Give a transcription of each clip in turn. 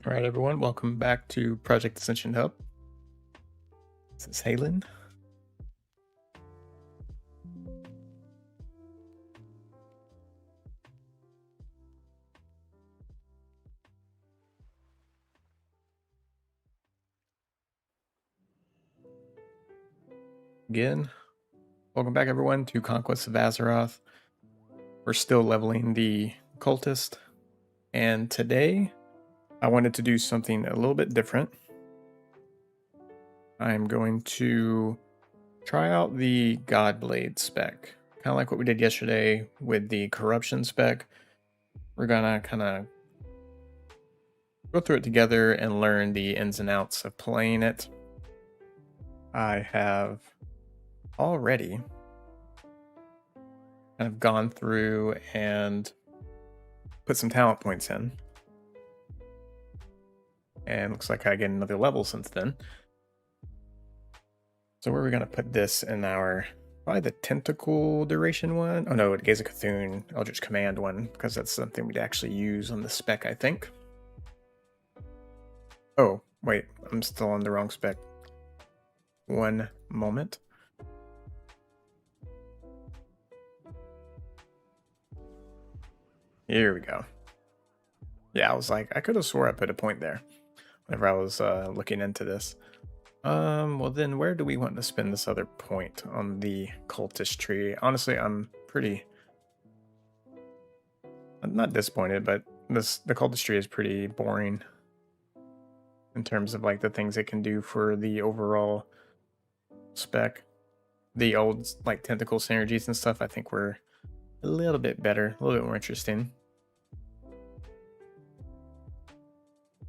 All right, everyone, welcome back to Project Ascension Hub. This is Halen. Again, welcome back, everyone, to Conquest of Azeroth. We're still leveling the Cultist, and today I wanted to do something a little bit different. I'm going to try out the Godblade spec, kind of like what we did yesterday with the Corruption spec. We're gonna kind of go through it together and learn the ins and outs of playing it. I have already kind of gone through and put some talent points in. And looks like I get another level since then. So where are we going to put this in our, probably the tentacle duration one? Oh no, Gaze of Cthulhu Eldritch Command one, because that's something we'd actually use on the spec, I think. Oh, wait, I'm still on the wrong spec. One moment. Here we go. Yeah, I was like, I could have swore I put a point there whenever I was looking into this. Well then, where do we want to spend this other point on the cultist tree? Honestly, I'm not disappointed, but the cultist tree is pretty boring in terms of like the things it can do for the overall spec. The old like tentacle synergies and stuff, I think were a little bit better, a little bit more interesting.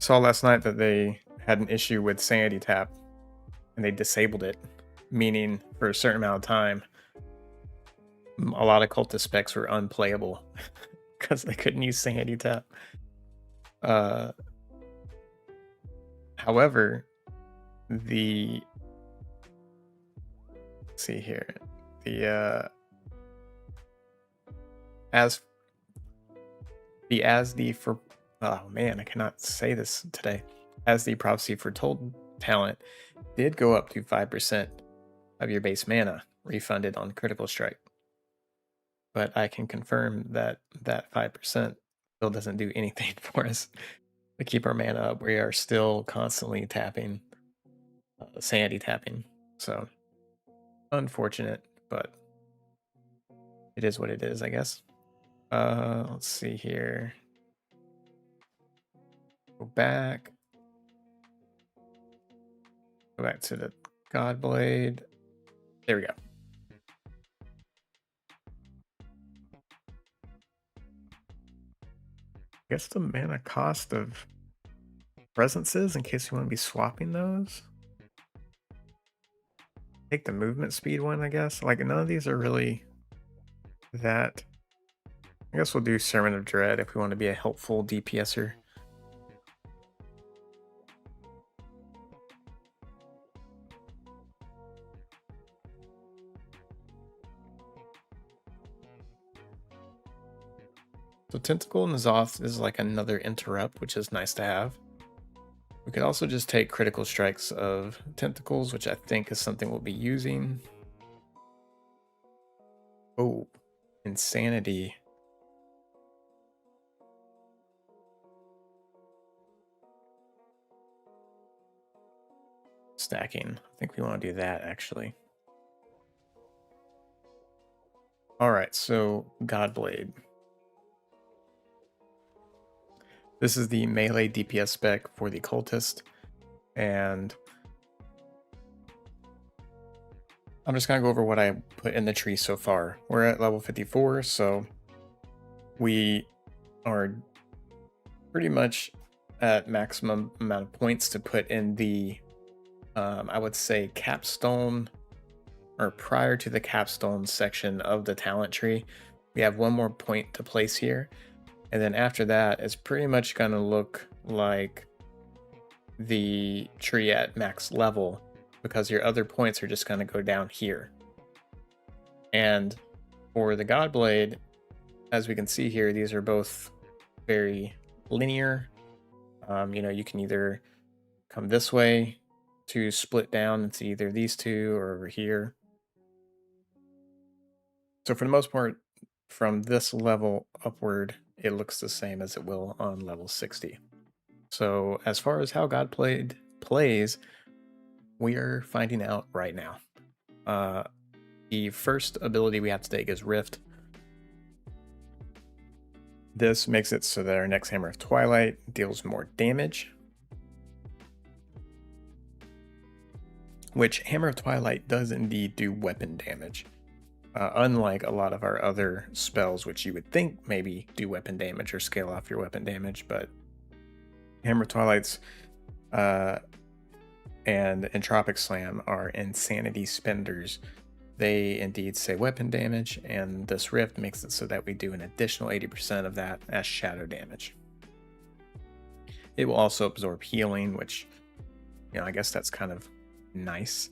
Saw last night that they had an issue with sanity tap and they disabled it, meaning for a certain amount of time a lot of cultist specs were unplayable because they couldn't use sanity tap. However, let's see here, as oh man, I cannot say this today. As the Prophecy Foretold talent did go up to 5% of your base mana refunded on critical strike. But I can confirm that that 5% still doesn't do anything for us to keep our mana up. We are still constantly tapping, sanity tapping. So unfortunate, but it is what it is, I guess. Let's see here. Go back. Go back to the Godblade. There we go. I guess the mana cost of presences, in case you want to be swapping those. Take the movement speed one, I guess. Like, none of these are really that. I guess we'll do Sermon of Dread if we want to be a helpful DPSer. So Tentacle and N'Zoth is like another interrupt, which is nice to have. We could also just take critical strikes of Tentacles, which I think is something we'll be using. Oh, Insanity. Stacking. I think we want to do that, actually. Alright, so Godblade. This is the melee DPS spec for the Cultist, and I'm just going to go over what I put in the tree so far. We're at level 54, so we are pretty much at maximum amount of points to put in the, I would say, capstone, or prior to the capstone section of the talent tree. We have one more point to place here. And then after that, it's pretty much going to look like the tree at max level, because your other points are just going to go down here. And for the Godblade, as we can see here, these are both very linear. You know, you can either come this way to split down into either these two or over here. So for the most part, from this level upward, it looks the same as it will on level 60. So as far as how Godblade plays, we are finding out right now. The first ability we have to take is Rift. This makes it so that our next Hammer of Twilight deals more damage, which Hammer of Twilight does indeed do weapon damage. Unlike a lot of our other spells, which you would think maybe do weapon damage or scale off your weapon damage, but Hammer of Twilight's and Entropic Slam are insanity spenders. They indeed say weapon damage, and this Rift makes it so that we do an additional 80% of that as shadow damage. It will also absorb healing, which, you know, I guess that's kind of nice.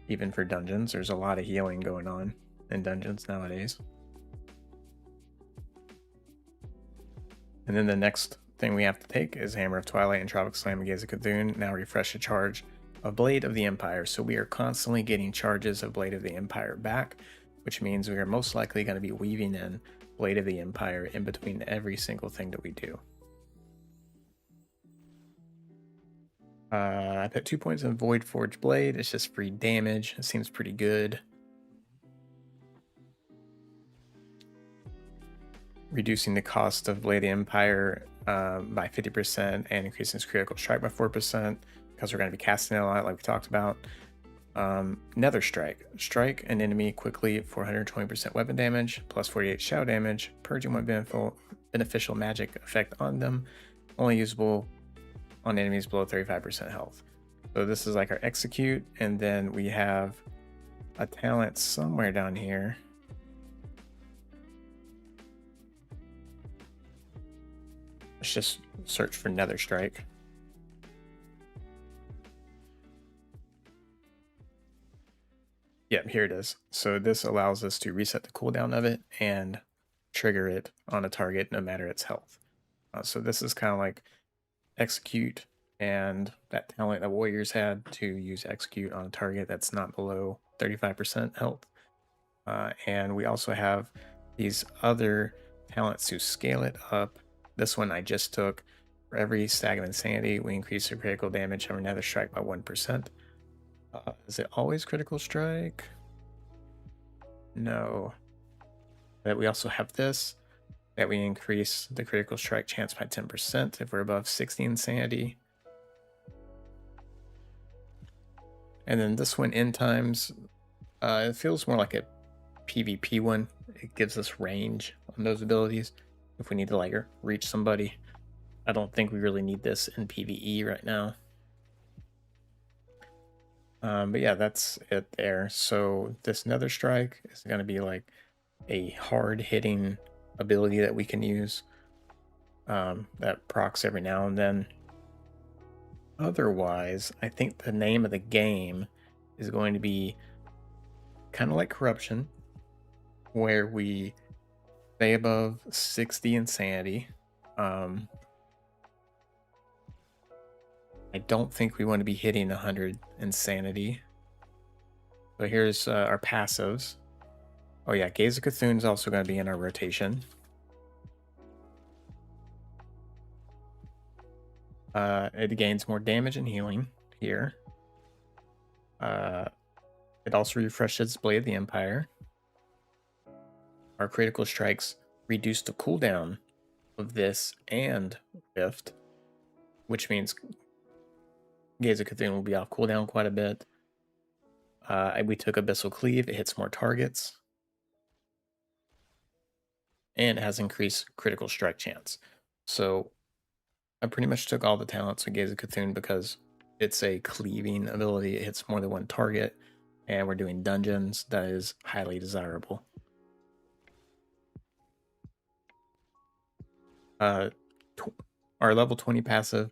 Even for dungeons, there's a lot of healing going on in dungeons nowadays. And then the next thing we have to take is Hammer of Twilight and Entropic Slam and Gaze of Cthulhu. Now refresh a charge of Blade of the Empire. So we are constantly getting charges of Blade of the Empire back, which means we are most likely going to be weaving in Blade of the Empire in between every single thing that we do. I put 2 points in Void Forge Blade. It's just free damage. It seems pretty good. Reducing the cost of Blade of the Empire by 50% and increasing its critical strike by 4% because we're going to be casting it a lot, like we talked about. Nether Strike. Strike an enemy quickly for 120% weapon damage, plus 48 shadow damage, purging one beneficial magic effect on them, only usable on enemies below 35% health. So this is like our execute, and then we have a talent somewhere down here. Let's just search for Nether Strike. Yep, here it is. So this allows us to reset the cooldown of it and trigger it on a target no matter its health. So this is kind of like execute and that talent that warriors had to use execute on a target that's not below 35% health. And we also have these other talents to scale it up. This one I just took. For every stack of insanity, we increase the critical damage of another strike by 1%. Is it always critical strike? No. But we also have this, that we increase the critical strike chance by 10% if we're above 60 insanity. And then this one, end times, it feels more like a PvP one. It gives us range on those abilities if we need to like reach somebody. I don't think we really need this in PvE right now. But yeah, that's it there. So this Nether Strike is going to be like a hard hitting ability that we can use that procs every now and then. Otherwise, I think the name of the game is going to be kind of like Corruption, where we stay above 60 insanity. I don't think we want to be hitting 100 insanity. So here's our passives. Oh yeah, Gaze of Cthulhu is also going to be in our rotation. It gains more damage and healing here. It also refreshes Blade of the Empire. Our critical strikes reduce the cooldown of this and Rift, which means Gaze of Cthulhu will be off cooldown quite a bit. We took Abyssal Cleave. It hits more targets. And it has increased critical strike chance. So I pretty much took all the talents with Gaze of Cthulhu because it's a cleaving ability. It hits more than one target. And we're doing dungeons. That is highly desirable. Our level 20 passive,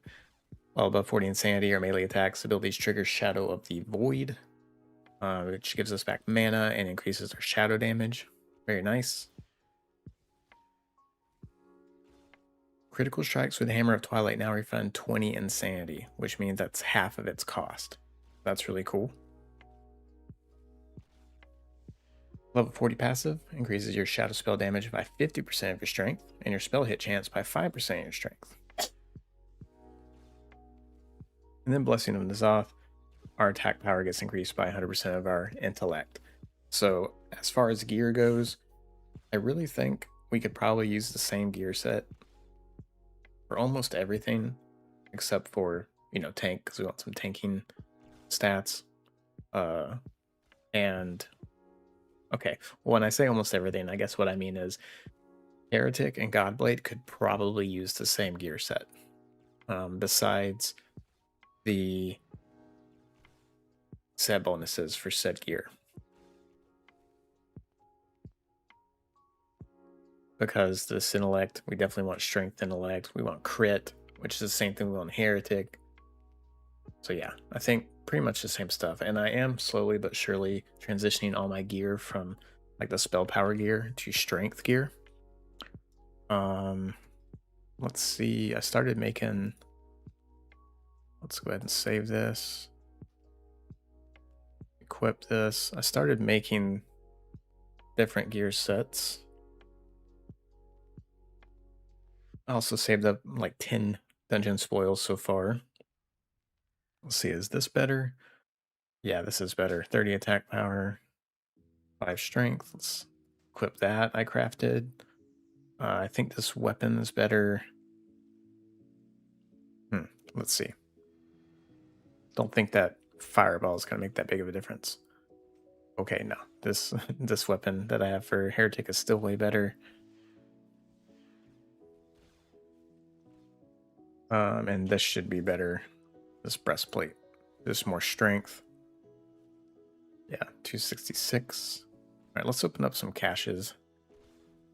while above 40 insanity, our melee attacks abilities trigger Shadow of the Void, which gives us back mana and increases our shadow damage. Very nice. critical strikes with the Hammer of Twilight now refund 20 insanity, which means that's half of its cost. That's really cool. Level 40 passive increases your shadow spell damage by 50% of your strength and your spell hit chance by 5% of your strength. And then Blessing of N'Zoth, our attack power gets increased by 100% of our intellect. So as far as gear goes, I really think we could probably use the same gear set for almost everything, except for, tank, because we want some tanking stats. And okay, when I say almost everything, I guess what I mean is Heretic and Godblade could probably use the same gear set. Besides the set bonuses for said gear. Because this intellect, we definitely want strength intellect. We want crit, which is the same thing we want Heretic. So yeah, I think pretty much the same stuff. And I am slowly but surely transitioning all my gear from like the spell power gear to strength gear. Let's see. I started making. Let's go ahead and save this. Equip this. I started making different gear sets. I also saved up like 10 dungeon spoils so far. Let's see, is this better? Yeah, this is better. 30 attack power, 5 strength. Let's equip that I crafted. I think this weapon is better. Let's see. Don't think that fireball is going to make that big of a difference. Okay, no. This weapon that I have for Heretic is still way better. And this should be better. This breastplate. Just more strength. Yeah, 266. All right, let's open up some caches.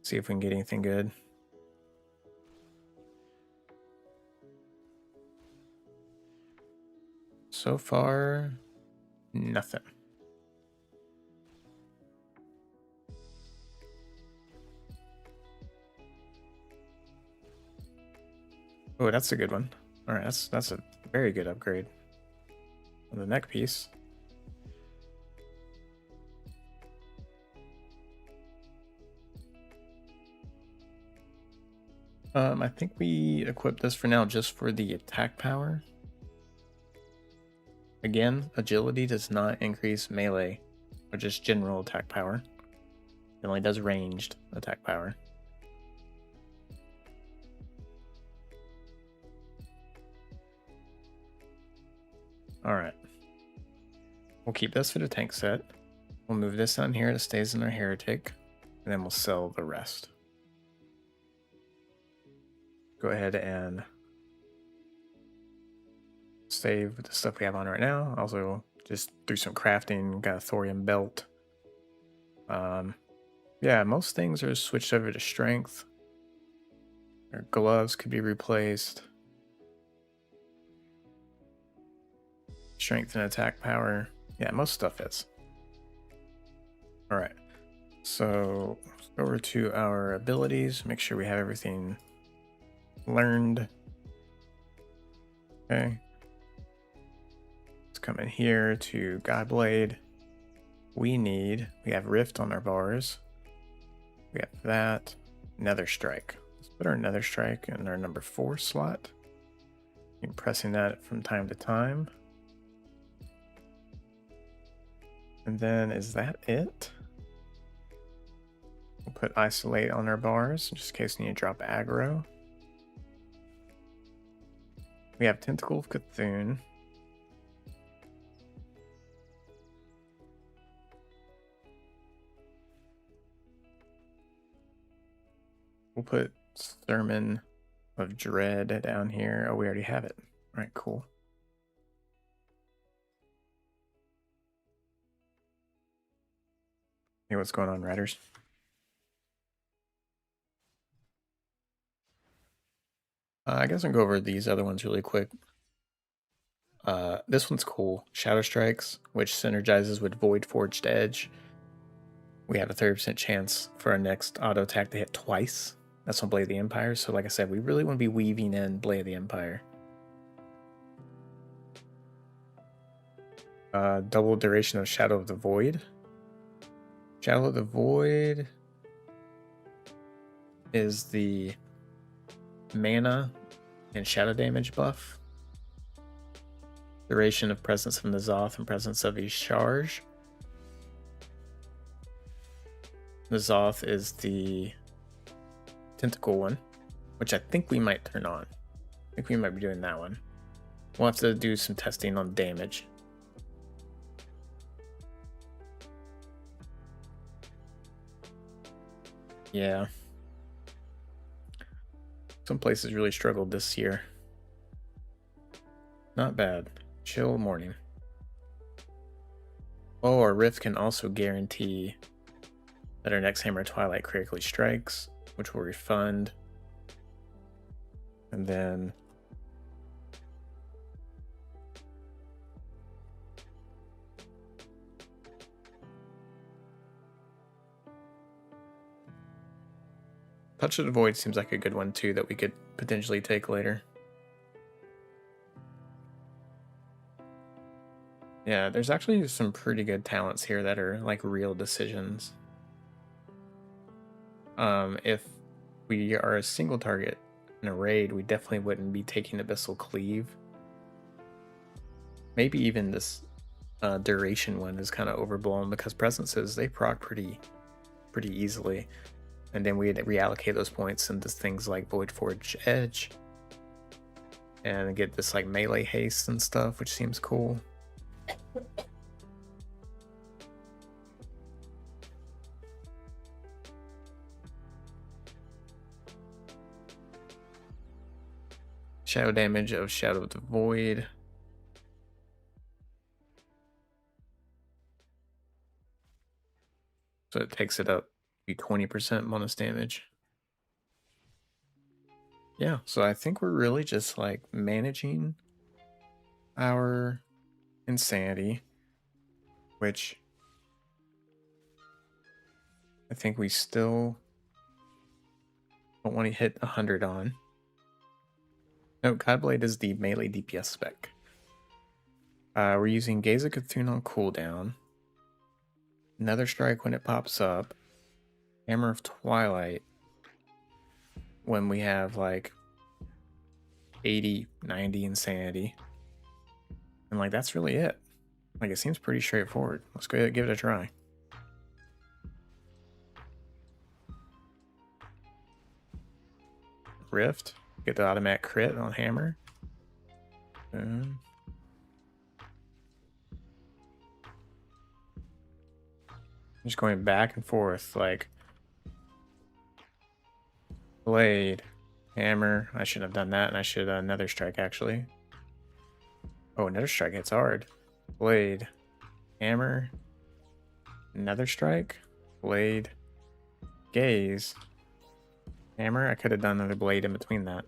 See if we can get anything good. So far, nothing. Oh, that's a good one. All right, that's a very good upgrade. On the neck piece. I think we equip this for now just for the attack power. Again, agility does not increase melee or just general attack power. It only does ranged attack power. Alright. We'll keep this for the tank set. We'll move this on here. It stays in our Heretic. And then we'll sell the rest. Go ahead and save the stuff we have on right now. Also, just do some crafting. Got a thorium belt. Yeah, most things are switched over to strength. Our gloves could be replaced. Strength and attack power. Yeah, most stuff is. Alright. So, let's go over to our abilities. Make sure we have everything learned. Okay. Let's come in here to Godblade. We have Rift on our bars. We have that. Nether Strike. Let's put our Nether Strike in our number 4 slot. Keep pressing that from time to time. And then is that it? We'll put Isolate on our bars just in case we need to drop aggro. We have Tentacle of Cthulhu. We'll put Sermon of Dread down here. Oh, we already have it. All right, cool. Hey, what's going on, Riders? I guess I'll go over these other ones really quick. This one's cool. Shadow Strikes, which synergizes with Void Forged Edge. We have a 30% chance for our next auto attack to hit twice. That's on Blade of the Empire. So like I said, we really want to be weaving in Blade of the Empire. Double duration of Shadow of the Void. Shadow of the Void is the mana and shadow damage buff. Duration of presence from the Zoth and presence of Isharj. The Zoth is the tentacle one, which I think we might turn on. I think we might be doing that one. We'll have to do some testing on damage. Yeah. Some places really struggled this year. Not bad. Chill morning. Oh, our Rift can also guarantee that our next Hammer of Twilight critically strikes, which will refund. And then Touch of the Void seems like a good one too that we could potentially take later. Yeah, there's actually some pretty good talents here that are like real decisions. If we are a single target in a raid, we definitely wouldn't be taking Abyssal Cleave. Maybe even this duration one is kind of overblown because presences, they proc pretty easily. And then we'd reallocate those points into things like Void Forge Edge and get this like melee haste and stuff, which seems cool. Shadow damage of Shadow of the Void. So it takes it up to 20% bonus damage. Yeah, so I think we're really just like managing our insanity, which I think we still don't want to hit 100 on. No, Godblade is the melee DPS spec. We're using Gaze of Cthulhu on cooldown. Nether Strike when it pops up. Hammer of Twilight when we have like 80, 90 insanity. And like that's really it. Like it seems pretty straightforward. Let's go give it a try. Rift. Get the automatic crit on Hammer. Just going back and forth like Blade, Hammer. I shouldn't have done that, and I should Nether Strike actually. Oh, Nether Strike hits hard. Blade, Hammer, Nether Strike, Blade, Gaze, Hammer. I could have done another Blade in between that.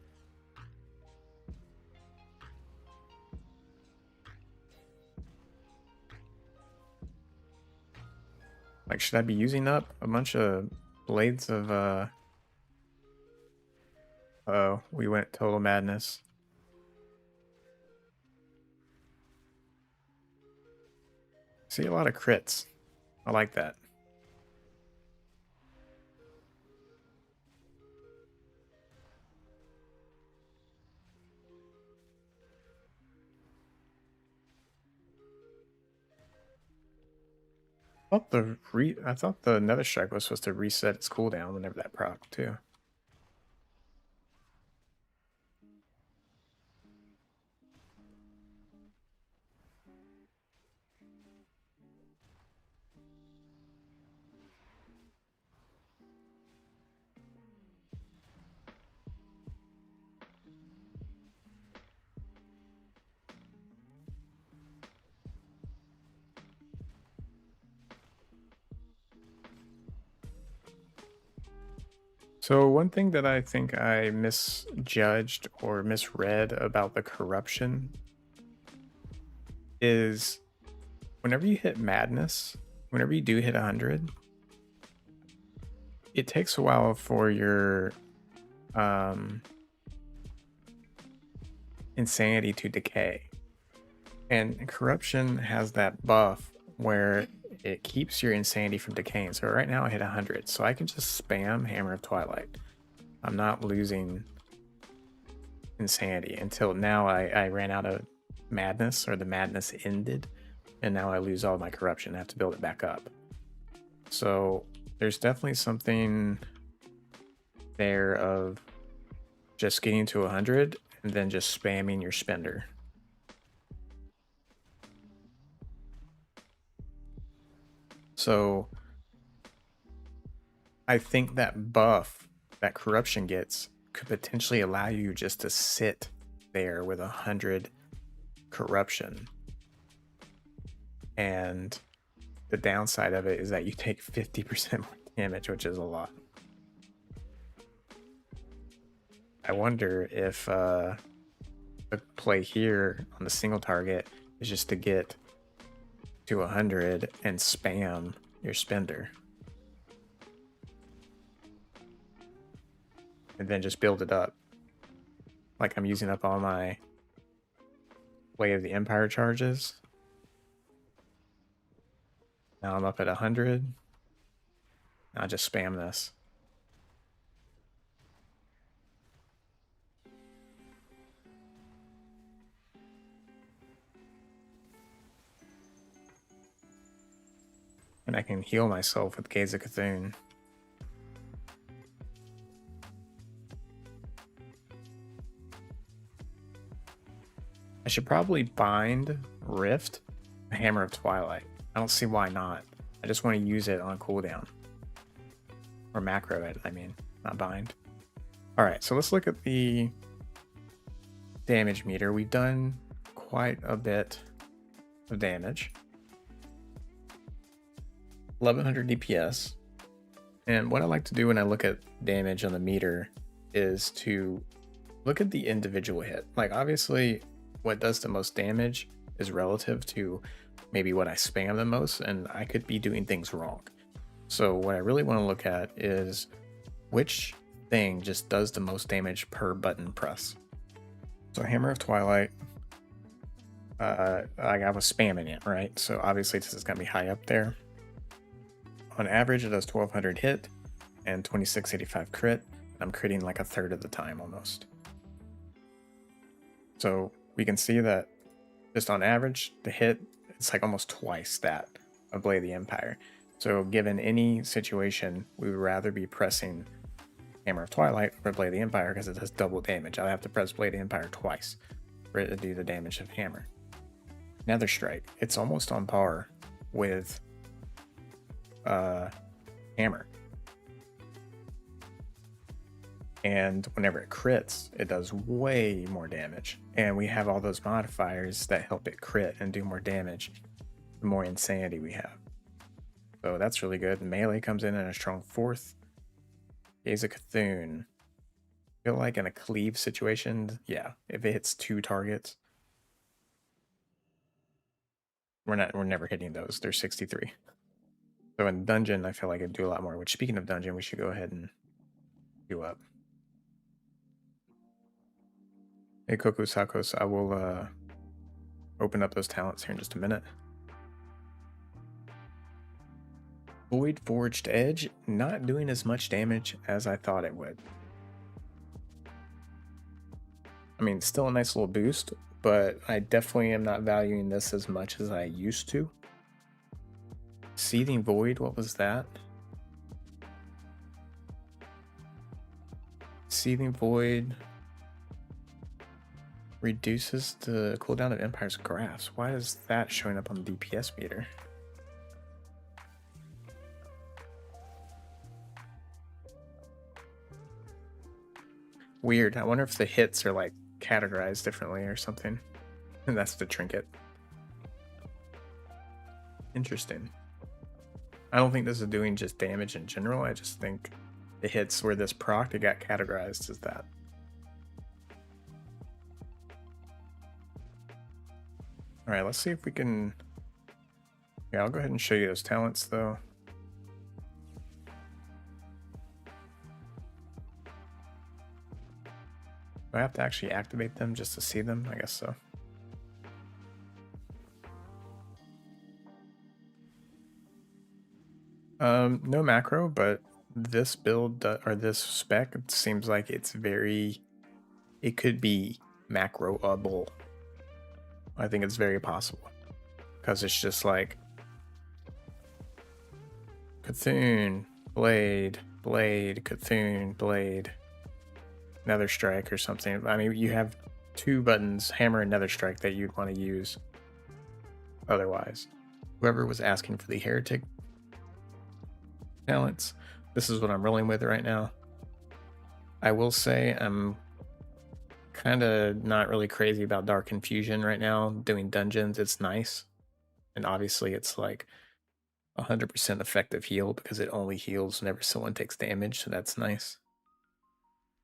Like, should I be using up a bunch of blades of oh, we went total madness. See a lot of crits. I like that. I thought the Nether Strike was supposed to reset its cooldown whenever that proc too. So one thing that I think I misjudged or misread about the corruption is whenever you hit madness, whenever you do hit 100, it takes a while for your insanity to decay. And corruption has that buff where it keeps your insanity from decaying. So right now I hit 100, so I can just spam Hammer of Twilight. I'm not losing insanity until now. I ran out of madness, or the madness ended, and now I lose all my corruption. I have to build it back up. So there's definitely something there of just getting to 100 and then just spamming your spender. So I think that buff that corruption gets could potentially allow you just to sit there with 100 corruption. And the downside of it is that you take 50% more damage, which is a lot. I wonder if the play here on the single target is just to get to 100 and spam your spender. And then just build it up. Like I'm using up all my Way of the Empire charges. Now I'm up at 100. I'll just spam this. And I can heal myself with Gaze of Cthulhu. I should probably bind Rift a Hammer of Twilight. I don't see why not. I just want to use it on cooldown. Or macro it, I mean, not bind. Alright, so let's look at the damage meter. We've done quite a bit of damage. 1100 DPS. And what I like to do when I look at damage on the meter is to look at the individual hit. Like obviously what does the most damage is relative to maybe what I spam the most, and I could be doing things wrong. So what I really want to look at is which thing just does the most damage per button press. So Hammer of Twilight, I was spamming it, right? So obviously this is going to be high up there. On average, it does 1200 hit and 2685 crit. I'm critting like a third of the time almost. So we can see that just on average, the hit, it's like almost twice that of Blade of the Empire. So given any situation, we would rather be pressing Hammer of Twilight or Blade of the Empire because it does double damage. I have to press Blade of the Empire twice for it to do the damage of Hammer. Nether Strike, it's almost on par with Hammer. And whenever it crits, it does way more damage. And we have all those modifiers that help it crit and do more damage, the more insanity we have. So that's really good. Melee comes in a strong 4th. Gaze of Cthulhu. Feel like in a cleave situation, yeah, if it hits 2 targets, we're never hitting those. They're 63. So in dungeon, I feel like it'd do a lot more. Which, speaking of dungeon, we should go ahead and do up. Hey, Koku Sakos, I will open up those talents here in just a minute. Void Forged Edge, not doing as much damage as I thought it would. I mean, still a nice little boost, but I definitely am not valuing this as much as I used to. Seething Void, what was that? Seething Void reduces the cooldown of Empire's Grasp. Why is that showing up on the DPS meter? Weird. I wonder if the hits are like categorized differently or something. And that's the trinket. Interesting. I don't think this is doing just damage in general. I just think the hits where this proc, it got categorized as that. Alright, let's see if we can... Yeah, I'll go ahead and show you those talents though. Do I have to actually activate them just to see them? I guess so. No macro, but this build or this spec, it seems like it's very, it could be macroable. I think it's very possible because it's just like Cthulhu, Blade, Blade, Cthulhu, Blade, Nether Strike or something. I mean, you have two buttons, Hammer and Nether Strike, that you'd want to use otherwise. Whoever was asking for the Heretic talents, this is what I'm rolling with right now. I will say I'm kind of not really crazy about Dark Confusion right now. Doing dungeons, it's nice. And obviously it's like 100% effective heal because it only heals whenever someone takes damage, so that's nice.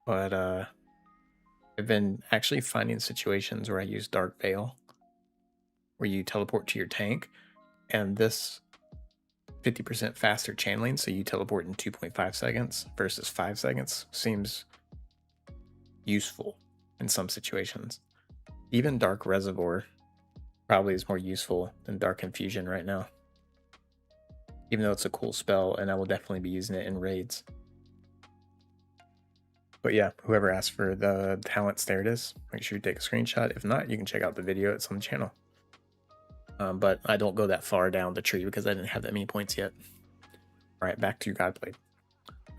But I've been actually finding situations where I use Dark Veil, where you teleport to your tank, and this 50% faster channeling, so you teleport in 2.5 seconds versus 5 seconds, seems useful in some situations. Even Dark Reservoir probably is more useful than Dark Confusion right now, even though it's a cool spell, and I will definitely be using it in raids. But yeah, whoever asked for the talents, there it is. Make sure you take a screenshot. If not, you can check out the video. It's on the channel. But I don't go that far down the tree because I didn't have that many points yet. All right, back to Godblade.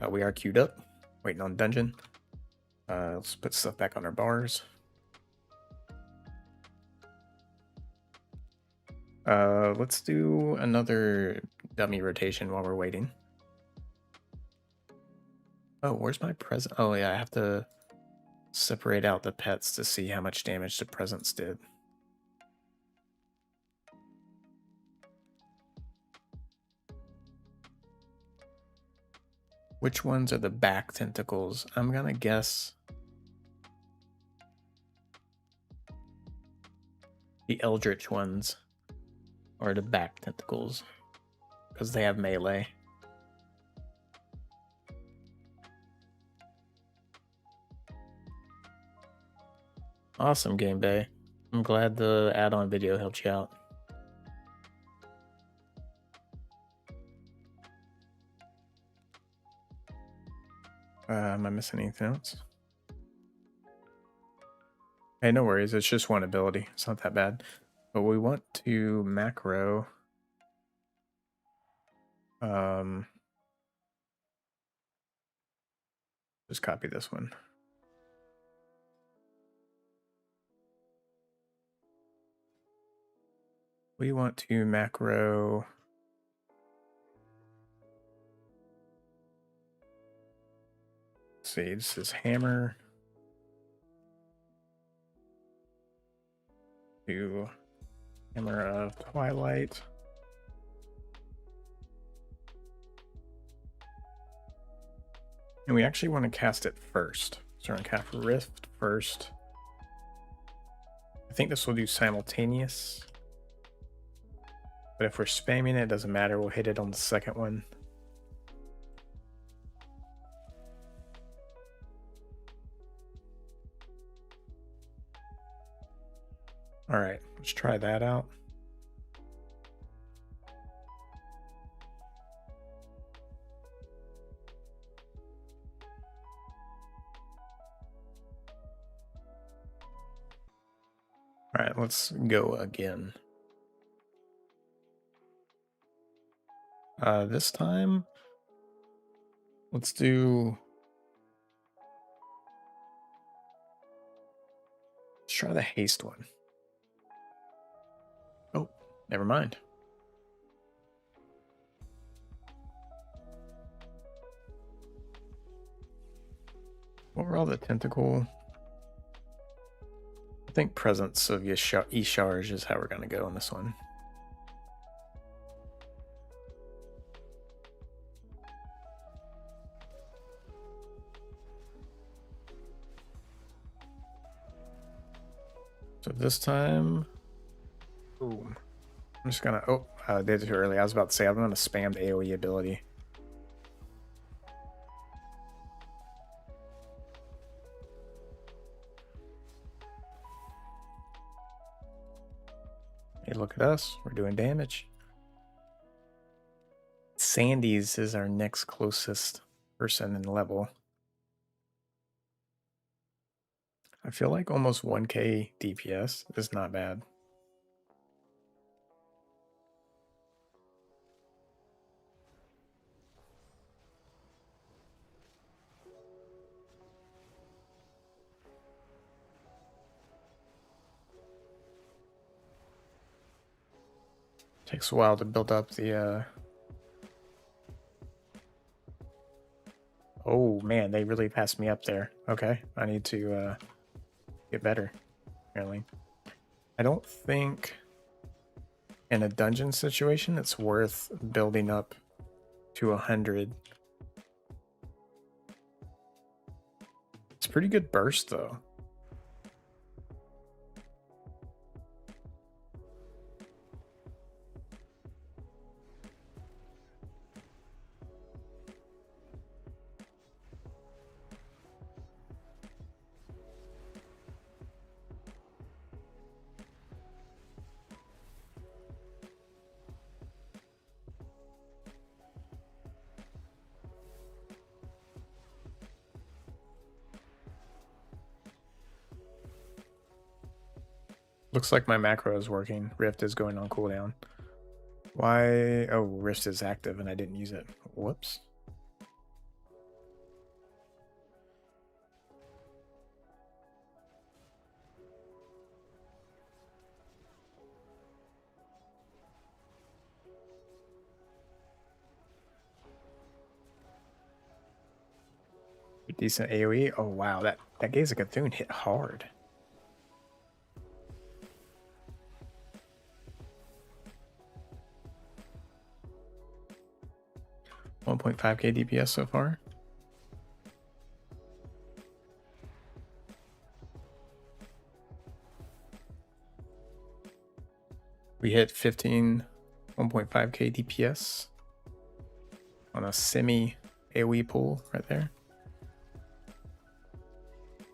We are queued up, waiting on dungeon. Let's put stuff back on our bars. Let's do another dummy rotation while we're waiting. Oh, where's my present? Oh yeah, I have to separate out the pets to see how much damage the presents did. Which ones are the back tentacles? I'm gonna guess the Eldritch ones are the back tentacles because they have melee. Awesome, Game Bay. I'm glad the add-on video helped you out. Am I missing anything else? Hey, no worries. It's just one ability. It's not that bad. But we want to macro. Just copy this one. We want to macro. Let's see, this is Hammer. To Hammer of Twilight. And we actually want to cast it first. So we're going to cast Rift first. I think this will do simultaneous. But if we're spamming it, it doesn't matter. We'll hit it on the second one. All right, let's try that out. All right, let's go again. This time, let's try the haste one. Oh, never mind. What were all the tentacle? I think Presence of Isharge is how we're going to go on this one. So this time, boom. I'm just gonna, I did it too early. I was about to say, I'm gonna spam the AoE ability. Hey, look at us. We're doing damage. Sandy's is our next closest person in level. I feel like almost 1k DPS is not bad. Takes a while to build up the Oh man, they really passed me up there. Okay, I need to get better, apparently. I don't think in a dungeon situation it's worth building up to 100. It's pretty good burst though. Looks like my macro is working. Rift is going on cooldown. Why? Oh, Rift is active and I didn't use it. Whoops. Decent AoE. Oh wow, that Gaze of Cthulhu hit hard. $1.5k DPS so far. We hit 1.5k DPS on a semi AoE pool right there.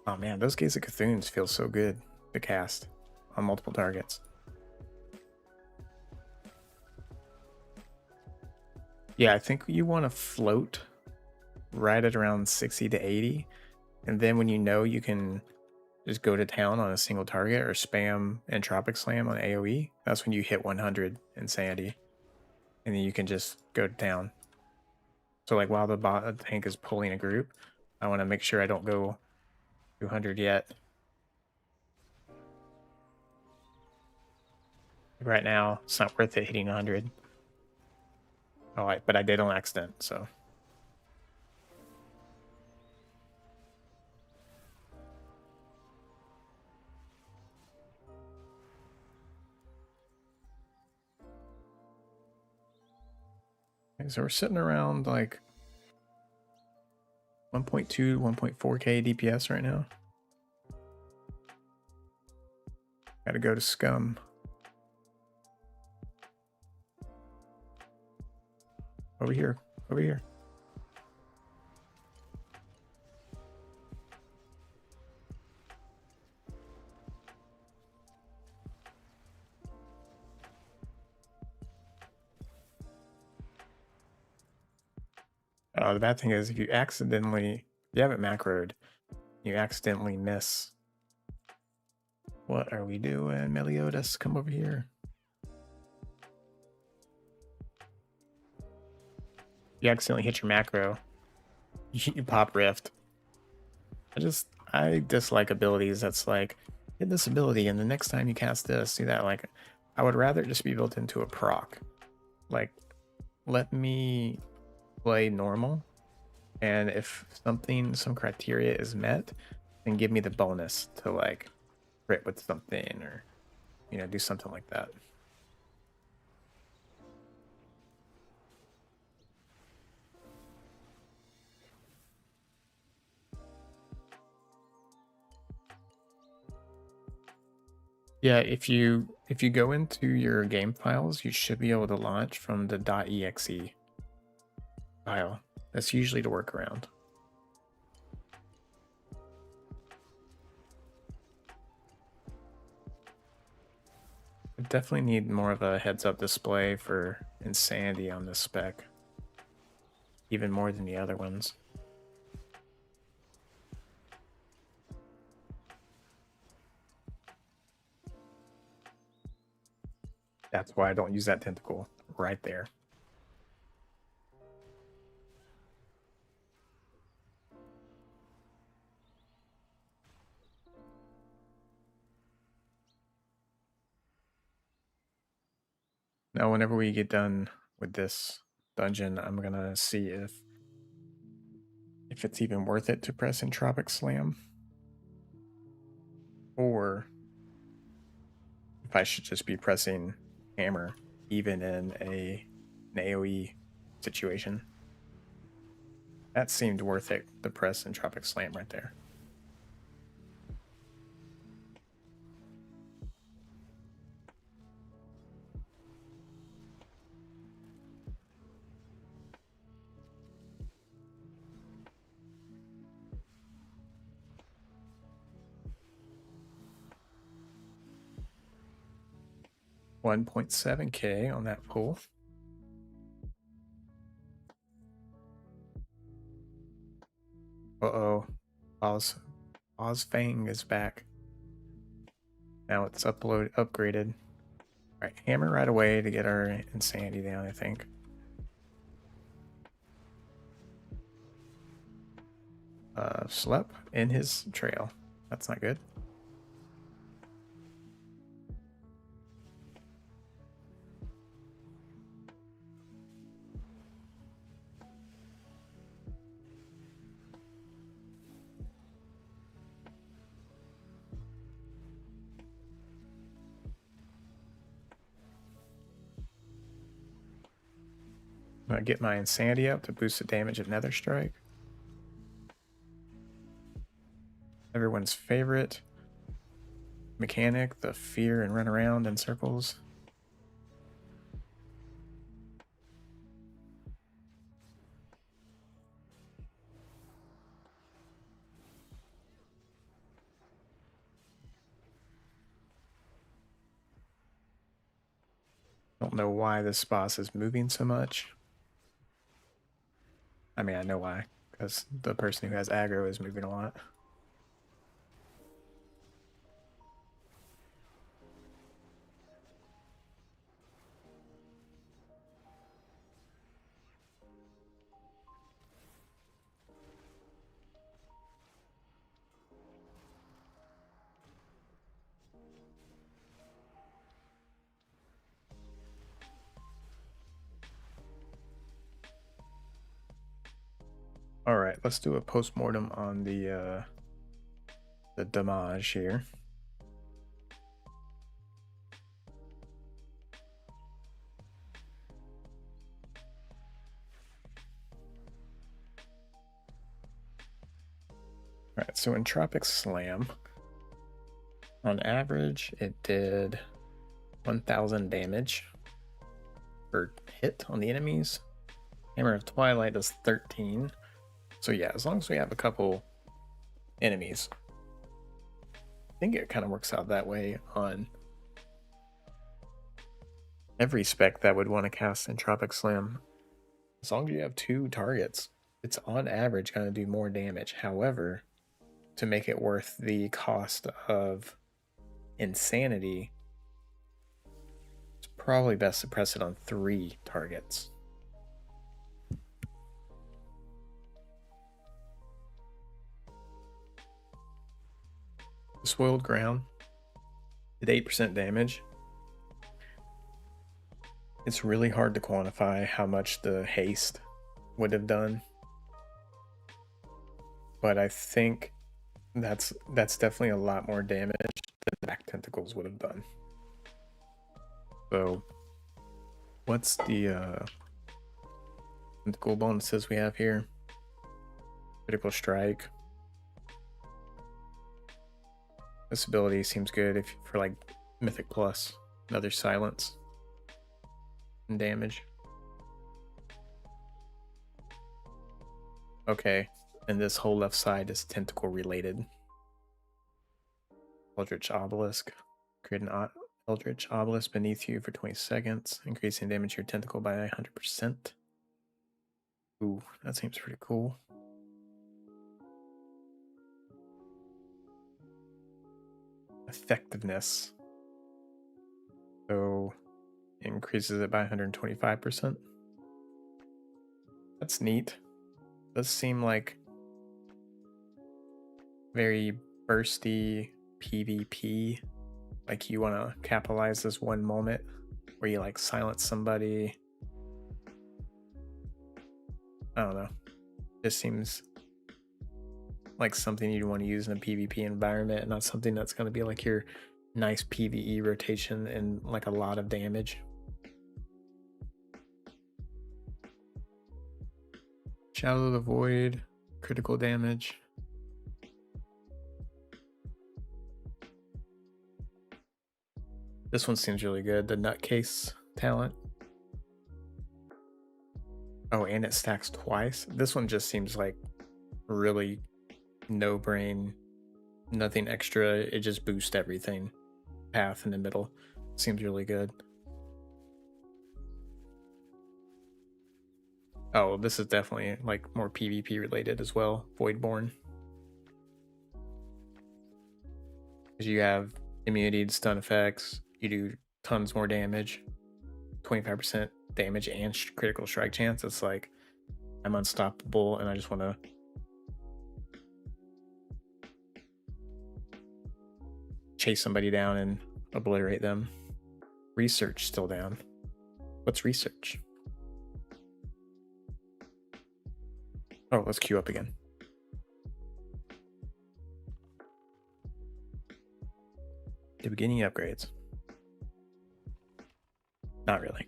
Oh man, those Gaze of Cthulhu's feel so good to cast on multiple targets. Yeah, I think you want to float right at around 60 to 80. And then when you know you can just go to town on a single target or spam Entropic Slam on AoE, that's when you hit 100 Insanity. And then you can just go to town. So like while the bot tank is pulling a group, I want to make sure I don't go 200 yet. Right now, it's not worth it hitting 100. Oh, but I did on accident, so. Okay, so we're sitting around like 1.2, 1.4k DPS right now. Gotta go to Scum. Over here, over here. The bad thing is if you haven't macroed, you accidentally miss. What are we doing, Meliodas? Come over here. You accidentally hit your macro. You pop Rift. I dislike abilities that's like, hit this ability and the next time you cast this, do that. Like, I would rather it just be built into a proc. Like, let me play normal, and if some criteria is met, then give me the bonus to like crit with something or, you know, do something like that. Yeah, if you go into your game files, you should be able to launch from the .exe file. That's usually the workaround. I definitely need more of a heads-up display for insanity on this spec. Even more than the other ones. That's why I don't use that tentacle right there. Now, whenever we get done with this dungeon, I'm gonna see if it's even worth it to press Entropic Slam, or if I should just be pressing Hammer, even in an AoE situation. That seemed worth it, the press Entropic Slam right there. $1.7K on that pull. Uh-oh. Ozfang is back. Now it's upgraded. Alright, hammer right away to get our insanity down, I think. Slep in his trail. That's not good. I'm gonna get my insanity up to boost the damage of Nether Strike. Everyone's favorite mechanic, the fear and run around in circles. Don't know why this boss is moving so much. I mean, I know why, because the person who has aggro is moving a lot. All right, let's do a post-mortem on the damage here. All right, so Entropic Slam, on average, it did 1,000 damage per hit on the enemies. Hammer of Twilight does 13. So yeah, as long as we have a couple enemies, I think it kind of works out that way on every spec that would want to cast Entropic Slam. As long as you have 2 targets, it's on average going to do more damage. However, to make it worth the cost of insanity, it's probably best to press it on 3 targets. The Spoiled Ground did 8% damage. It's really hard to quantify how much the haste would have done, but I think that's definitely a lot more damage than the back tentacles would have done. So what's the tentacle bonuses we have here? Critical Strike. This ability seems good for like Mythic Plus. Another Silence and damage. Okay, and this whole left side is tentacle related. Eldritch Obelisk. Create an Eldritch Obelisk beneath you for 20 seconds, increasing damage to your tentacle by 100%. Ooh, that seems pretty cool. Effectiveness. So increases it by 125%. That's neat. Does seem like very bursty PvP. Like you want to capitalize this one moment where you like silence somebody. I don't know. This seems like something you'd want to use in a PvP environment and not something that's going to be like your nice PvE rotation and like a lot of damage. Shadow of the Void, critical damage. This one seems really good, the Nutcase talent. Oh, and it stacks twice. This one just seems like really no brain, nothing extra. It just boosts everything. Path in the middle seems really good. Oh, this is definitely like more PvP related as well. Voidborn. Because you have immunity to stun effects, you do tons more damage, 25% damage and critical strike chance. It's like I'm unstoppable and I just want to chase somebody down and obliterate them. Research still down. What's research? Oh, let's queue up again. Did we get any upgrades? Not really.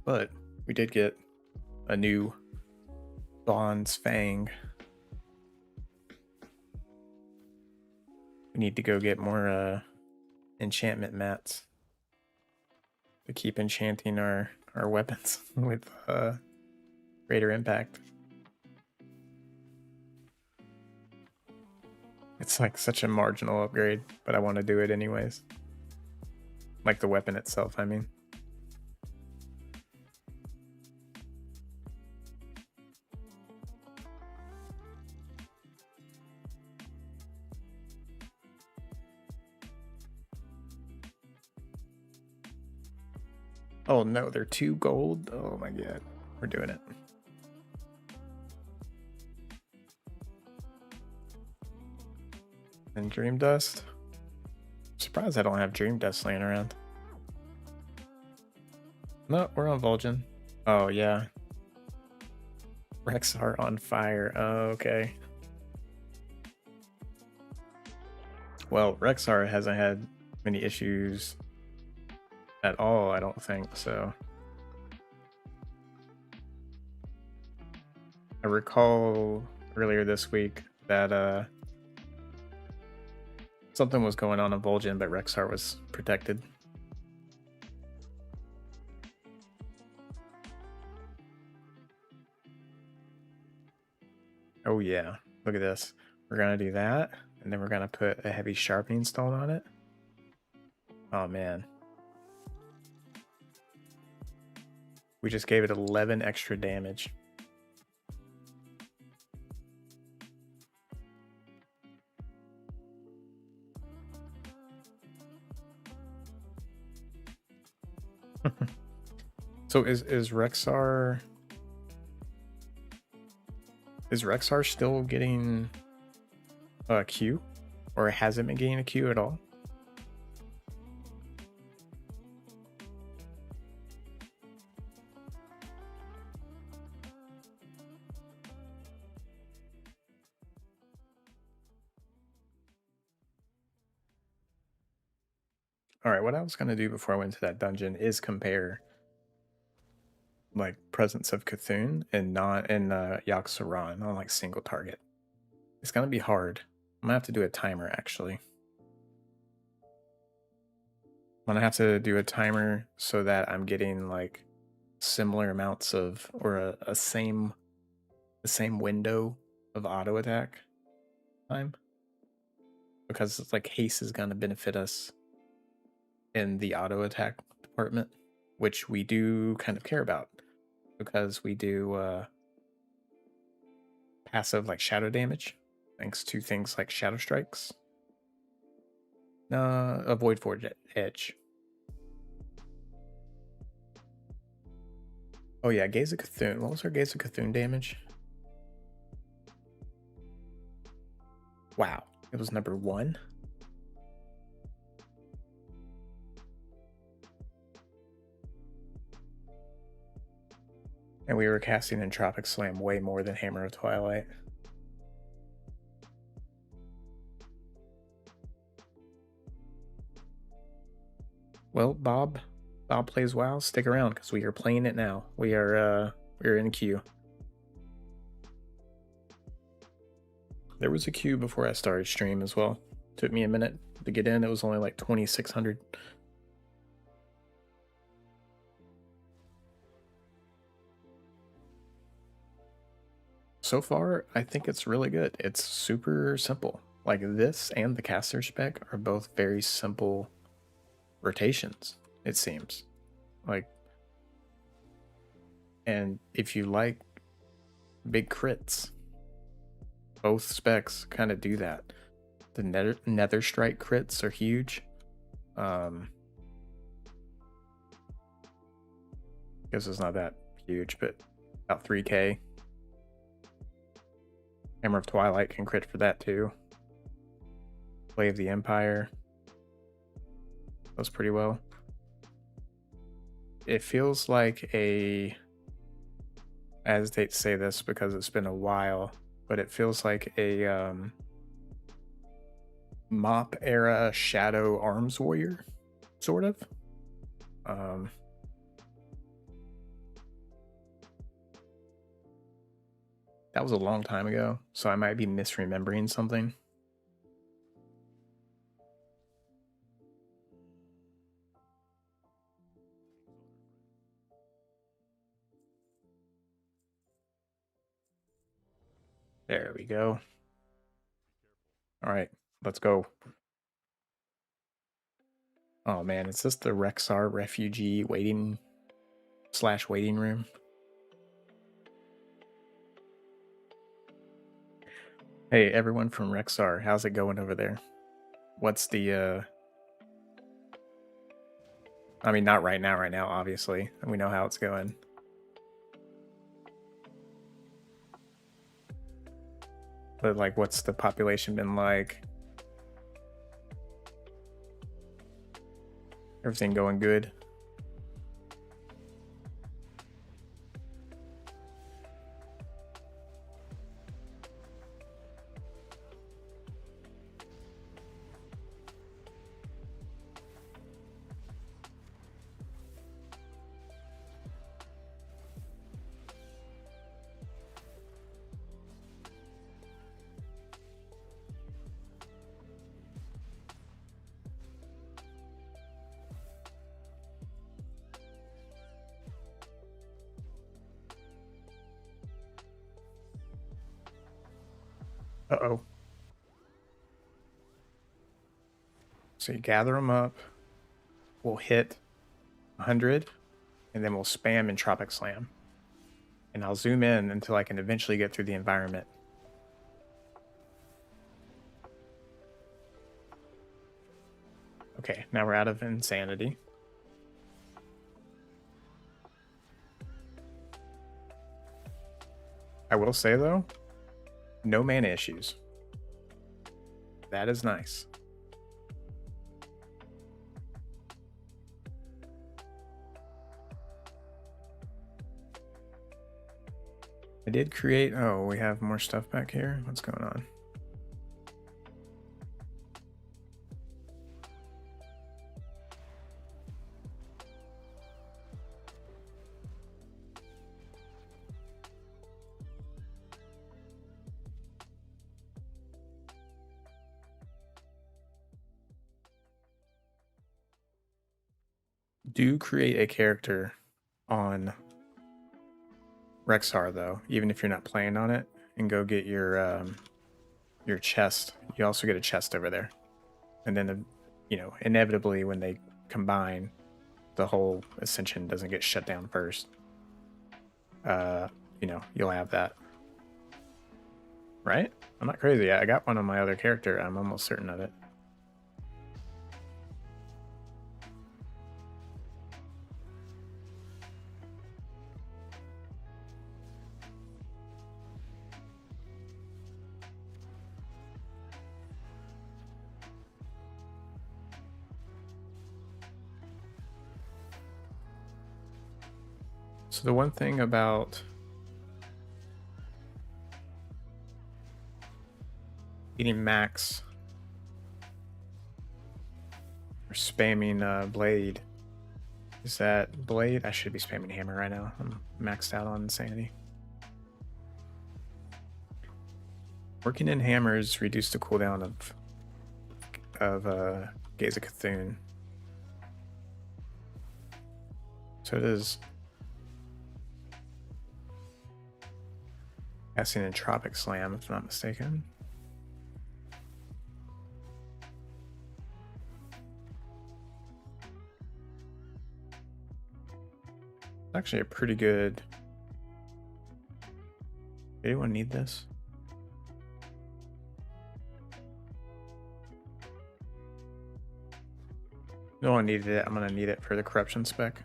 But we did get a new Dawn's Fang. We need to go get more enchantment mats to keep enchanting our weapons with greater impact. It's like such a marginal upgrade, but I want to do it anyways. Like the weapon itself, I mean. Oh no, they're 2 gold? Oh my god. We're doing it. And Dream Dust? I'm surprised I don't have Dream Dust laying around. No, we're on Vulcan. Oh yeah. Rexar on fire. Oh, okay. Well, Rexar hasn't had many issues at all, I don't think, so. I recall earlier this week that something was going on in Vol'jin, but Rexar was protected. Oh yeah, look at this. We're gonna do that, and then we're gonna put a heavy sharpening stone on it. Oh man. We just gave it 11 extra damage. So is Rexar... Is Rexar still getting a Q? Or hasn't been getting a Q at all? Alright, what I was going to do before I went to that dungeon is compare like Presence of Cthulhu and not in Yogg-Saron on like single target. It's going to be hard. I'm going to have to do a timer actually. I'm going to have to do a timer so that I'm getting like similar amounts of, or the same window of auto attack time. because it's like haste is going to benefit us in the auto attack department, which we do kind of care about because we do passive like shadow damage thanks to things like shadow strikes. Avoid forge edge. Oh yeah, Gaze of Cthulhu. What was our Gaze of Cthulhu damage? Wow, it was number 1. And we were casting Entropic Slam way more than Hammer of Twilight. Well, Bob plays WoW. Stick around because we are playing it now. We're in queue. There was a queue before I started stream as well. Took me a minute to get in. It was only like 2,600. So far, I think it's really good. It's super simple. Like this and the caster spec are both very simple rotations, it seems. Like, and if you like big crits, both specs kind of do that. The nether strike crits are huge. Guess it's not that huge, but about 3k. Hammer of Twilight can crit for that too. Play of the Empire does pretty well. It feels like I hesitate to say this because it's been a while, but it feels like a mop era Shadow Arms Warrior, sort of. That was a long time ago, so I might be misremembering something. There we go. All right, let's go. Oh man, is this the Rexar refugee waiting room? Hey, everyone from Rexar, how's it going over there? What's the I mean, not right now, obviously. We know how it's going. But like, what's the population been like? Everything going good? Uh-oh. So you gather them up. We'll hit 100, and then we'll spam Entropic Slam. And I'll zoom in until I can eventually get through the environment. Okay, now we're out of insanity. I will say, though, no mana issues. That is nice. I did create... Oh, we have more stuff back here? What's going on? Do create a character on Rexar, though, even if you're not playing on it, and go get your your chest. You also get a chest over there. And then, you know, inevitably when they combine, the whole ascension doesn't get shut down first. You know, you'll have that. Right? I'm not crazy. I got one on my other character. I'm almost certain of it. So the one thing about eating max or spamming blade is that blade, I should be spamming hammer right now. I'm maxed out on insanity. Working in hammers reduced the cooldown of Gaze of Cthulhu. So it is casting Entropic Slam, if I'm not mistaken. It's actually a pretty good. Anyone need this? No one needed it. I'm gonna need it for the corruption spec.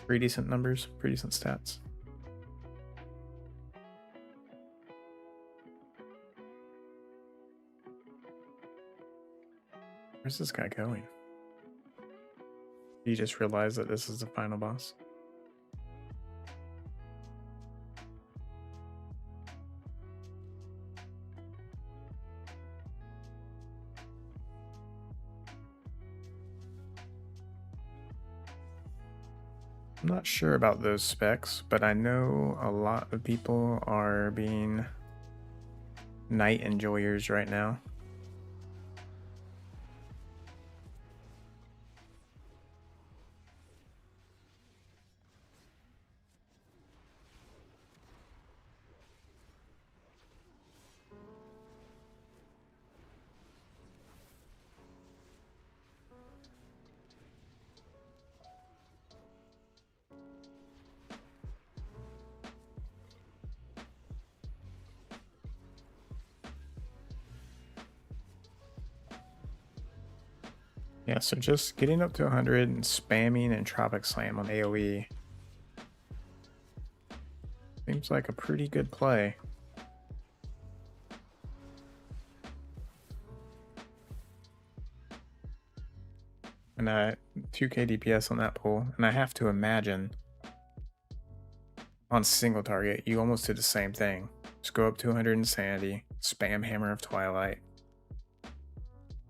Pretty decent numbers, pretty decent stats. Where's this guy going? He just realized that this is the final boss. I'm not sure about those specs, but I know a lot of people are being night enjoyers right now. Yeah, so just getting up to 100 and spamming Entropic Slam on AoE seems like a pretty good play. And 2k DPS on that pull, and I have to imagine on single target you almost did the same thing. Just go up to 100 insanity, spam Hammer of Twilight.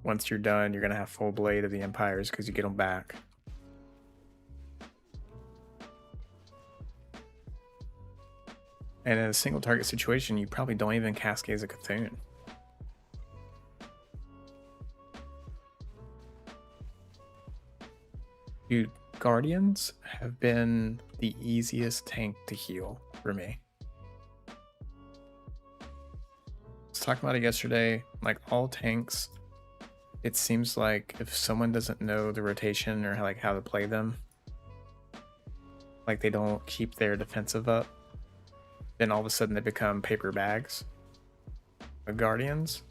Once you're done, you're gonna have full Blade of the Empires because you get them back. And in a single target situation, you probably don't even cast Gaze of Cthulhu. Dude, Guardians have been the easiest tank to heal for me. I was talking about it yesterday, like all tanks, it seems like if someone doesn't know the rotation or like how to play them, like they don't keep their defensive up, then all of a sudden they become paper bags. The Guardians,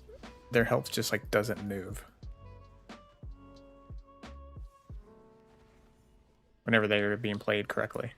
their health just like doesn't move whenever they're being played correctly.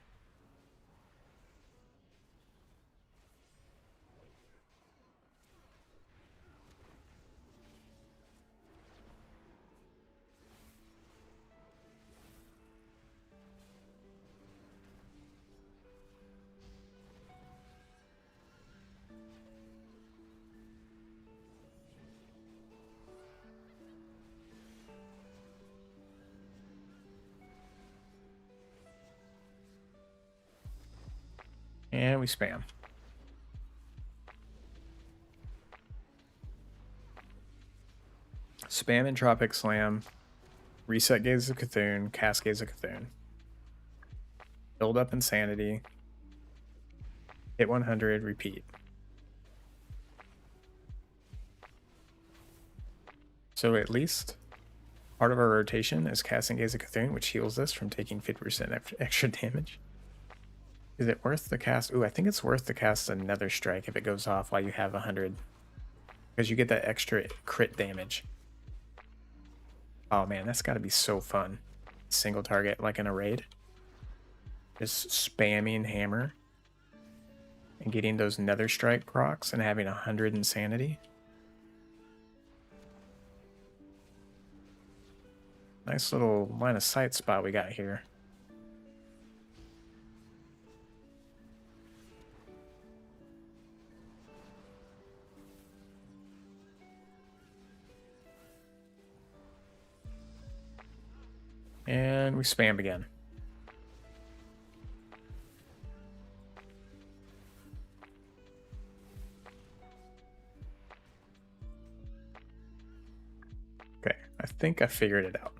And we spam. Spam Entropic Slam, reset Gaze of Cthulhu, cast Gaze of Cthulhu. Build up Insanity, hit 100, repeat. So at least part of our rotation is casting Gaze of Cthulhu, which heals us from taking 50% extra damage. Is it worth the cast? Ooh, I think it's worth to cast another strike if it goes off while you have 100. Because you get that extra crit damage. Oh man, that's got to be so fun. Single target like in a raid. Just spamming hammer. And getting those nether strike procs and having 100 insanity. Nice little line of sight spot we got here. And we spam again. Okay, I think I figured it out.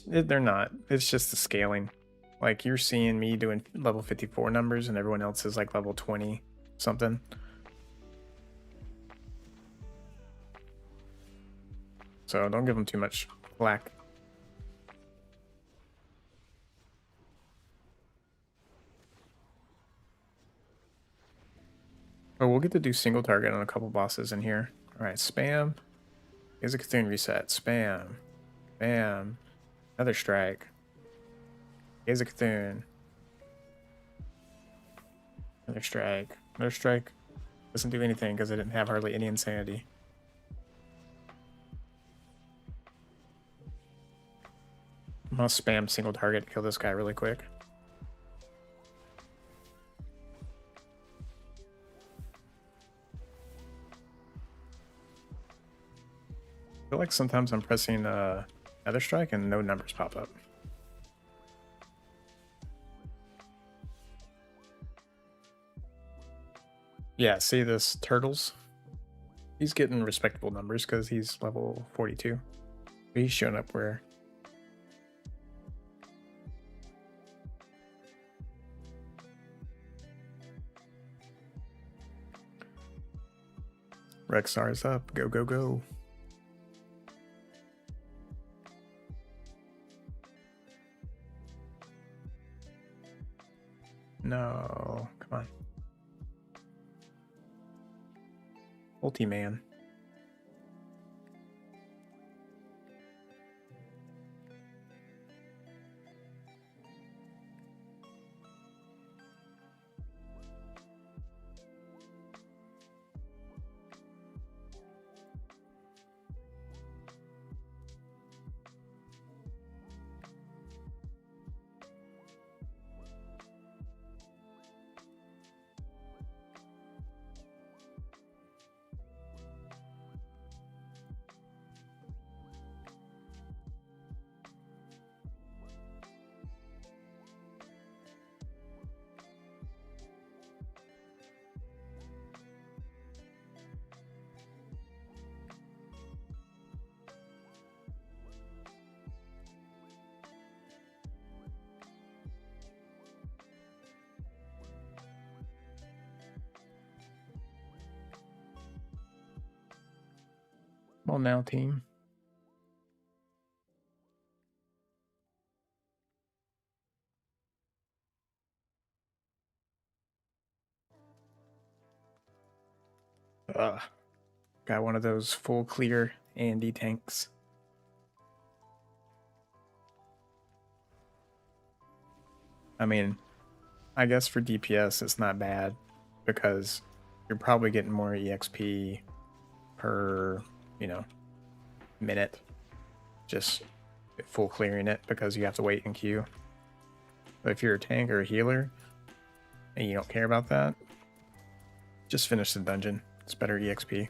They're not. It's just the scaling. Like you're seeing me doing level 54 numbers and everyone else is like level 20 something. So don't give them too much flack. But we'll get to do single target on a couple bosses in here. Alright, spam. Here's a Cthulhu reset. Spam. Bam. Another strike. Here's a Cthulhu. Another strike. Another strike. Doesn't do anything because I didn't have hardly any insanity. I'm gonna spam single target to kill this guy really quick. I feel like sometimes I'm pressing Nether Strike and no numbers pop up. Yeah, see this Turtles? He's getting respectable numbers because he's level 42. But he's showing up where... Rexar's up. Go, go, go. No, come on. Ulti-man. Come on now, team. Got one of those full clear Andy tanks. I mean, I guess for DPS it's not bad because you're probably getting more EXP per, you know, minute. Just full clearing it because you have to wait in queue. But if you're a tank or a healer and you don't care about that, just finish the dungeon. It's better EXP.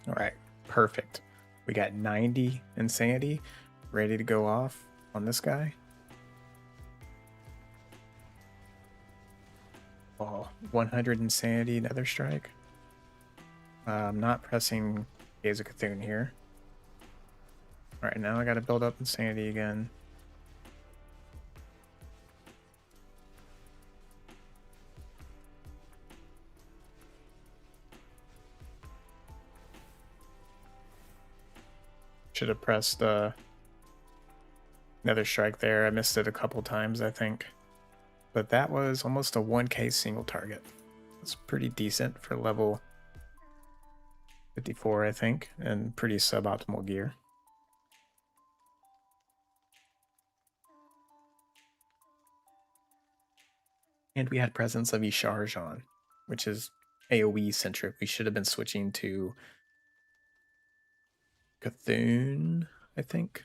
All right, perfect. We got 90 insanity ready to go off on this guy. Oh, 100 insanity, Nether Strike. I'm not pressing Gaze of Cthulhu here. All right, now I got to build up insanity again. Should have pressed Nether Strike there. I missed it a couple times, I think. But that was almost a 1k single target. That's pretty decent for level 54, I think, and pretty suboptimal gear. And we had presence of Isharge on, which is AoE centric. We should have been switching to Cthulhu, I think.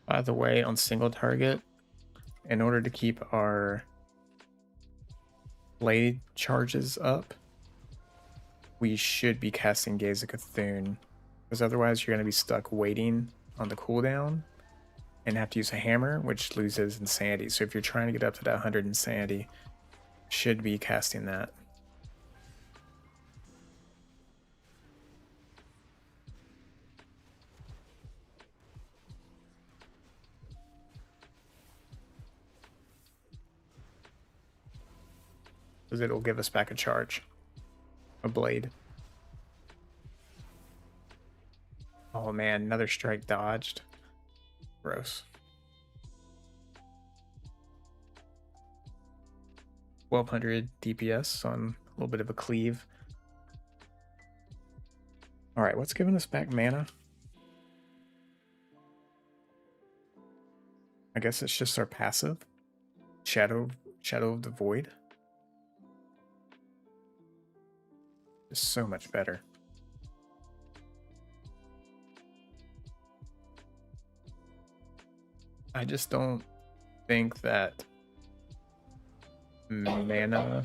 By the way, on single target, in order to keep our blade charges up, we should be casting Gaze of Cthulhu, because otherwise you're going to be stuck waiting on the cooldown and have to use a hammer, which loses insanity. So if you're trying to get up to that 100 insanity, should be casting that. Because it'll give us back a charge. A blade. Oh man, another strike dodged. Gross. 1200 DPS on a little bit of a cleave. Alright, what's giving us back mana? I guess it's just our passive. Shadow of the Void. Is so much better. I just don't think that mana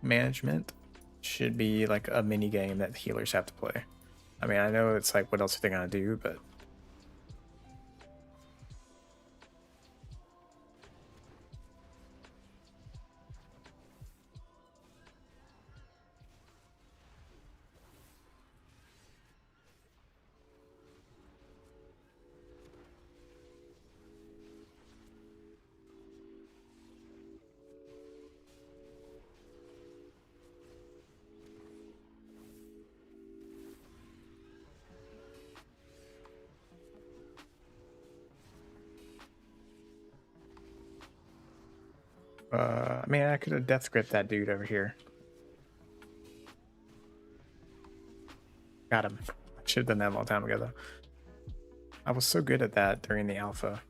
management should be like a mini game that healers have to play. I mean, I know it's like, what else are they gonna do, but I mean, I could have death gripped that dude over here. Got him. I should have done that a long time ago, though. I was so good at that during the alpha.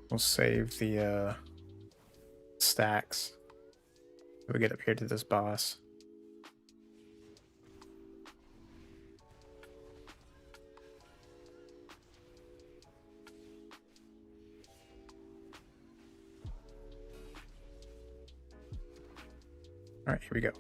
We'll save the stacks if we get up here to this boss. All right, here we go.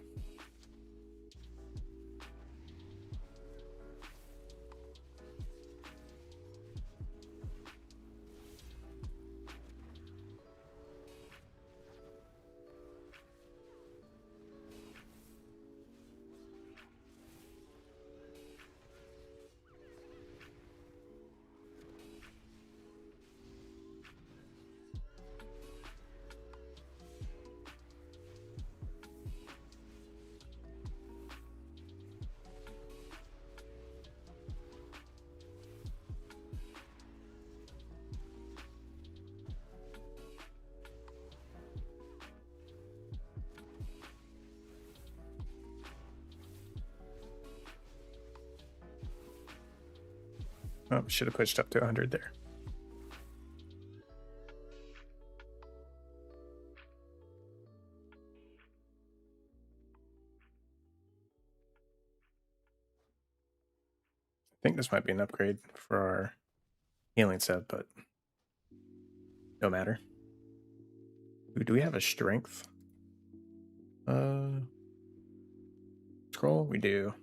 Oh, should have pushed up to 100 there. I think this might be an upgrade for our healing set, but no matter. Ooh, do we have a strength? Scroll? We do.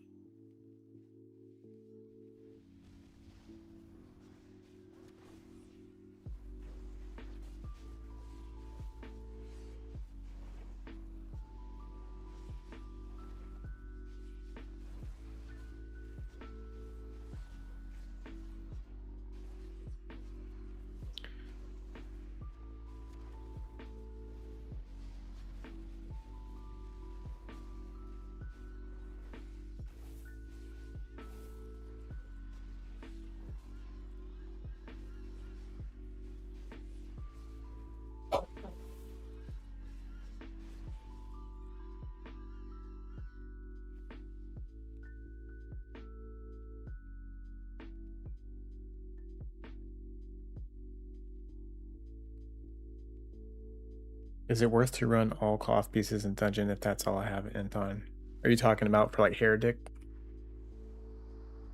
Is it worth to run all cloth pieces in dungeon if that's all I have in time? Are you talking about for like Heretic?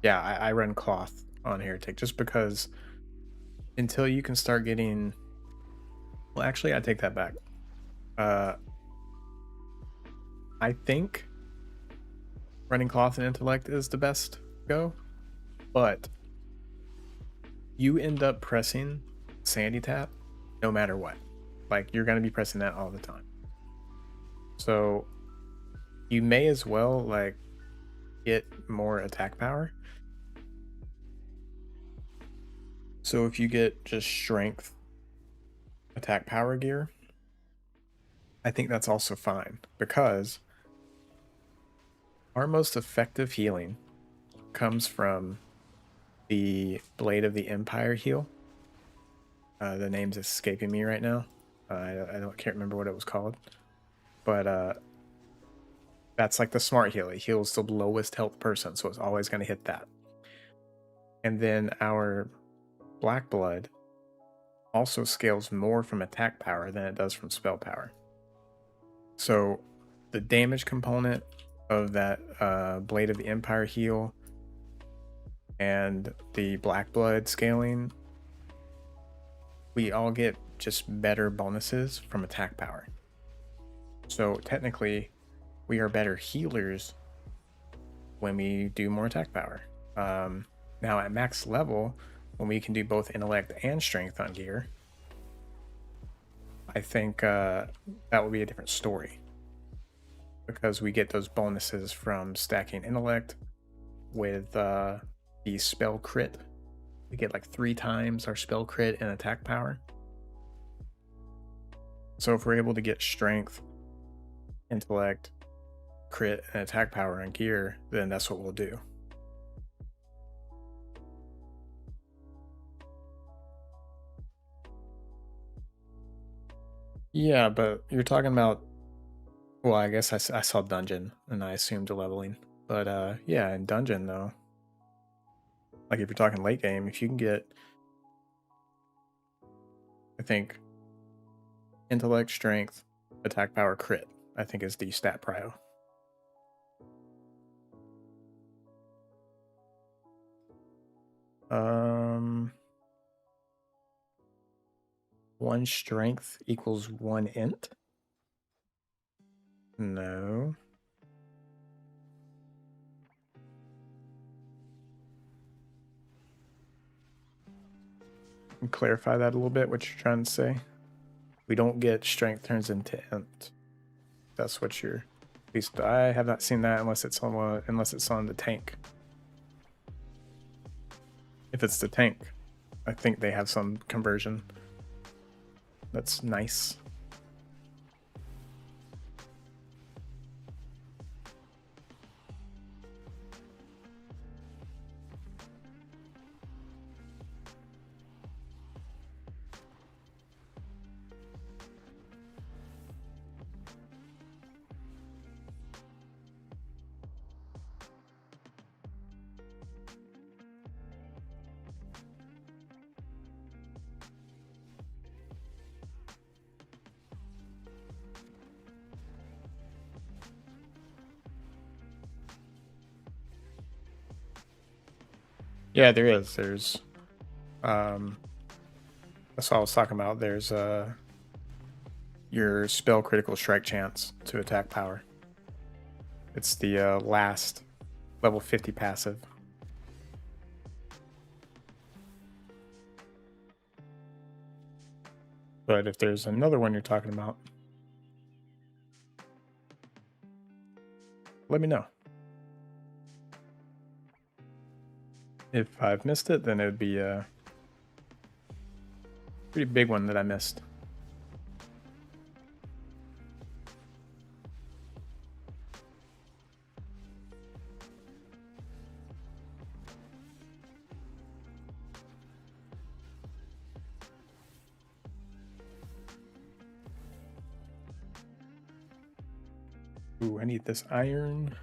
Yeah, I run cloth on Heretic just because until you can start getting. Well, actually, I take that back. I think running cloth and intellect is the best go, but you end up pressing Sandy Tap no matter what. Like, you're going to be pressing that all the time. So you may as well like get more attack power. So if you get just strength attack power gear, I think that's also fine because our most effective healing comes from the Blade of the Empire heal. The name's escaping me right now. Can't remember what it was called, but that's like the smart heal. It heals the lowest health person, so it's always going to hit that. And then our Black Blood also scales more from attack power than it does from spell power. So the damage component of that Blade of the Empire heal and the Black Blood scaling, we all get just better bonuses from attack power. So technically, we are better healers when we do more attack power. Now at max level, when we can do both intellect and strength on gear, I think that would be a different story because we get those bonuses from stacking intellect with the spell crit. We get like 3 times our spell crit and attack power. So if we're able to get strength, intellect, crit, and attack power on gear, then that's what we'll do. Yeah, but you're talking about, well, I guess I saw dungeon and I assumed leveling, but yeah, in dungeon though, like if you're talking late game, if you can get, I think, intellect, strength, attack power, crit, I think is the stat prio. One strength equals 1 int? No. Can you clarify that a little bit, what you're trying to say? We don't get strength turns into int. That's what you're, at least I have not seen that unless it's on the tank. If it's the tank, I think they have some conversion. That's nice. Yeah, there is. There's that's what I was talking about. There's your spell critical strike chance to attack power. It's the last level 50 passive. But if there's another one you're talking about, let me know. If I've missed it, then it would be a pretty big one that I missed. Ooh, I need this iron.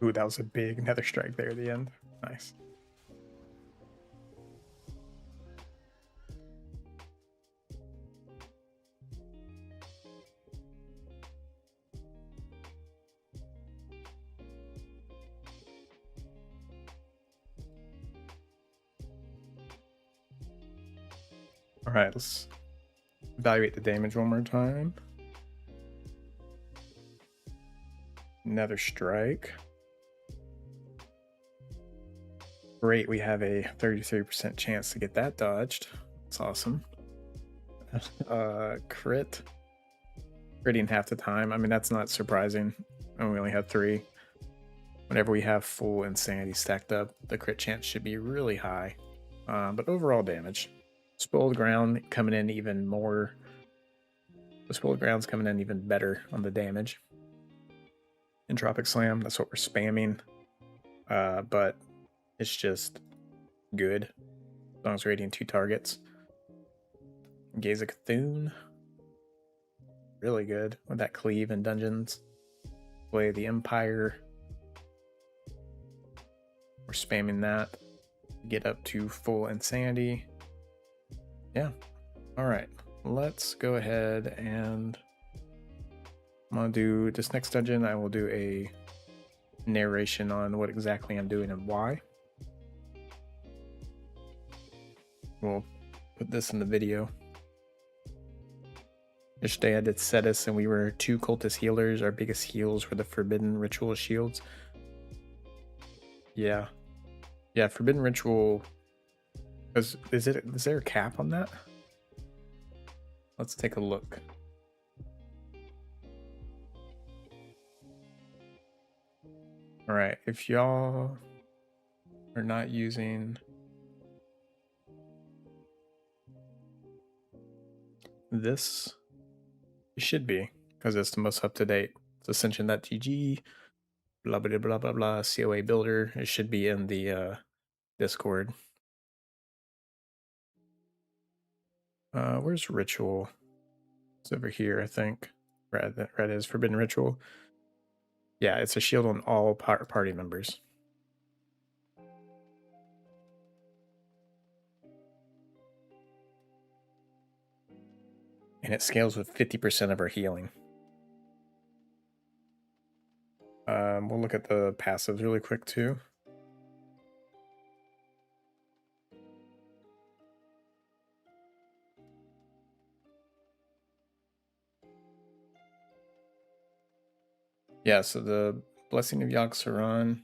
Ooh, that was a big nether strike there at the end. Nice. All right, let's evaluate the damage one more time. Nether strike. Great, we have a 33% chance to get that dodged. That's awesome. Crit. Critting half the time. I mean, that's not surprising. And we only have 3. Whenever we have full insanity stacked up, the crit chance should be really high. But overall damage. Spoiled ground coming in even more. The spoiled ground's coming in even better on the damage. Entropic Slam, that's what we're spamming. But it's just good. As long as we're hitting 2 targets. Gaze of Cthulhu. Really good with that cleave in dungeons. Play the Empire. We're spamming that. Get up to full insanity. Yeah. Alright. Let's go ahead and I'm gonna do this next dungeon. I will do a narration on what exactly I'm doing and why. We'll put this in the video. Yesterday I did Cetus and we were 2 cultist healers. Our biggest heals were the Forbidden Ritual shields. Yeah. Yeah, Forbidden Ritual. Is there a cap on that? Let's take a look. Alright, if y'all are not using this, it should be, because it's the most up-to-date. It's Ascension.gg, blah blah blah blah blah, COA builder. It should be in the Discord. Where's Ritual? It's over here, I think. Red is Forbidden Ritual. Yeah, it's a shield on all party members. And it scales with 50% of our healing. We'll look at the passives really quick too. Yeah, so the Blessing of Yogg-Saron.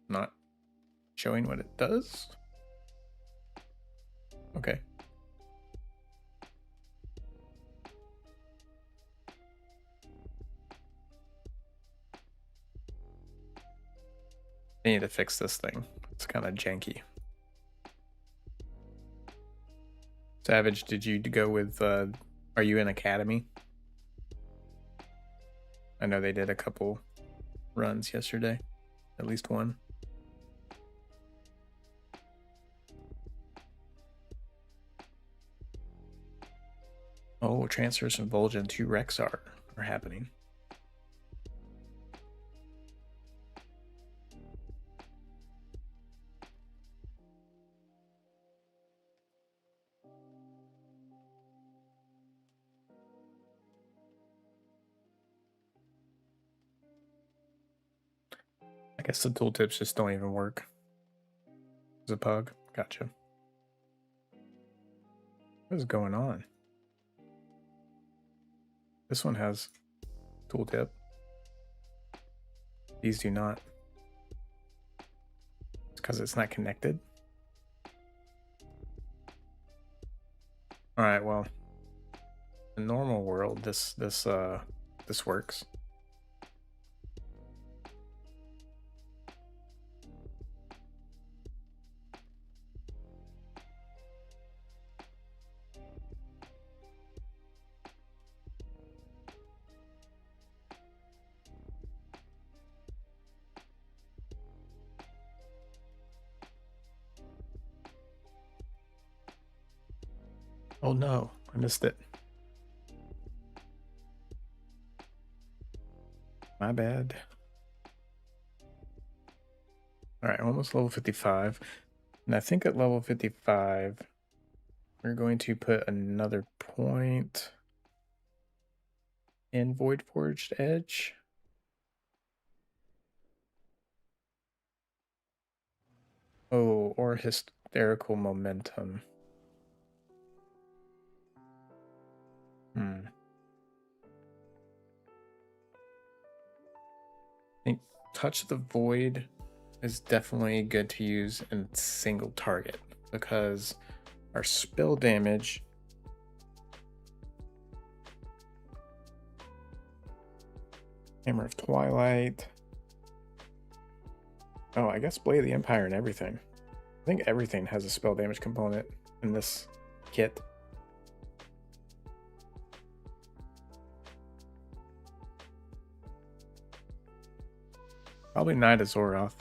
Not showing what it does. Okay. I need to fix this thing. It's kind of janky. Savage, did you go with, are you in Academy? I know they did a couple runs yesterday, at least one. Oh, transfers from Vol'jin to Rexar are happening. I guess the tooltips just don't even work. As a pug. Gotcha. What is going on? This one has tooltip. These do not. It's because it's not connected. Alright, well. In the normal world, this works. Oh no, I missed it. My bad. Alright, almost level 55. And I think at level 55, we're going to put another point in Void Forged Edge. Oh, or Hysterical Momentum. I think Touch the Void is definitely good to use in single target because our spell damage Hammer of Twilight. Oh, I guess Blade of the Empire and everything. I think everything has a spell damage component in this kit. Probably Knight of Zoroth.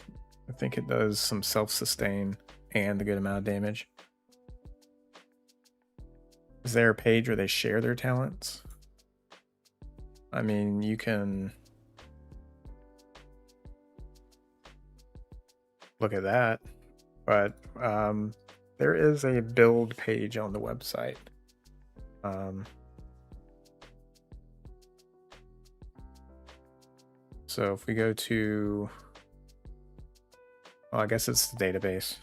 I think it does some self-sustain and a good amount of damage. Is there a page where they share their talents? I mean, you can look at that, but there is a build page on the website. So if we go to, well, I guess it's the database.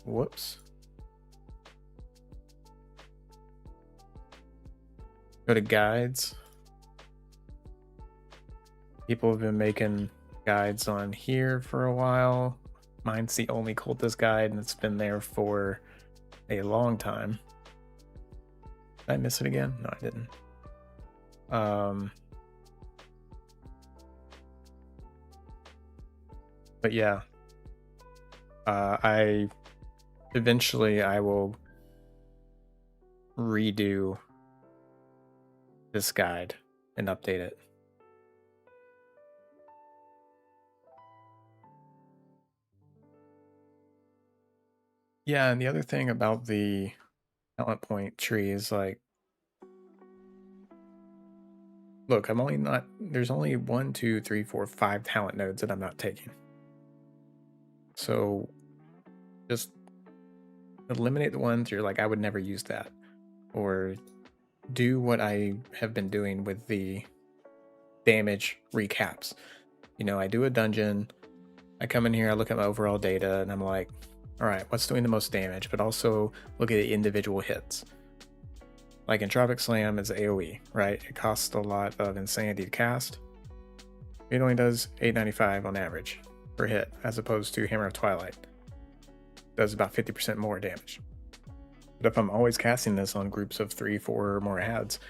Whoops. Go to guides. People have been making guides on here for a while. Mine's the only cultist guide, and it's been there for a long time. Did I miss it again? No, I didn't. But yeah, eventually I will redo this guide and update it. Yeah, and the other thing about the talent point tree is like, look, there's only 1, 2, 3, 4, 5 talent nodes that I'm not taking. So just eliminate the ones you're like, I would never use that. Or do what I have been doing with the damage recaps. You know, I do a dungeon, I come in here, I look at my overall data, and I'm like, all right, what's doing the most damage? But also look at the individual hits. Like Entropic Slam is AoE, right? It costs a lot of insanity to cast. It only does 895 on average per hit, as opposed to Hammer of Twilight. It does about 50% more damage. But if I'm always casting this on groups of 3, 4 or more ads,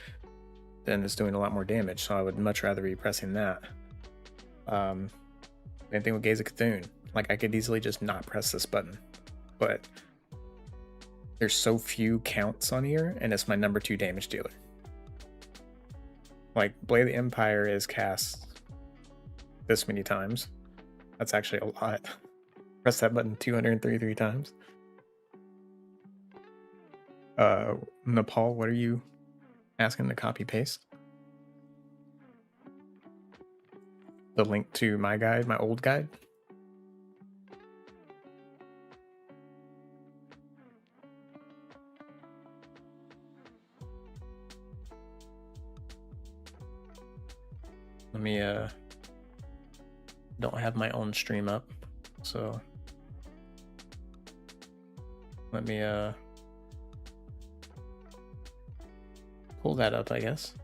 then it's doing a lot more damage, so I would much rather be pressing that. Same thing with Gaze of Cthulhu. Like, I could easily just not press this button, but there's so few counts on here, and it's my number 2 damage dealer. Like, Blade of the Empire is cast this many times. That's actually a lot. Press that button 233 times. Nepal, what are you asking to copy paste? The link to my guide, my old guide? Let me don't have my own stream up, so let me pull that up, I guess.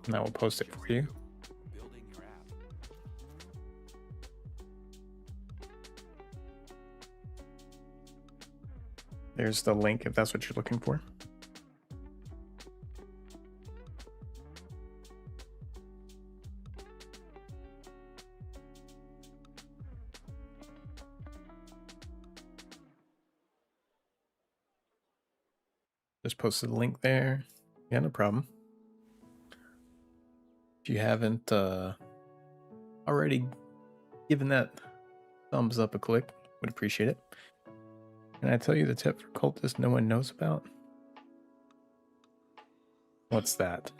And I will post it for you. There's the link if that's what you're looking for. Just posted the link there. Yeah, no problem. If you haven't already given that thumbs up a click, would appreciate it. Can I tell you the tip for cultists no one knows about? What's that?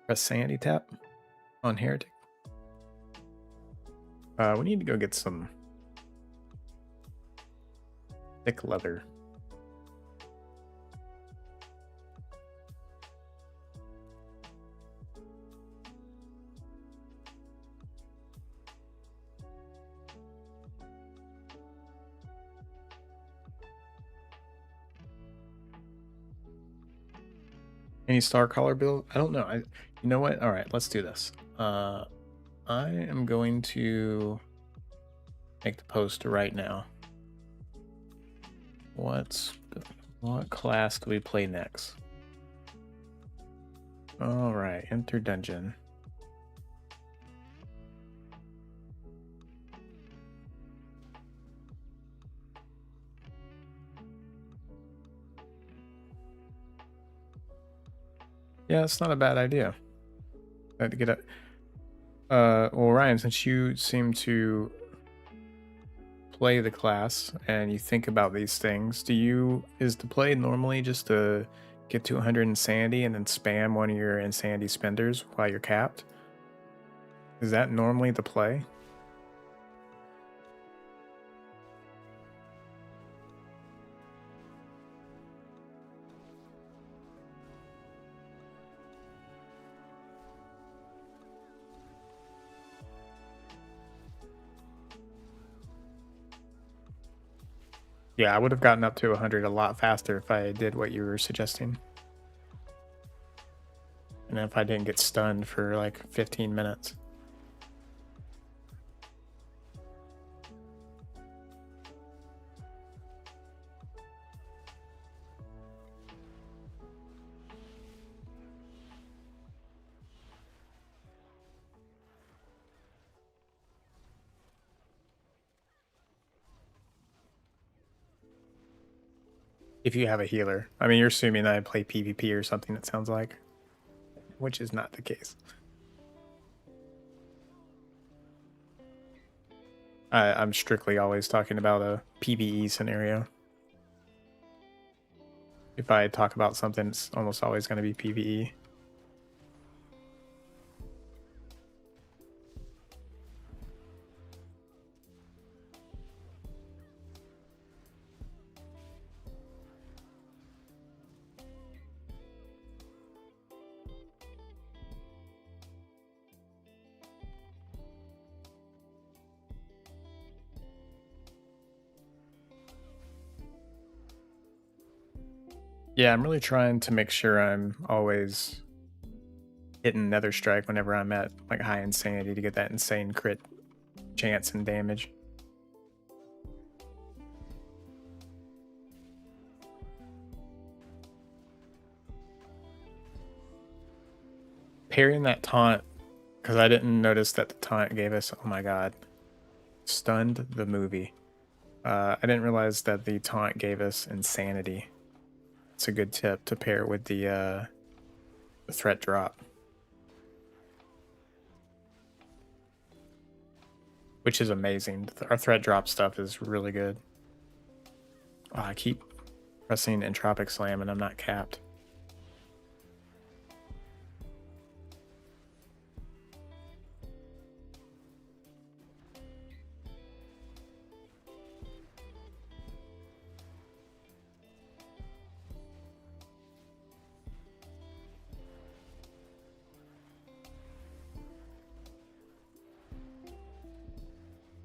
Press sanity tap on heretic. We need to go get some thick leather. Any star collar build? I don't know. You know what? All right, let's do this. I am going to make the post right now. What class do we play next? All right, enter dungeon. Yeah, it's not a bad idea. I had to get a. Well, Ryan, since you seem to play the class and you think about these things, is the play normally just to get to 100 insanity and then spam one of your insanity spenders while you're capped? Is that normally the play? Yeah, I would have gotten up to 100 a lot faster if I did what you were suggesting. And if I didn't get stunned for like 15 minutes. If you have a healer. I mean, you're assuming that I play PvP or something, it sounds like. Which is not the case. I'm strictly always talking about a PvE scenario. If I talk about something, it's almost always going to be PvE. Yeah, I'm really trying to make sure I'm always hitting Nether Strike whenever I'm at like high insanity to get that insane crit chance and damage. Parrying that taunt, because I didn't notice that the taunt gave us, oh my god, stunned the movie. I didn't realize that the taunt gave us insanity. It's a good tip to pair with the threat drop, which is amazing. Our threat drop stuff is really good. Oh, I keep pressing Entropic Slam and I'm not capped.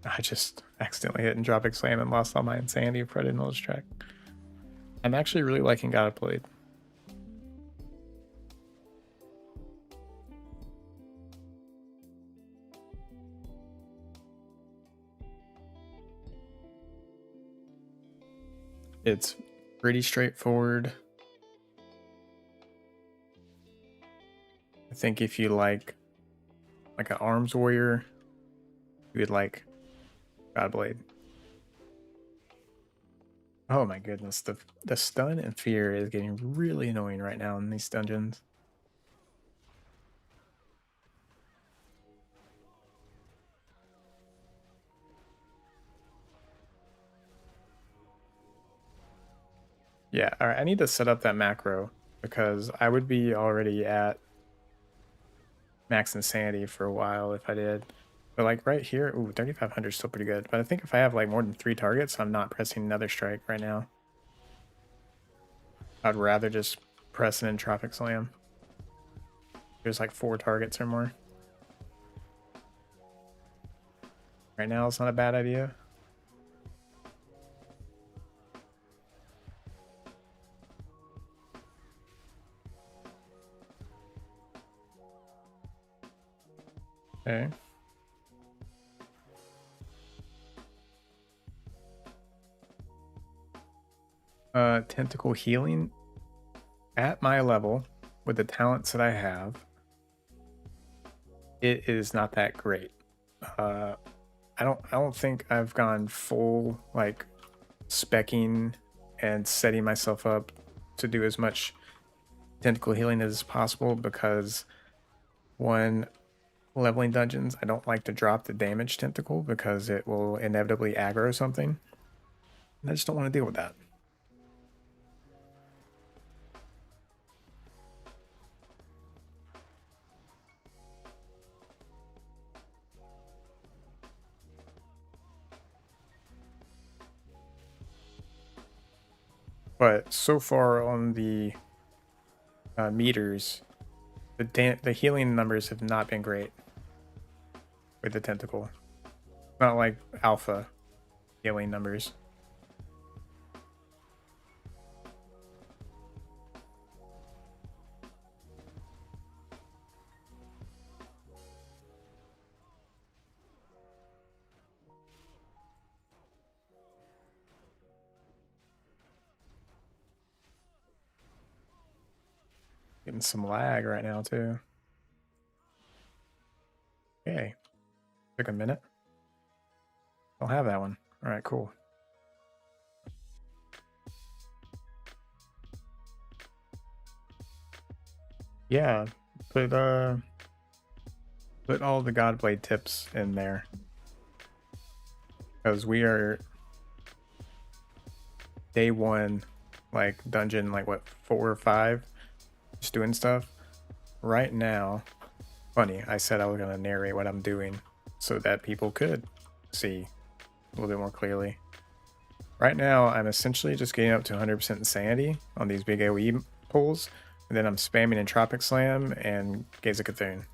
I just accidentally hit Entropic Slam and lost all my insanity before I didn't lose track. I'm actually really liking Godblade. It's pretty straightforward. I think if you like an arms warrior, you would like Godblade. Oh my goodness, the stun and fear is getting really annoying right now in these dungeons. Yeah, all right, I need to set up that macro because I would be already at max insanity for a while if I did. But like right here, ooh, 3,500 is still pretty good. But I think if I have like more than 3 targets, I'm not pressing another strike right now. I'd rather just press an Entropic Slam. There's like 4 targets or more. Right now it's not a bad idea. Okay. Tentacle healing at my level with the talents that I have, it is not that great. I don't think I've gone full like specking and setting myself up to do as much tentacle healing as possible because when leveling dungeons, I don't like to drop the damage tentacle because it will inevitably aggro something. And I just don't want to deal with that. But so far on the meters, the healing numbers have not been great with the tentacle. Not like alpha healing numbers. Getting some lag right now too. Okay. Took a minute. I'll have that one. All right, cool. Yeah, put all the Godblade tips in there. Because we are day 1, like dungeon like what, 4 or 5, just doing stuff. Right now, funny, I said I was gonna narrate what I'm doing so that people could see a little bit more clearly. Right now, I'm essentially just getting up to 100% insanity on these big AoE pulls, and then I'm spamming Entropic Slam and Gaze of Cthulhu.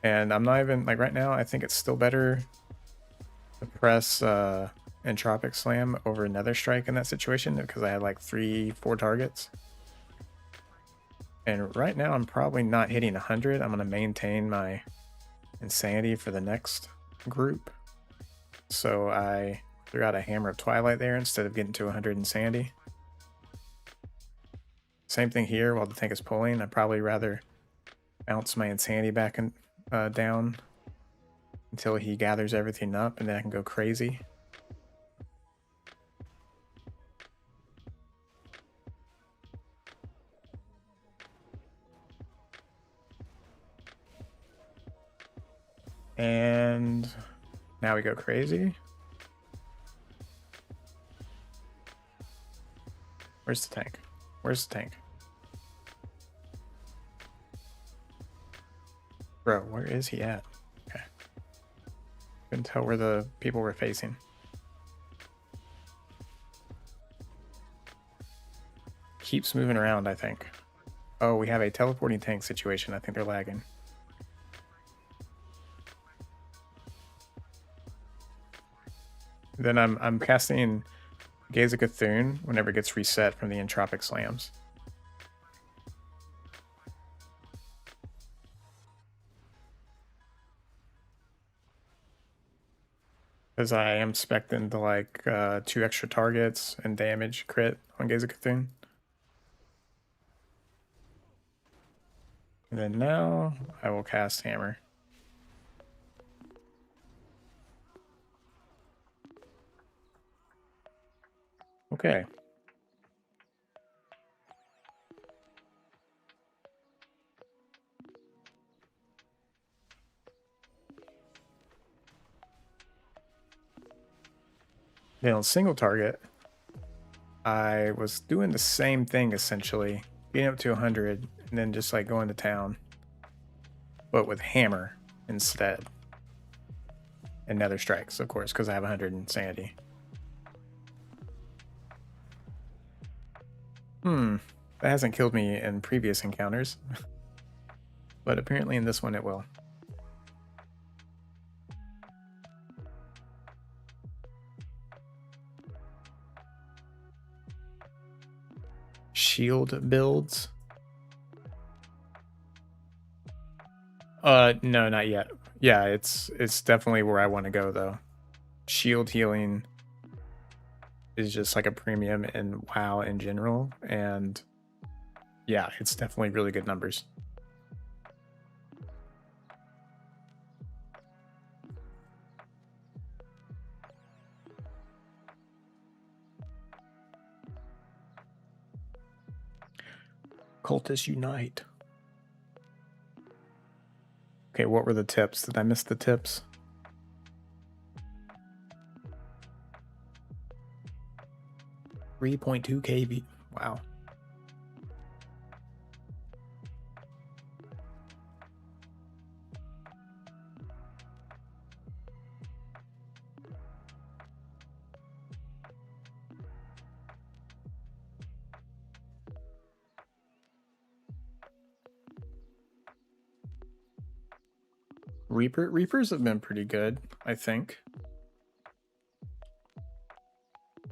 And I'm not even, like right now, I think it's still better to press Entropic Slam over Nether Strike in that situation because I had like 3-4 targets. And right now, I'm probably not hitting 100. I'm going to maintain my insanity for the next group. So I threw out a Hammer of Twilight there instead of getting to 100 insanity. Same thing here while the tank is pulling. I'd probably rather bounce my insanity back and down until he gathers everything up, and then I can go crazy. And now we go crazy. Where's the tank? Where's the tank? Bro, where is he at? Okay. Couldn't tell where the people were facing. Keeps moving around, I think. Oh, we have a teleporting tank situation. I think they're lagging. Then I'm casting Gaze of Cthulhu whenever it gets reset from the Entropic Slams. Because I am spec'd into like 2 extra targets and damage crit on Gaze of Cthulhu. And then now I will cast Hammer. Okay. Then on single target, I was doing the same thing essentially, getting up to 100 and then just like going to town, but with Hammer instead. And Nether Strikes, of course, because I have 100 insanity. That hasn't killed me in previous encounters, but apparently in this one it will. Shield builds? No, not yet. Yeah, it's definitely where I want to go though. Shield healing is just like a premium in WoW in general, and yeah, it's definitely really good numbers. Cultist unite. Okay, what were the tips? Did I miss the tips? $3.2 kV. Wow. Reapers have been pretty good, I think.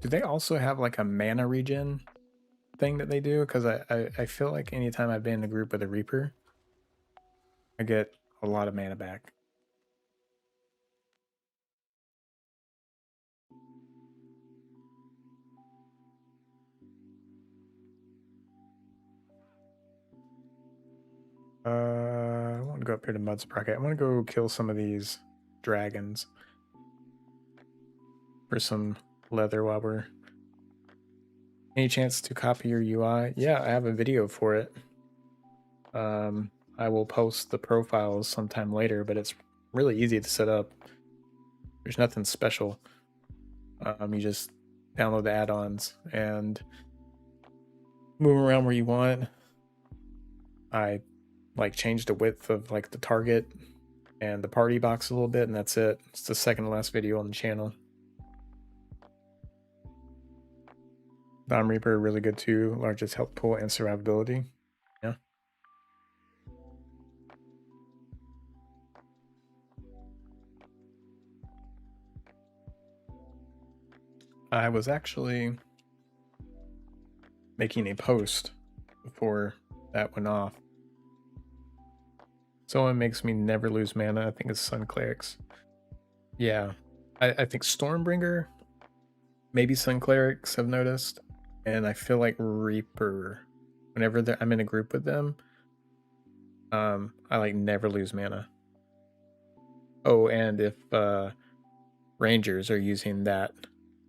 Do they also have like a mana regen thing that they do? Because I feel like anytime I've been in a group with a Reaper, I get a lot of mana back. I want to go up here to Mud Sprocket. I want to go kill some of these dragons for some leather while we're... Any chance to copy your UI? Yeah, I have a video for it. I will post the profiles sometime later, but it's really easy to set up. There's nothing special. You just download the add-ons and move around where you want. I like change the width of like the target and the party box a little bit, and that's it. It's the second to last video on the channel. Dom Reaper, really good too. Largest health pool and survivability. Yeah. I was actually making a post before that went off. Someone makes me never lose mana. I think it's Sun Clerics. Yeah. I think Stormbringer, maybe Sun Clerics have noticed. And I feel like Reaper, whenever I'm in a group with them, I like never lose mana. Oh, and if Rangers are using that,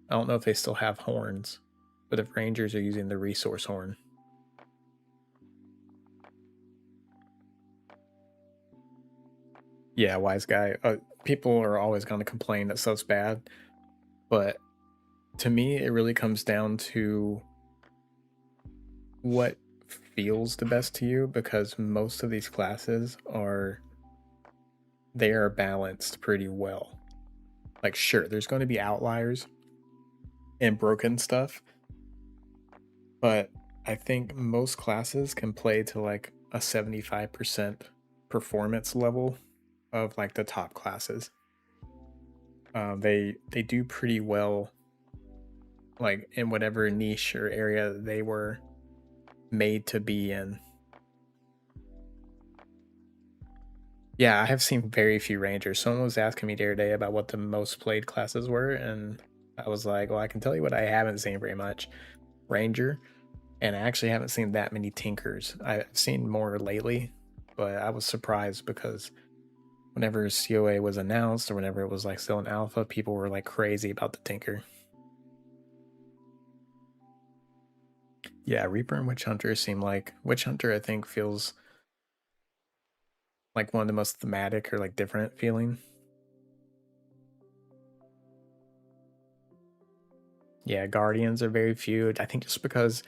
I don't know if they still have horns, but if Rangers are using the resource horn. Yeah, wise guy. People are always going to complain that stuff's bad, but to me, it really comes down to what feels the best to you, because most of these classes they are balanced pretty well. Like, sure, there's going to be outliers and broken stuff, but I think most classes can play to like a 75% performance level of like the top classes. They do pretty well, like in whatever niche or area they were made to be in. Yeah, I have seen very few Rangers. Someone was asking me the other day about what the most played classes were, and I was like, well, I can tell you what I haven't seen very much. Ranger, and I actually haven't seen that many Tinkers. I've seen more lately, but I was surprised because whenever COA was announced or whenever it was like still in alpha, people were like crazy about the Tinker. Yeah, Reaper and Witch Hunter seem like Witch Hunter, I think, feels like one of the most thematic or like different feeling. Yeah, Guardians are very few. I think just because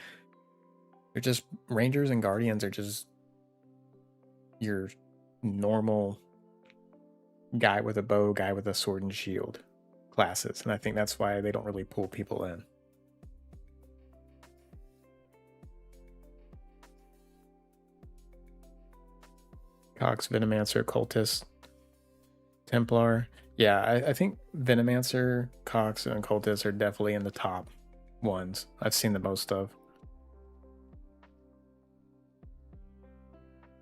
they're just Rangers and Guardians are just your normal guy with a bow, guy with a sword and shield classes. And I think that's why they don't really pull people in. Cox, Venomancer, Cultist, Templar. Yeah, I think Venomancer, Cox, and Cultist are definitely in the top ones I've seen the most of.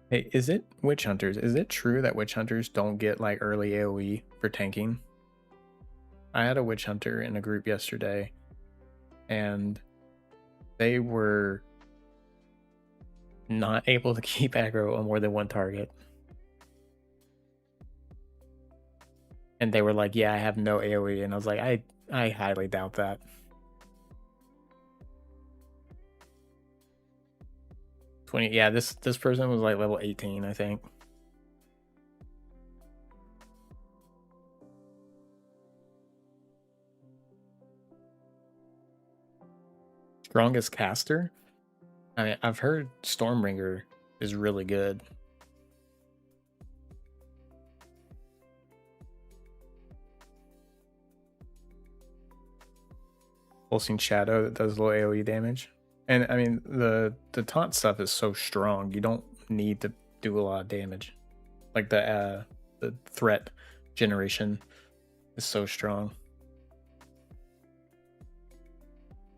Hey, is it Witch Hunters? Is it true that Witch Hunters don't get like early AoE for tanking? I had a Witch Hunter in a group yesterday, and they were not able to keep aggro on more than one target. And they were like, yeah, I have no AoE. And I was like, I highly doubt that. Yeah, this person was like level 18, I think. Strongest caster? I mean, I've heard Stormbringer is really good. Pulsing Shadow that does low AoE damage. And I mean, the taunt stuff is so strong, you don't need to do a lot of damage. Like the threat generation is so strong.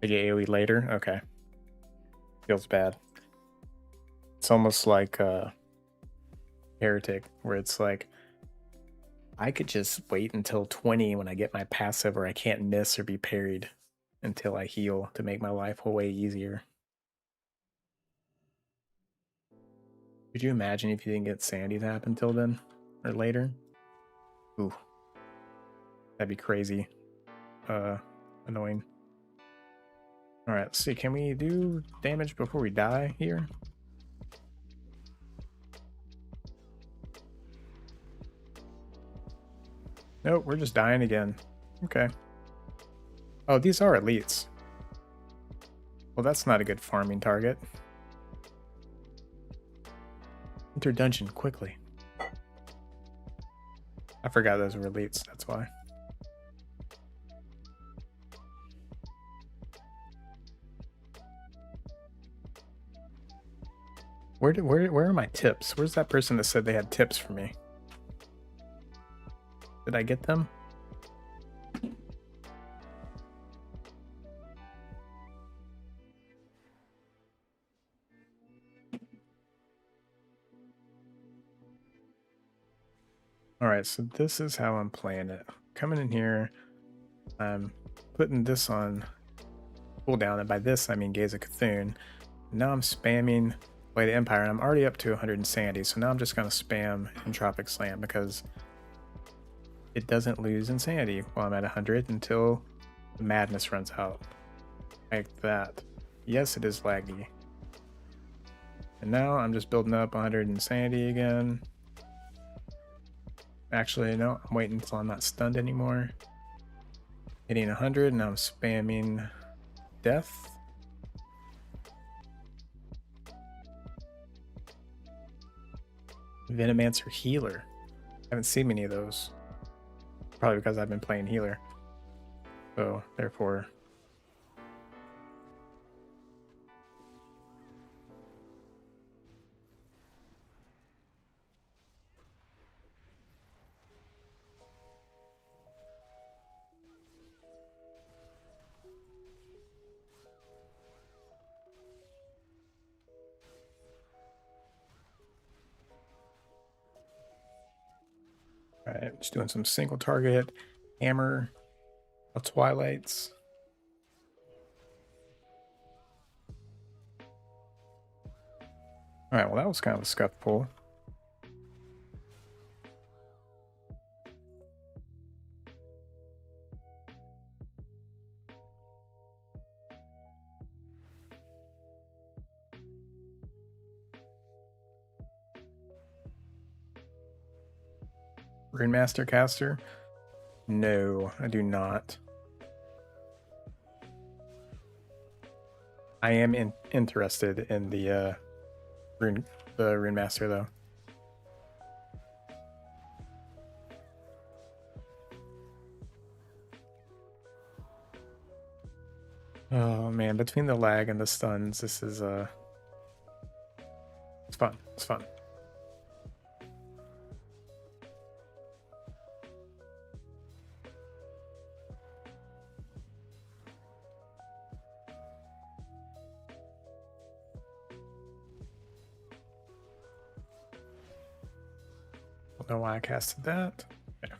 They get AoE later? Okay. Feels bad. It's almost like Heretic, where it's like, I could just wait until 20 when I get my passive, or I can't miss or be parried until I heal to make my life way easier. Could you imagine if you didn't get Sandy to happen until then or later? Ooh, that'd be crazy. Annoying. All right, let's see. Can we do damage before we die here? Nope, we're just dying again. Okay. Oh, these are elites. Well, that's not a good farming target. Enter dungeon quickly. I forgot those were elites, that's why. Where are my tips? Where's that person that said they had tips for me? Did I get them? All right, so this is how I'm playing it. Coming in here, I'm putting this on cooldown, and by this I mean Gaze of Cthulhu. Now I'm spamming Blade of Empire, and I'm already up to 100 insanity, so now I'm just going to spam Entropic Slam because it doesn't lose insanity while I'm at 100 until the madness runs out. Like that. Yes, it is laggy. And now I'm just building up 100 insanity again. Actually, no, I'm waiting until I'm not stunned anymore. Hitting 100, and I'm spamming death. Venomancer healer. I haven't seen many of those. Probably because I've been playing healer. So, therefore... Alright, just doing some single target, hammer, of twilights. Alright, well that was kind of a scuff pull. Runemaster caster? No, I do not. I am interested in the Runemaster though. Oh man, between the lag and the stuns, this is it's fun. It's fun. Don't know why I casted that. Yeah.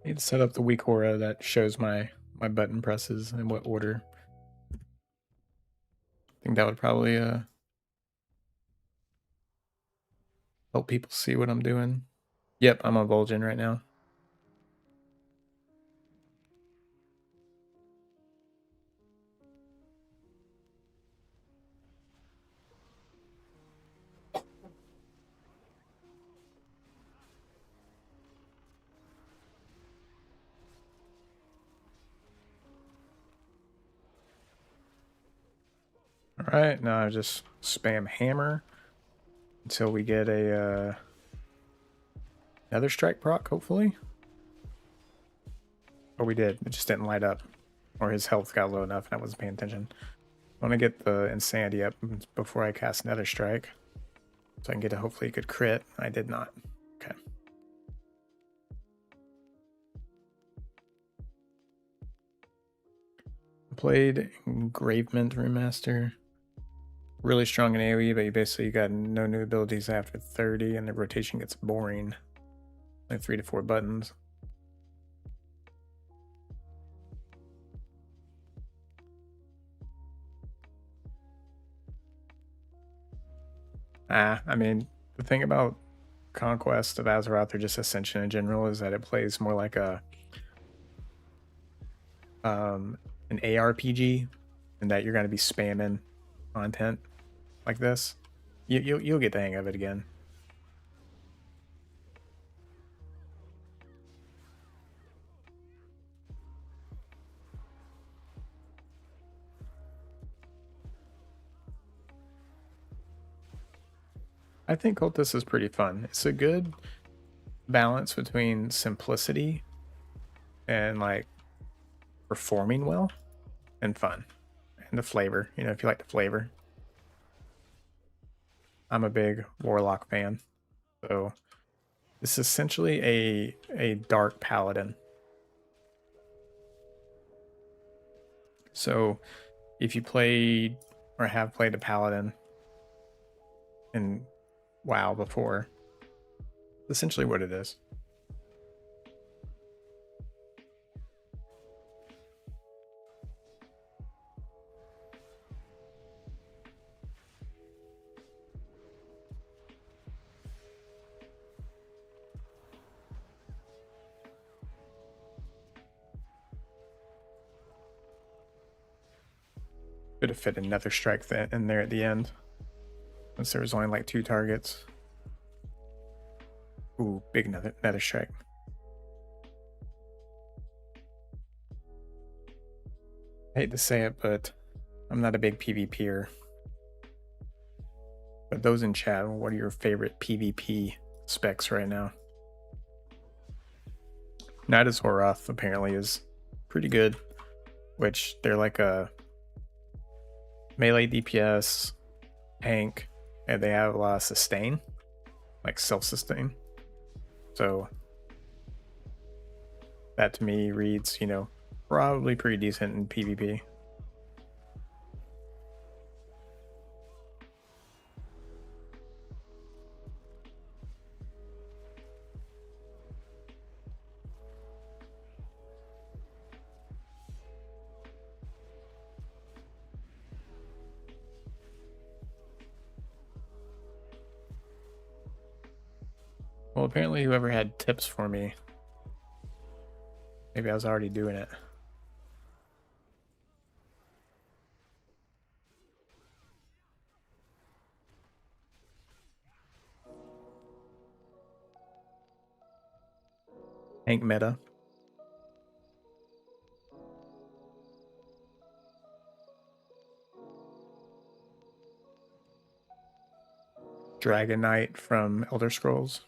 Need to set up the weak aura that shows my button presses in what order. I think that would probably help people see what I'm doing. Yep, I'm on Vol'jin right now. Alright, now I just spam hammer until we get a another strike proc, hopefully. Oh, we did. It just didn't light up. Or his health got low enough and I wasn't paying attention. I want to get the insanity up before I cast another strike. So I can get a hopefully a good crit. I did not. Okay. Played Gravement Remaster. Really strong in AoE, but you basically got no new abilities after 30, and the rotation gets boring. Like 3 to 4 buttons. I mean, the thing about Conquest of Azeroth, or just Ascension in general, is that it plays more like a an ARPG, and that you're going to be spamming content like this. You'll get the hang of it again. I think Cultist is pretty fun. It's a good balance between simplicity and like performing well and fun, and the flavor, you know, if you like the flavor. I'm a big Warlock fan, so this is essentially a dark paladin. So if you played or have played a paladin in WoW before, essentially what it is. Could have fit another strike in there at the end, since there was only like 2 targets. Ooh, big nether strike. I hate to say it, but I'm not a big PvPer. But those in chat, what are your favorite PvP specs right now? Knight of Azeroth apparently is pretty good, which they're like a melee DPS tank, and they have a lot of sustain, like self-sustain. So that to me reads, probably pretty decent in PvP. Well, apparently whoever had tips for me, maybe I was already doing it. Tank meta. Dragon Knight from Elder Scrolls.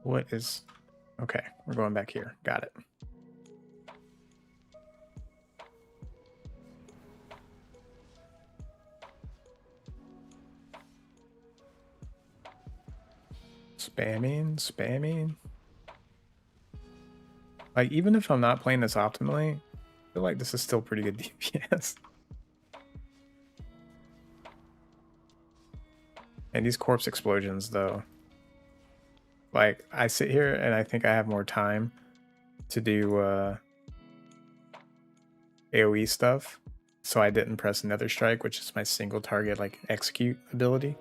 What is... Okay, we're going back here. Got it. Spamming. Like, even if I'm not playing this optimally, I feel like this is still pretty good DPS. And these corpse explosions, though. Like, I sit here and I think I have more time to do AoE stuff. So I didn't press Nether Strike, which is my single target, like, execute ability.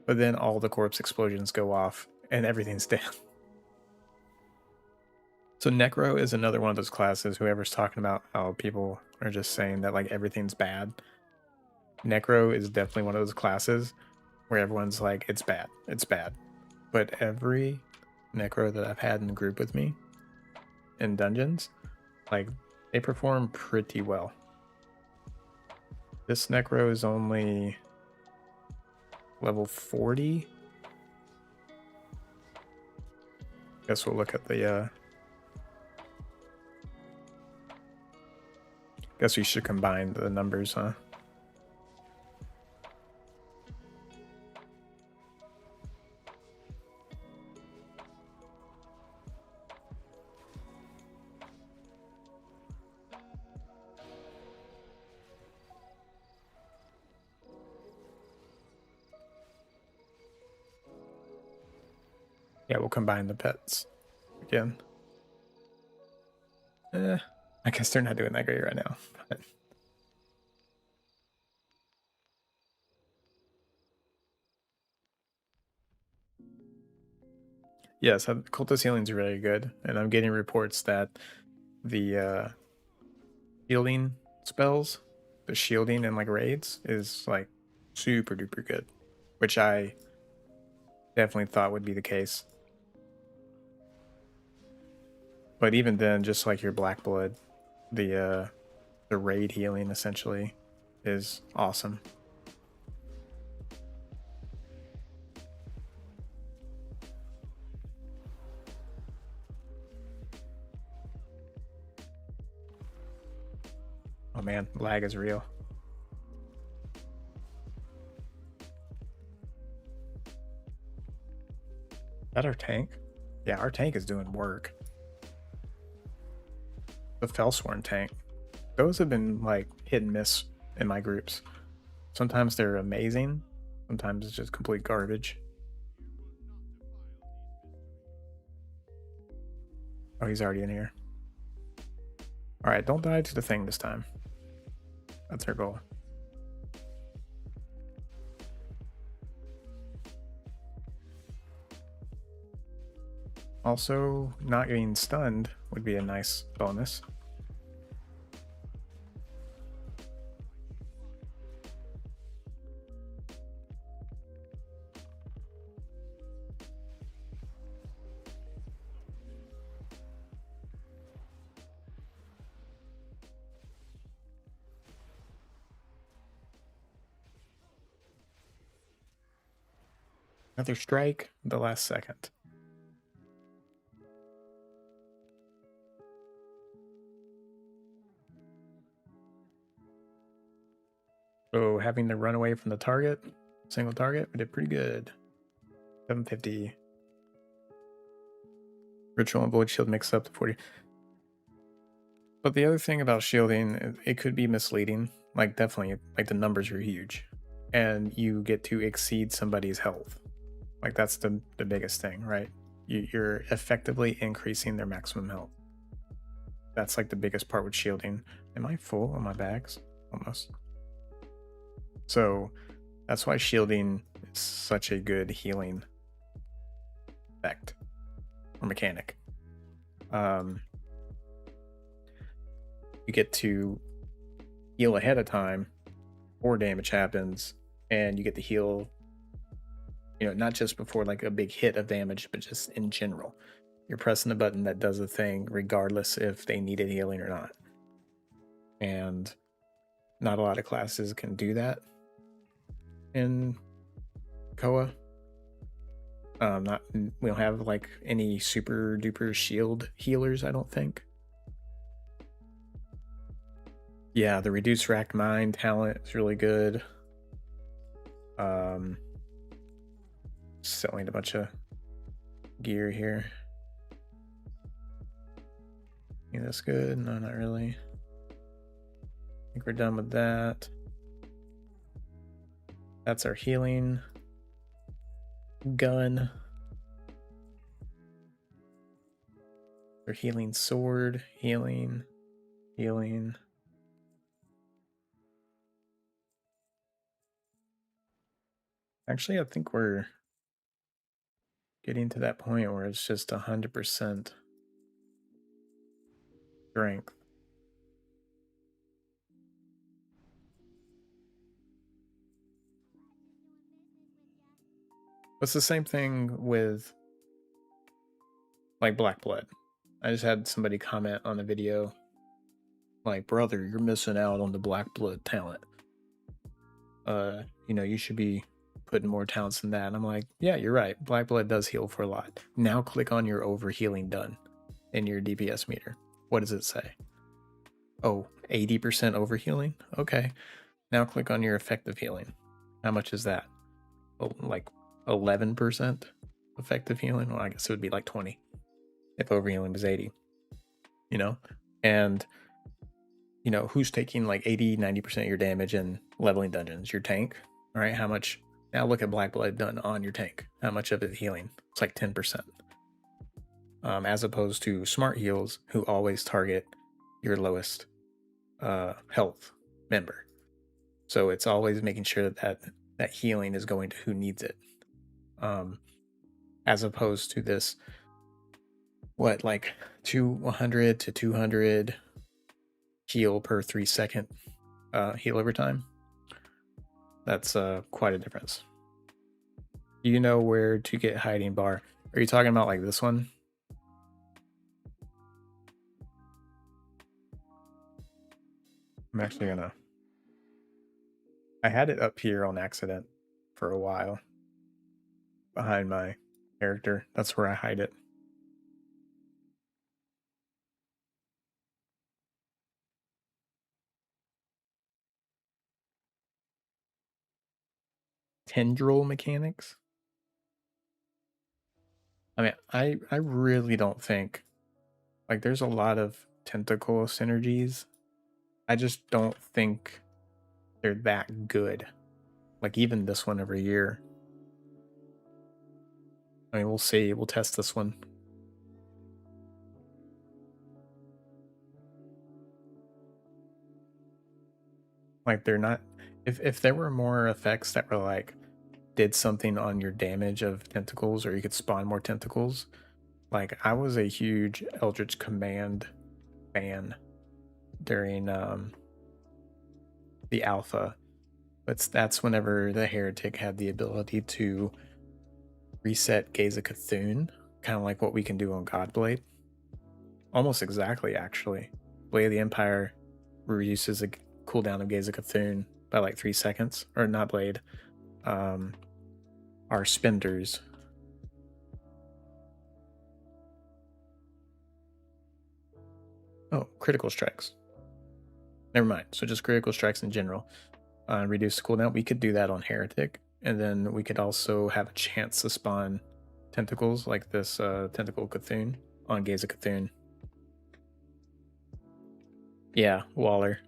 But then all the corpse explosions go off and everything's down. So Necro is another one of those classes, whoever's talking about how people are just saying that like everything's bad. Necro is definitely one of those classes where everyone's like, it's bad. But every Necro that I've had in the group with me in dungeons, like, they perform pretty well. This Necro is only level 40. Guess we'll look at the guess we should combine the numbers, huh? Yeah, we'll combine the pets again. I guess they're not doing that great right now. But... Yes, Cultist healing is really good, and I'm getting reports that the healing spells, the shielding and like raids, is like super duper good, which I definitely thought would be the case. But even then, just like your Black Blood, the raid healing essentially is awesome. Oh man, lag is real. Is that our tank? Yeah, our tank is doing work. The Fellsworn tank. Those have been like hit and miss in my groups. Sometimes they're amazing, sometimes it's just complete garbage. Oh, he's already in here. All right, don't die to the thing this time. That's our goal. Also, not getting stunned would be a nice bonus. Another strike at the last second. So having to run away from the target, single target, we did pretty good. 750. Ritual and Void Shield mixed up to 40. But the other thing about shielding, it could be misleading. Like, definitely, like, the numbers are huge. And you get to exceed somebody's health. Like, that's the biggest thing, right? You're effectively increasing their maximum health. That's like the biggest part with shielding. Am I full on my bags? Almost. So that's why shielding is such a good healing effect or mechanic. You get to heal ahead of time before damage happens, and you get to heal, not just before like a big hit of damage, but just in general. You're pressing a button that does a thing regardless if they needed healing or not. And not a lot of classes can do that in Koa. We don't have like any super duper shield healers, I don't think. Yeah, the reduced racked mind talent is really good. Selling a bunch of gear here. Yeah, that's good. No, not really. I think we're done with that. That's our healing gun. Our healing sword. Healing. Actually, I think we're getting to that point where it's just 100% strength. It's the same thing with like Black Blood. I just had somebody comment on the video like, brother, you're missing out on the Black Blood talent. You should be putting more talents than that. And I'm like, yeah, you're right. Black Blood does heal for a lot. Now click on your overhealing done in your DPS meter. What does it say? Oh, 80% overhealing? Okay. Now click on your effective healing. How much is that? Oh, like 11% effective healing? Well, I guess it would be like 20 if overhealing was 80. And who's taking like 80-90% of your damage in leveling dungeons? Your tank. All right, how much? Now look at Black Blood done on your tank. How much of it healing? It's like 10%. As opposed to smart heals, who always target your lowest health member. So it's always making sure that healing is going to who needs it. As opposed to this, like 100 to 200 heal per 3-second heal over time. That's quite a difference. Do you know where to get hiding bar? Are you talking about like this one? I'm actually gonna... I had it up here on accident for a while. Behind my character. That's where I hide it. Tendril mechanics? I mean, I really don't think... Like, there's a lot of tentacle synergies. I just don't think they're that good. Like, even this one over here. I mean, we'll see. We'll test this one. Like they're not. If there were more effects that were like did something on your damage of tentacles, or you could spawn more tentacles. Like I was a huge Eldritch Command fan during the alpha, but that's whenever the Heretic had the ability to reset Gaze of Cthulhu, kind of like what we can do on Godblade. Almost exactly, actually. Blade of the Empire reduces the cooldown of Gaze of Cthulhu by like 3 seconds, or not Blade. Our spenders. Oh, critical strikes. Never mind. So just critical strikes in general. Reduce the cooldown. We could do that on Heretic, and then we could also have a chance to spawn tentacles like this tentacle Cthulhu on Gaze of Cthulhu. Yeah, Waller.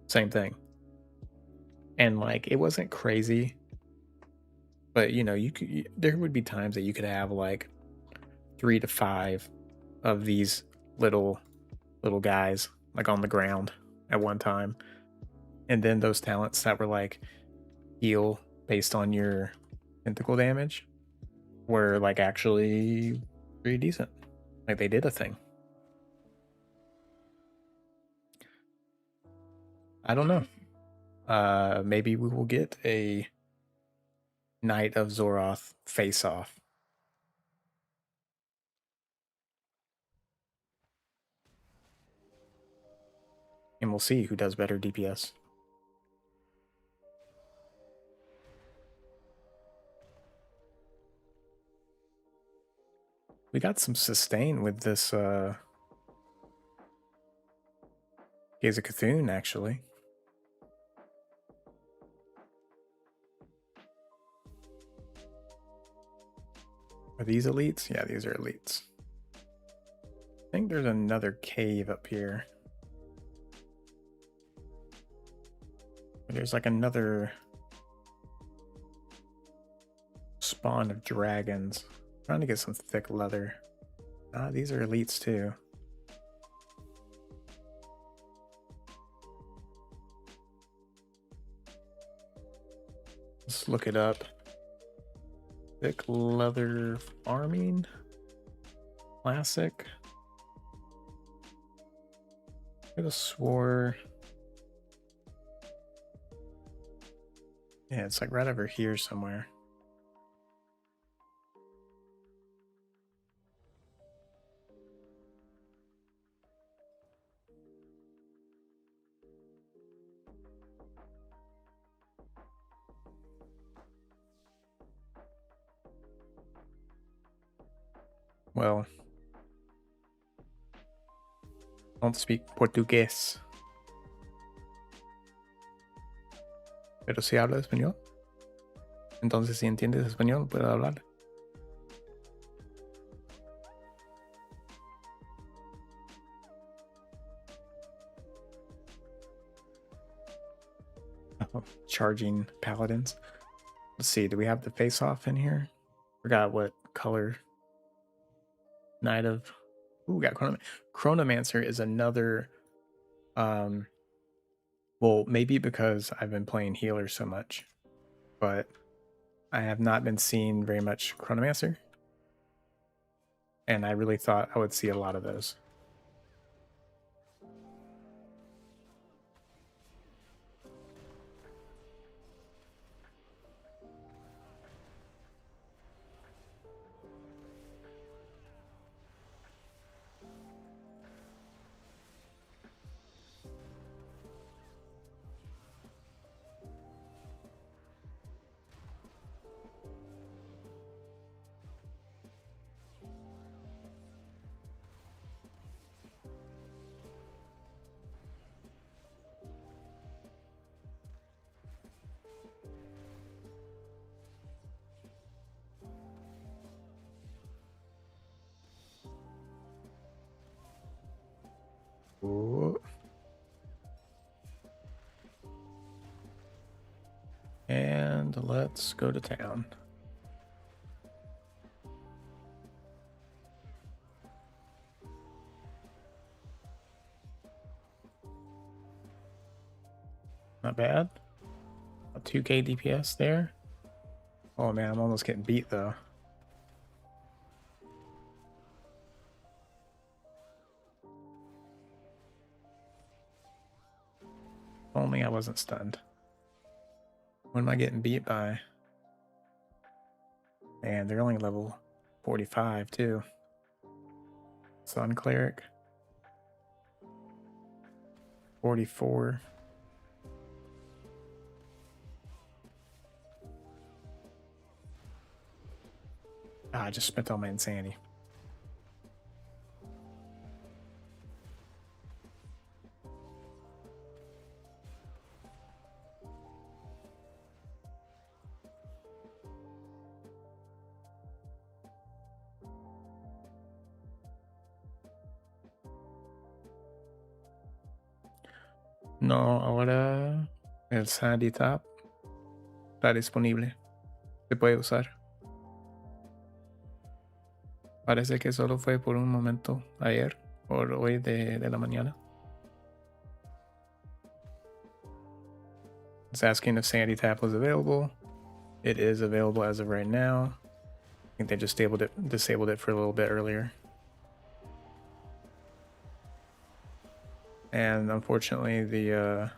Same thing. And like it wasn't crazy, but you know, there would be times that you could have like 3 to 5 of these little guys like on the ground at one time. And then those talents that were like heal based on your tentacle damage were like actually pretty decent. Like they did a thing. I don't know. Maybe we will get a Knight of Zoroth face off. And we'll see who does better DPS. We got some sustain with this Gaze of Cthulhu, actually. Are these elites? Yeah, these are elites. I think there's another cave up here. There's like another spawn of dragons. I'm trying to get some thick leather. These are elites too. Let's look it up. Thick leather farming. Classic. I could have swore. Yeah, it's like right over here somewhere. Well, don't speak Portugués. Pero si habla español. Entonces, si entiendes español, puedo hablar. Oh, charging paladins. Let's see, do we have the face off in here? Forgot what color. Knight of. Ooh, we got Chronomancer is another. Well, maybe because I've been playing healer so much, but I have not been seeing very much Chronomancer. And I really thought I would see a lot of those. Ooh. And let's go to town. Not bad. A 2k DPS there. Oh man, I'm almost getting beat though. Only I wasn't stunned. What am I getting beat by? And they're only level 45 too. Sun Cleric. 44. Ah, I just spent all my insanity. No, ahora el Sandy Tap está disponible. Se puede usar. Parece que solo fue por un momento ayer o hoy de la mañana. It's asking if Sandy Tap was available. It is available as of right now. I think they just disabled it for a little bit earlier. And unfortunately, the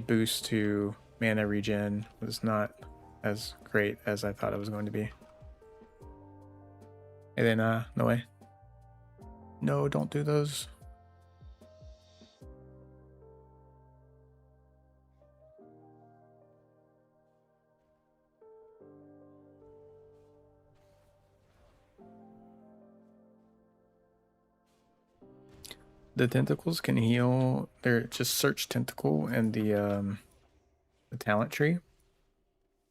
boost to mana regen was not as great as I thought it was going to be. Elena, no way. No, don't do those. The tentacles can heal. They're just search tentacle in the talent tree.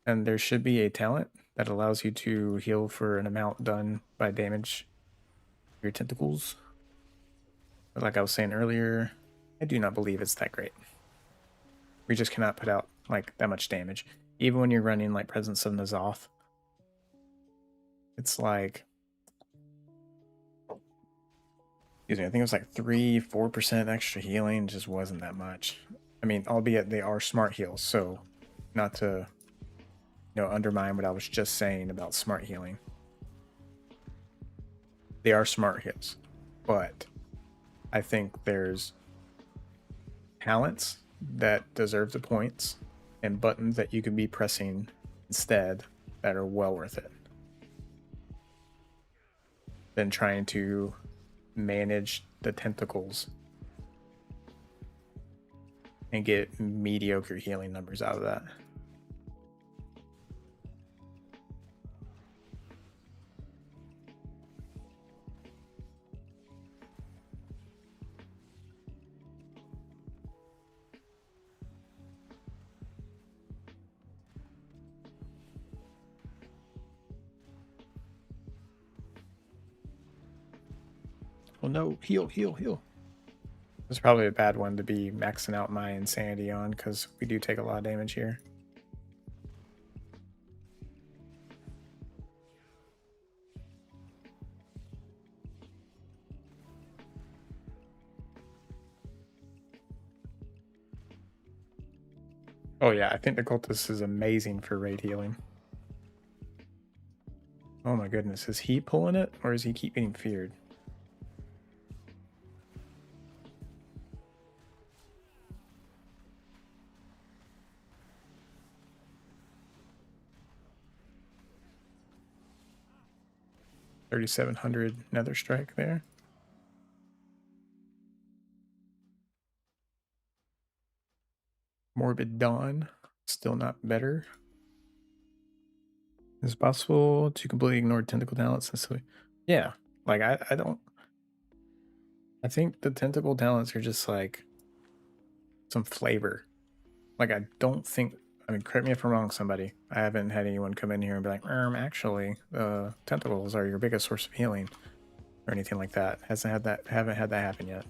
And there should be a talent that allows you to heal for an amount done by damage your tentacles. But like I was saying earlier, I do not believe it's that great. We just cannot put out like that much damage. Even when you're running like Presence of N'Zoth, it's like, excuse me, I think it was like 3-4% extra healing. Just wasn't that much. I mean, albeit they are smart heals, so not to undermine what I was just saying about smart healing. They are smart heals, but I think there's talents that deserve the points and buttons that you could be pressing instead that are well worth it than trying to manage the tentacles and get mediocre healing numbers out of that. Oh no, heal. It's probably a bad one to be maxing out my insanity on because we do take a lot of damage here. Oh yeah, I think the Cultist is amazing for raid healing. Oh my goodness, is he pulling it or is he keep getting feared? $3,700 Nether Strike there. Morbid Dawn, still not better. Is it possible to completely ignore tentacle talents? Yeah, like I don't. I think the tentacle talents are just like some flavor. Like I don't think. I mean, correct me if I'm wrong, somebody. I haven't had anyone come in here and be like, actually, tentacles are your biggest source of healing, or anything like that. Haven't had that happen yet.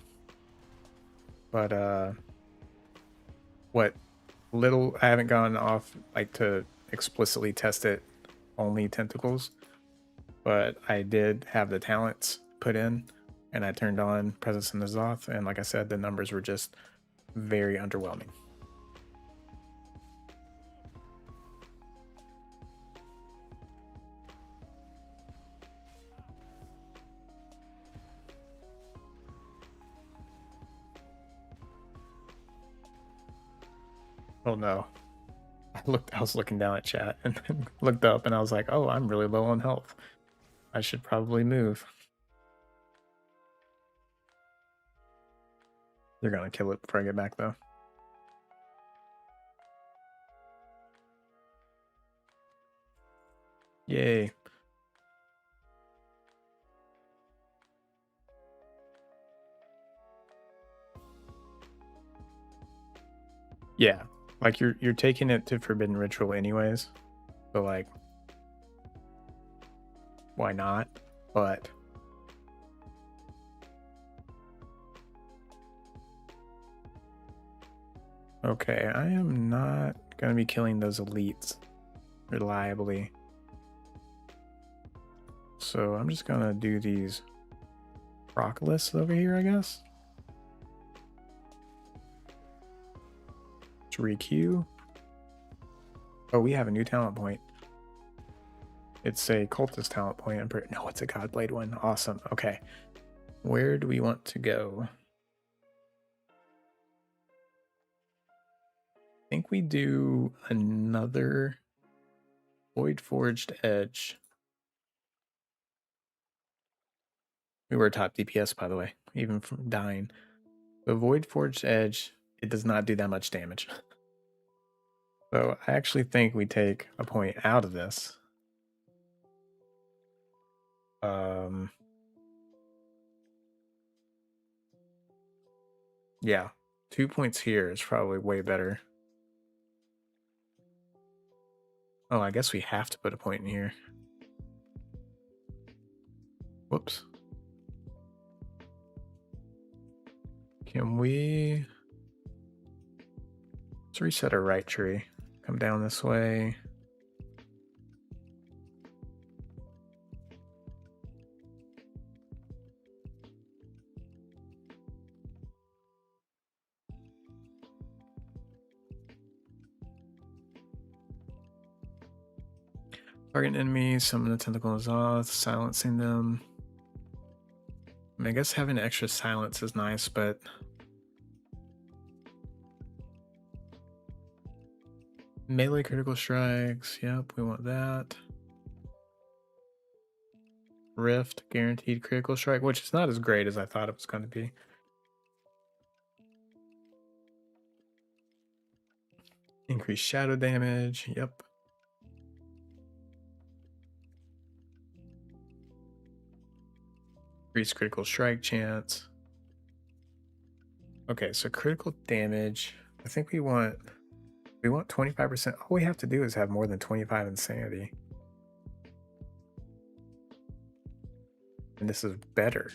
But what little I haven't gone off like to explicitly test it, only tentacles, but I did have the talents put in, and I turned on Presence in Azeroth, and like I said, the numbers were just very underwhelming. Oh no. I was looking down at chat and then looked up and I was like, oh, I'm really low on health. I should probably move. They're gonna kill it before I get back though. Yay. Yeah. Like you're taking it to Forbidden Ritual anyways. So like why not? But okay, I am not gonna be killing those elites reliably. So I'm just gonna do these Procolists over here, I guess. 3Q. Oh, we have a new talent point. It's a Cultist talent point. No, it's a Godblade one. Awesome. Okay. Where do we want to go? I think we do another Void Forged Edge. We were top DPS, by the way, even from dying. The Void Forged Edge, it does not do that much damage. So I actually think we take a point out of this. Yeah, 2 points here is probably way better. Oh, I guess we have to put a point in here. Whoops. Can we... Let's reset our right tree. Come down this way. Target enemies, summon the tentacle Azeroth, silencing them. I mean, I guess having extra silence is nice, but melee critical strikes, yep, we want that. Rift, guaranteed critical strike, which is not as great as I thought it was going to be. Increased shadow damage, yep. Increased critical strike chance. Okay, so critical damage, I think we want 25%. All we have to do is have more than 25 insanity. And this is better.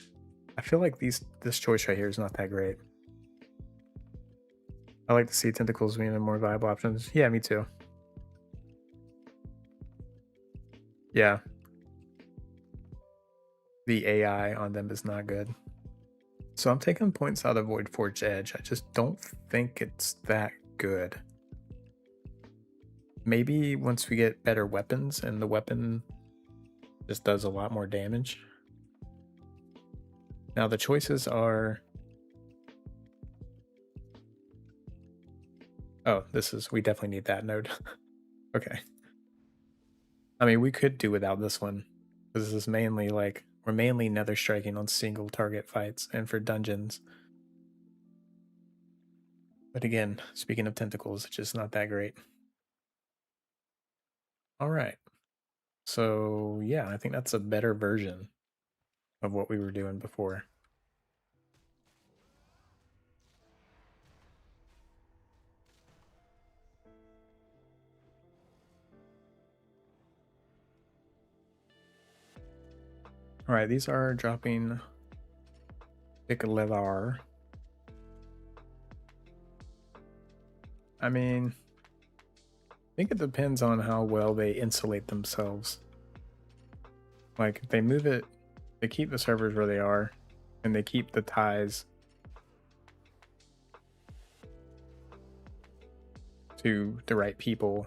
I feel like this choice right here is not that great. I like to see tentacles being a more viable options. Yeah, me too. Yeah. The AI on them is not good. So I'm taking points out of Void Forge Edge. I just don't think it's that good. Maybe once we get better weapons and the weapon just does a lot more damage. Now the choices are... Oh, we definitely need that node. Okay. I mean, we could do without this one. Because this is mainly like, we're mainly nether striking on single target fights and for dungeons. But again, speaking of tentacles, it's just not that great. All right. So yeah, I think that's a better version of what we were doing before. All right, these are dropping Levar. I mean, I think it depends on how well they insulate themselves. Like if they move it, they keep the servers where they are, and they keep the ties to the right people,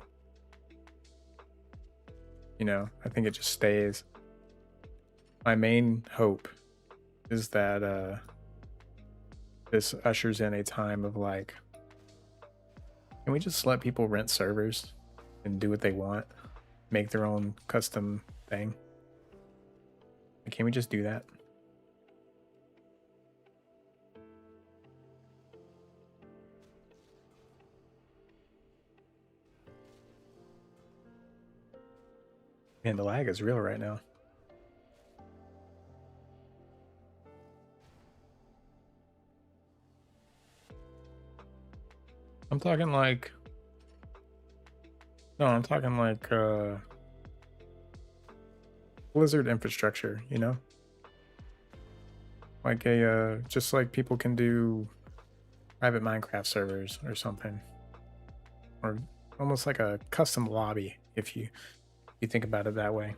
you know, I think it just stays. My main hope is that this ushers in a time of like, can we just let people rent servers and do what they want, make their own custom thing? Can we just do that? Man, the lag is real right now. I'm talking like, no, I'm talking like Blizzard infrastructure, you know? Like just like people can do private Minecraft servers or something. Or almost like a custom lobby, if you think about it that way.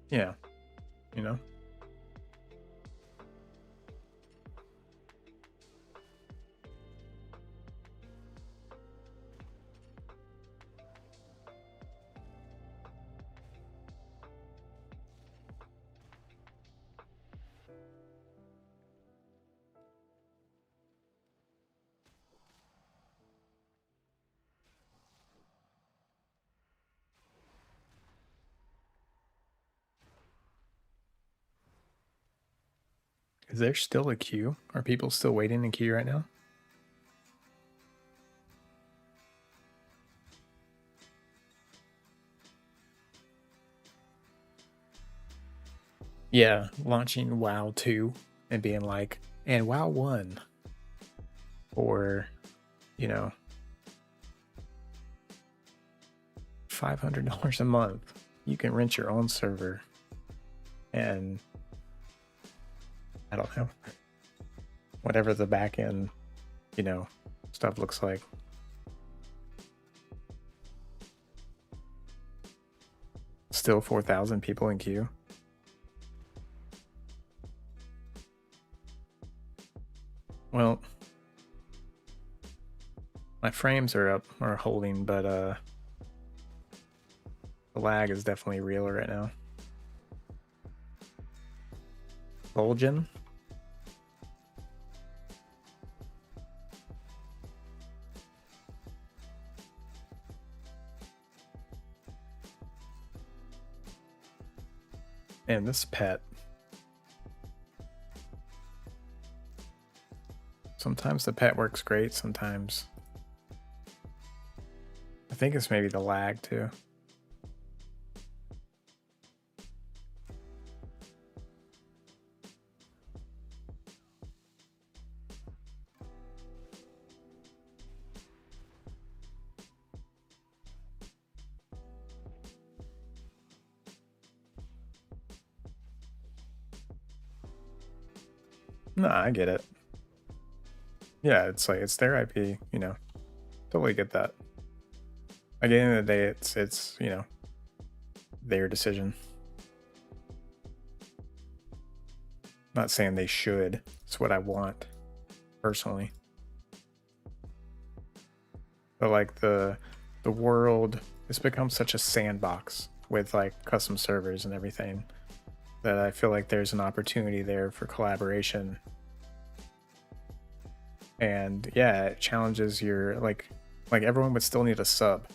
Yeah, you know? Is there still a queue? Are people still waiting in queue right now? Yeah, launching WoW 2 and being like, and WoW 1. Or, you know, $500 a month. You can rent your own server. And I don't know, whatever the back end, you know, stuff looks like. Still 4,000 people in queue. Well, my frames are up or holding, but the lag is definitely real right now. Vol'jin? And this pet. Sometimes the pet works great, sometimes I think it's maybe the lag too. No, I get it. Yeah, it's like, it's their IP, you know. Totally get that. At the end of the day, it's you know, their decision. Not saying they should. It's what I want, personally. But like the world, it's become such a sandbox with like custom servers and everything that I feel like there's an opportunity there for collaboration. And yeah, it challenges your like everyone would still need a sub.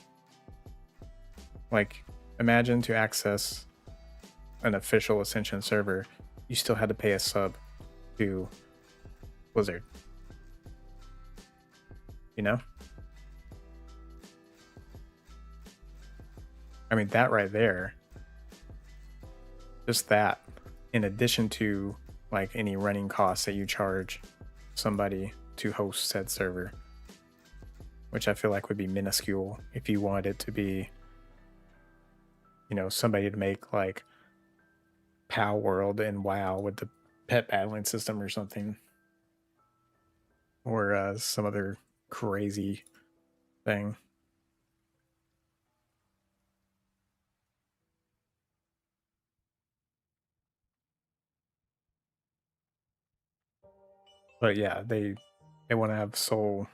Like, imagine to access an official Ascension server, you still had to pay a sub to Blizzard. You know? I mean, that right there, just that, in addition to like any running costs that you charge somebody to host said server, which I feel like would be minuscule if you wanted it to be, you know, somebody to make like POW World and WoW with the pet battling system or something, or some other crazy thing. But yeah, they want to have soul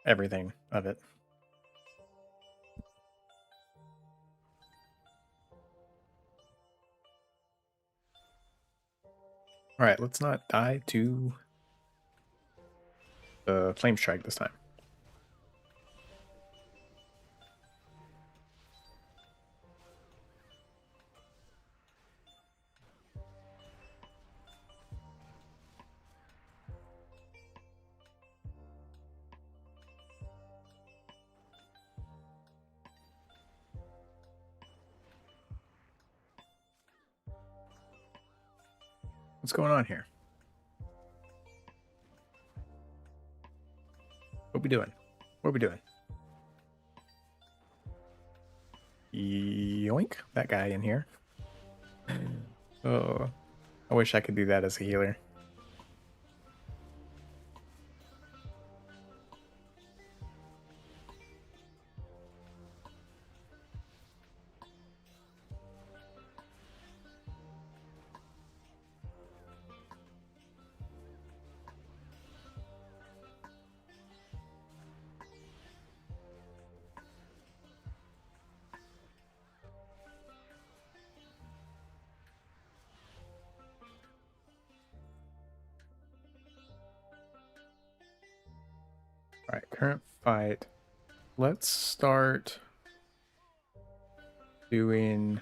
everything of it. All right, let's not die to the flame strike this time. What's going on here? What we doing? What are we doing? Yoink, that guy in here. Oh, I wish I could do that as a healer. All right, current fight. Let's start doing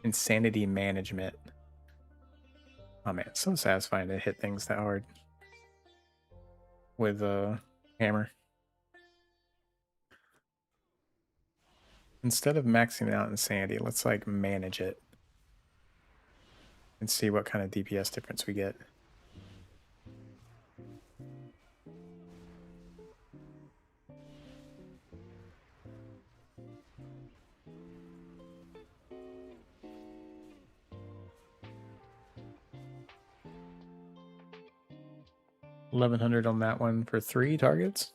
insanity management. Oh man, it's so satisfying to hit things that hard with a hammer. Instead of maxing out insanity, let's like manage it and see what kind of DPS difference we get. $1,100 on that one for 3 targets.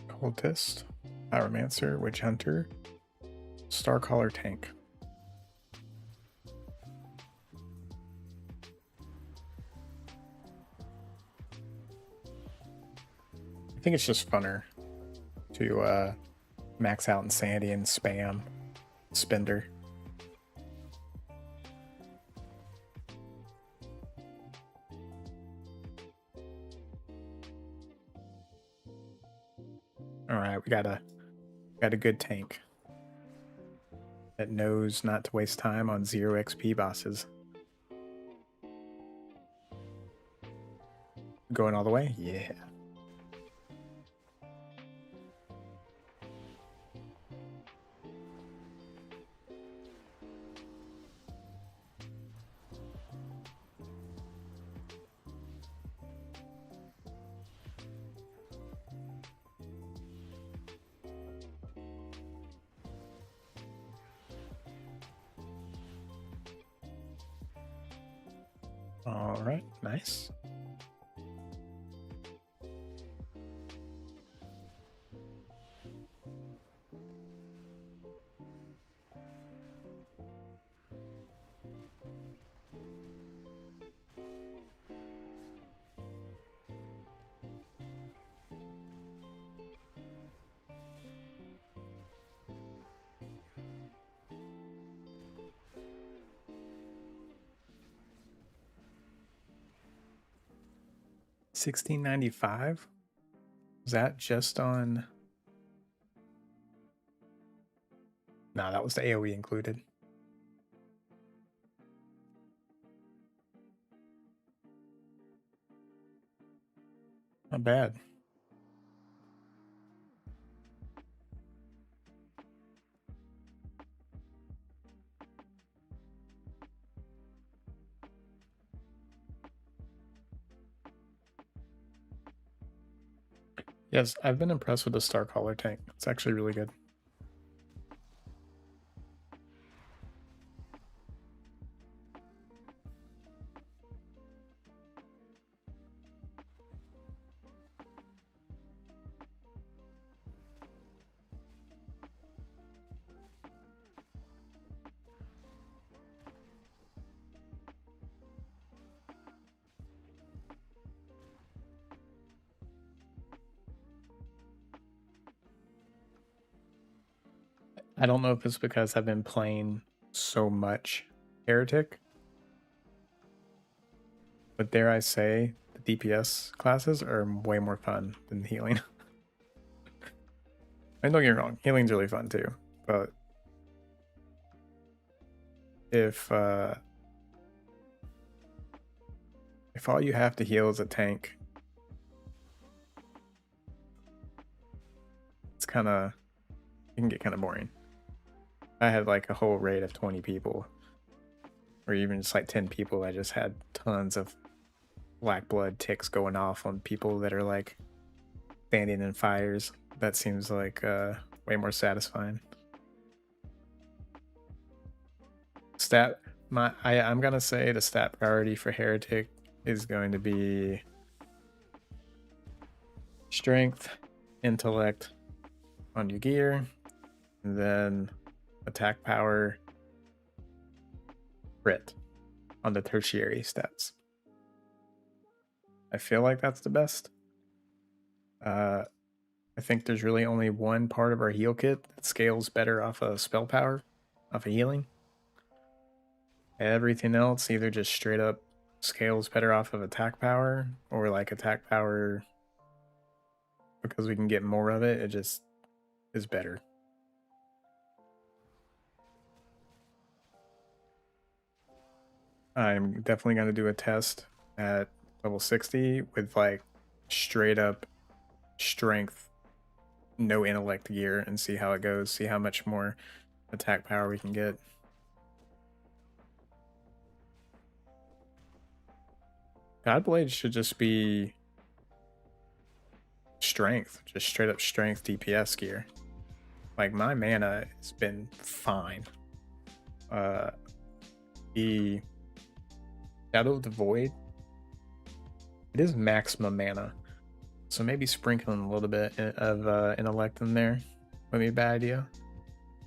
Cultist, Pyromancer, Witch Hunter, Starcaller Tank. I think it's just funner to max out Insanity and spam Spender. All right, we got a good tank that knows not to waste time on 0 XP bosses. Going all the way? Yeah. All right, nice. $16.95? Was that just on? No, that was the AoE included. Not bad. Yes, I've been impressed with the Starcaller tank. It's actually really good. I don't know if it's because I've been playing so much Heretic, but dare I say, the DPS classes are way more fun than healing. And don't get me wrong, healing's really fun too, but if all you have to heal is a tank, it's kind of, it can get kind of boring. I had like a whole raid of 20 people, or even just like 10 people. I just had tons of black blood ticks going off on people that are like standing in fires. That seems like way more satisfying. I'm gonna say the stat priority for Heretic is going to be strength, intellect on your gear, and then attack power, crit on the tertiary stats. I feel like that's the best. I think there's really only one part of our heal kit that scales better off of spell power, off of healing. Everything else either just straight up scales better off of attack power, or like attack power, because we can get more of it, it just is better. I'm definitely going to do a test at level 60 with like straight up strength, no intellect gear, and see how it goes, see how much more attack power we can get. Godblade should just be strength, just straight up strength DPS gear. Like my mana has been fine. The Shadow of the Void, it is maximum mana, so maybe sprinkling a little bit of intellect in there would be a bad idea.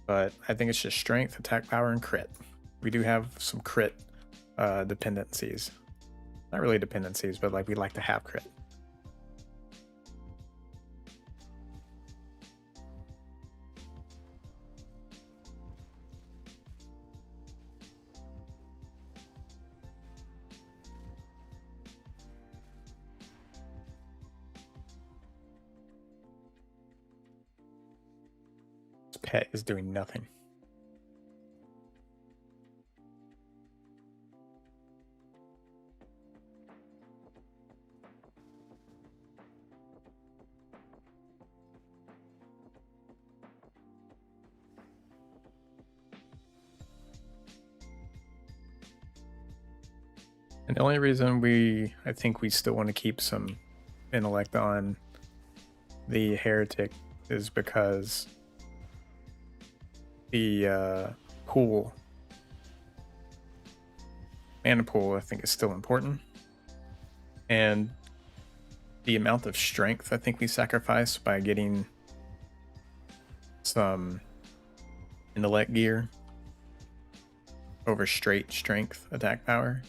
But I think it's just strength, attack power, and crit. We do have some crit dependencies. Not really dependencies, but like we like to have crit. This pet is doing nothing. And the only reason I think we still want to keep some intellect on the Heretic is because the mana pool, I think is still important. And the amount of strength I think we sacrifice by getting some intellect gear over straight strength attack power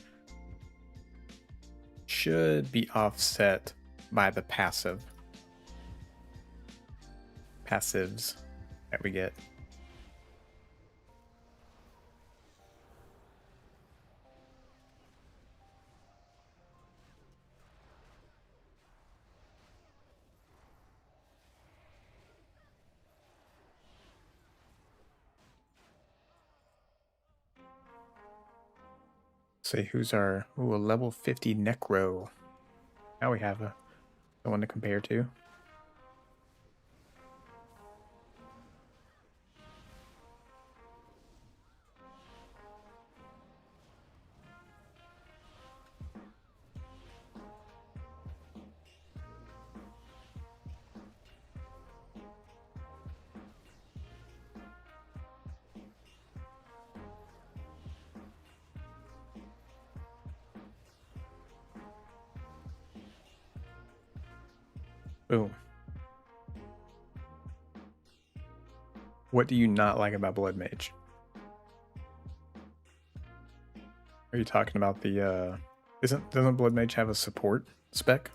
should be offset by the passives that we get. Say who's our a level 50 Necro. Now we have someone to compare to. Boom. What do you not like about Blood Mage? Are you talking about the doesn't Blood Mage have a support spec?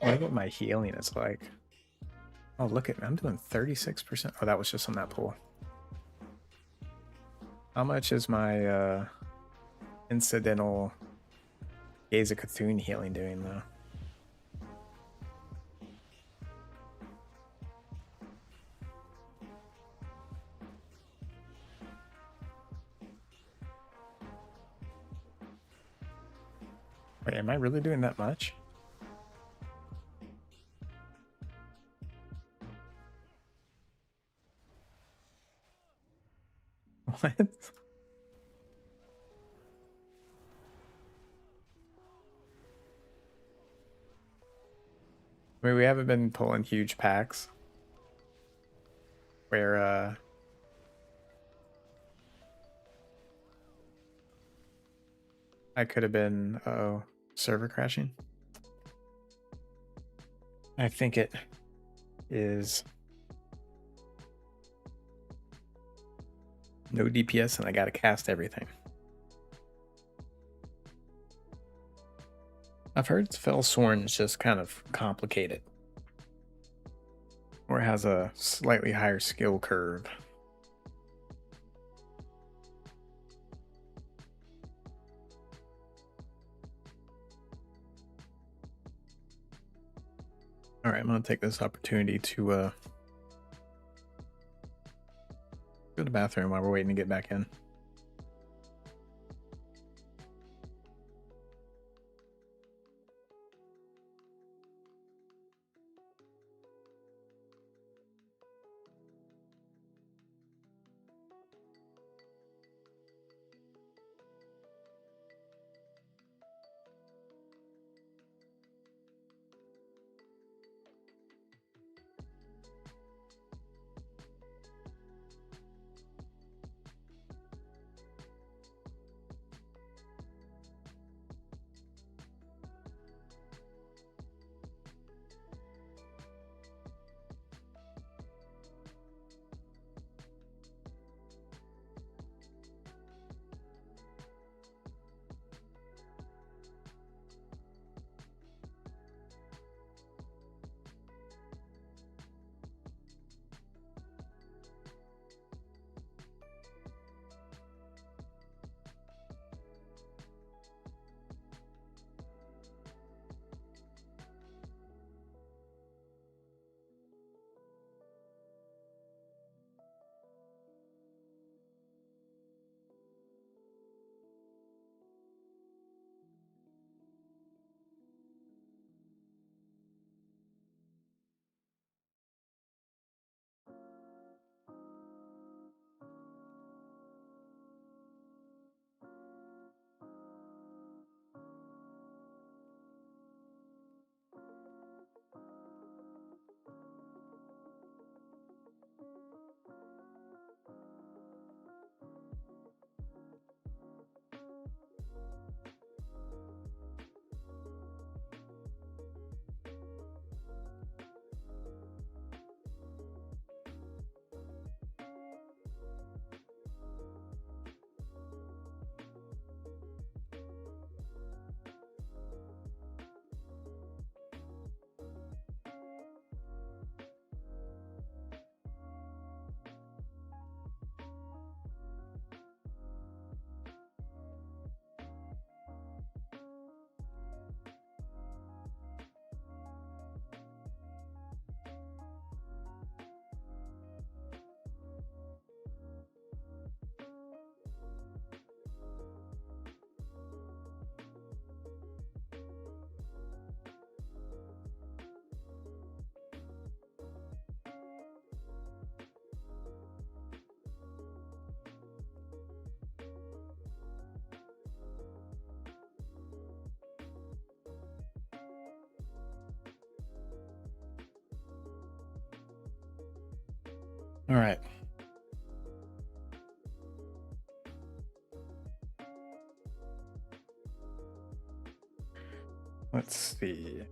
I wonder what my healing is like. Oh, look at me. I'm doing 36%. Oh, that was just on that pool. How much is my incidental Gaze of Cthulhu healing doing, though? Wait, am I really doing that much? What? I mean, we haven't been pulling huge packs where I could have been server crashing. I think it is no DPS and I gotta cast everything. I've heard Fellsworn is just kind of complicated. Or has a slightly higher skill curve. Alright, I'm gonna take this opportunity to go to the bathroom while we're waiting to get back in. Alright. Let's see.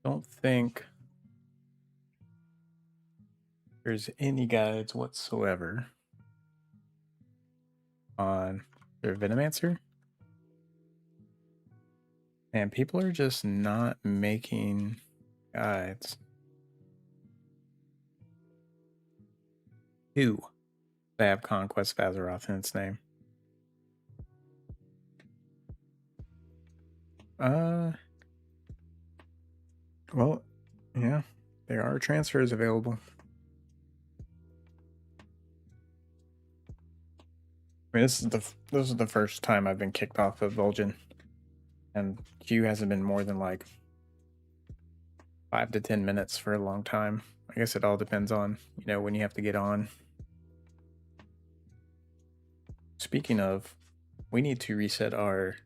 don't think there's any guides whatsoever on their Venomancer. And people are just not making guides. They have Conquest of Azeroth in its name. Well, yeah, there are transfers available. I mean, this is the first time I've been kicked off of Vulcan, and queue hasn't been more than like 5 to 10 minutes for a long time. I guess it all depends on, you know, when you have to get on. Speaking of, we need to reset our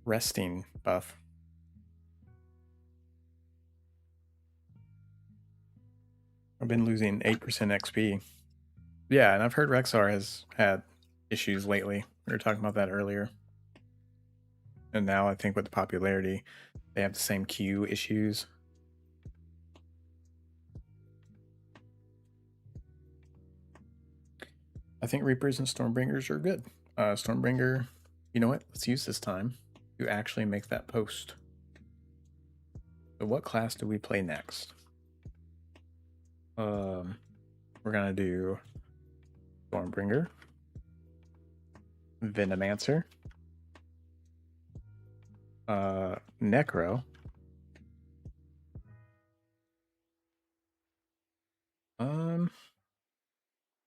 resting buff. I've been losing 8% XP. Yeah, and I've heard Rexar has had issues lately. We were talking about that earlier. And now I think with the popularity, they have the same queue issues. I think Reapers and Stormbringers are good. Stormbringer, you know what? Let's use this time to actually make that post. So what class do we play next? We're gonna do Stormbringer, Venomancer, Necro,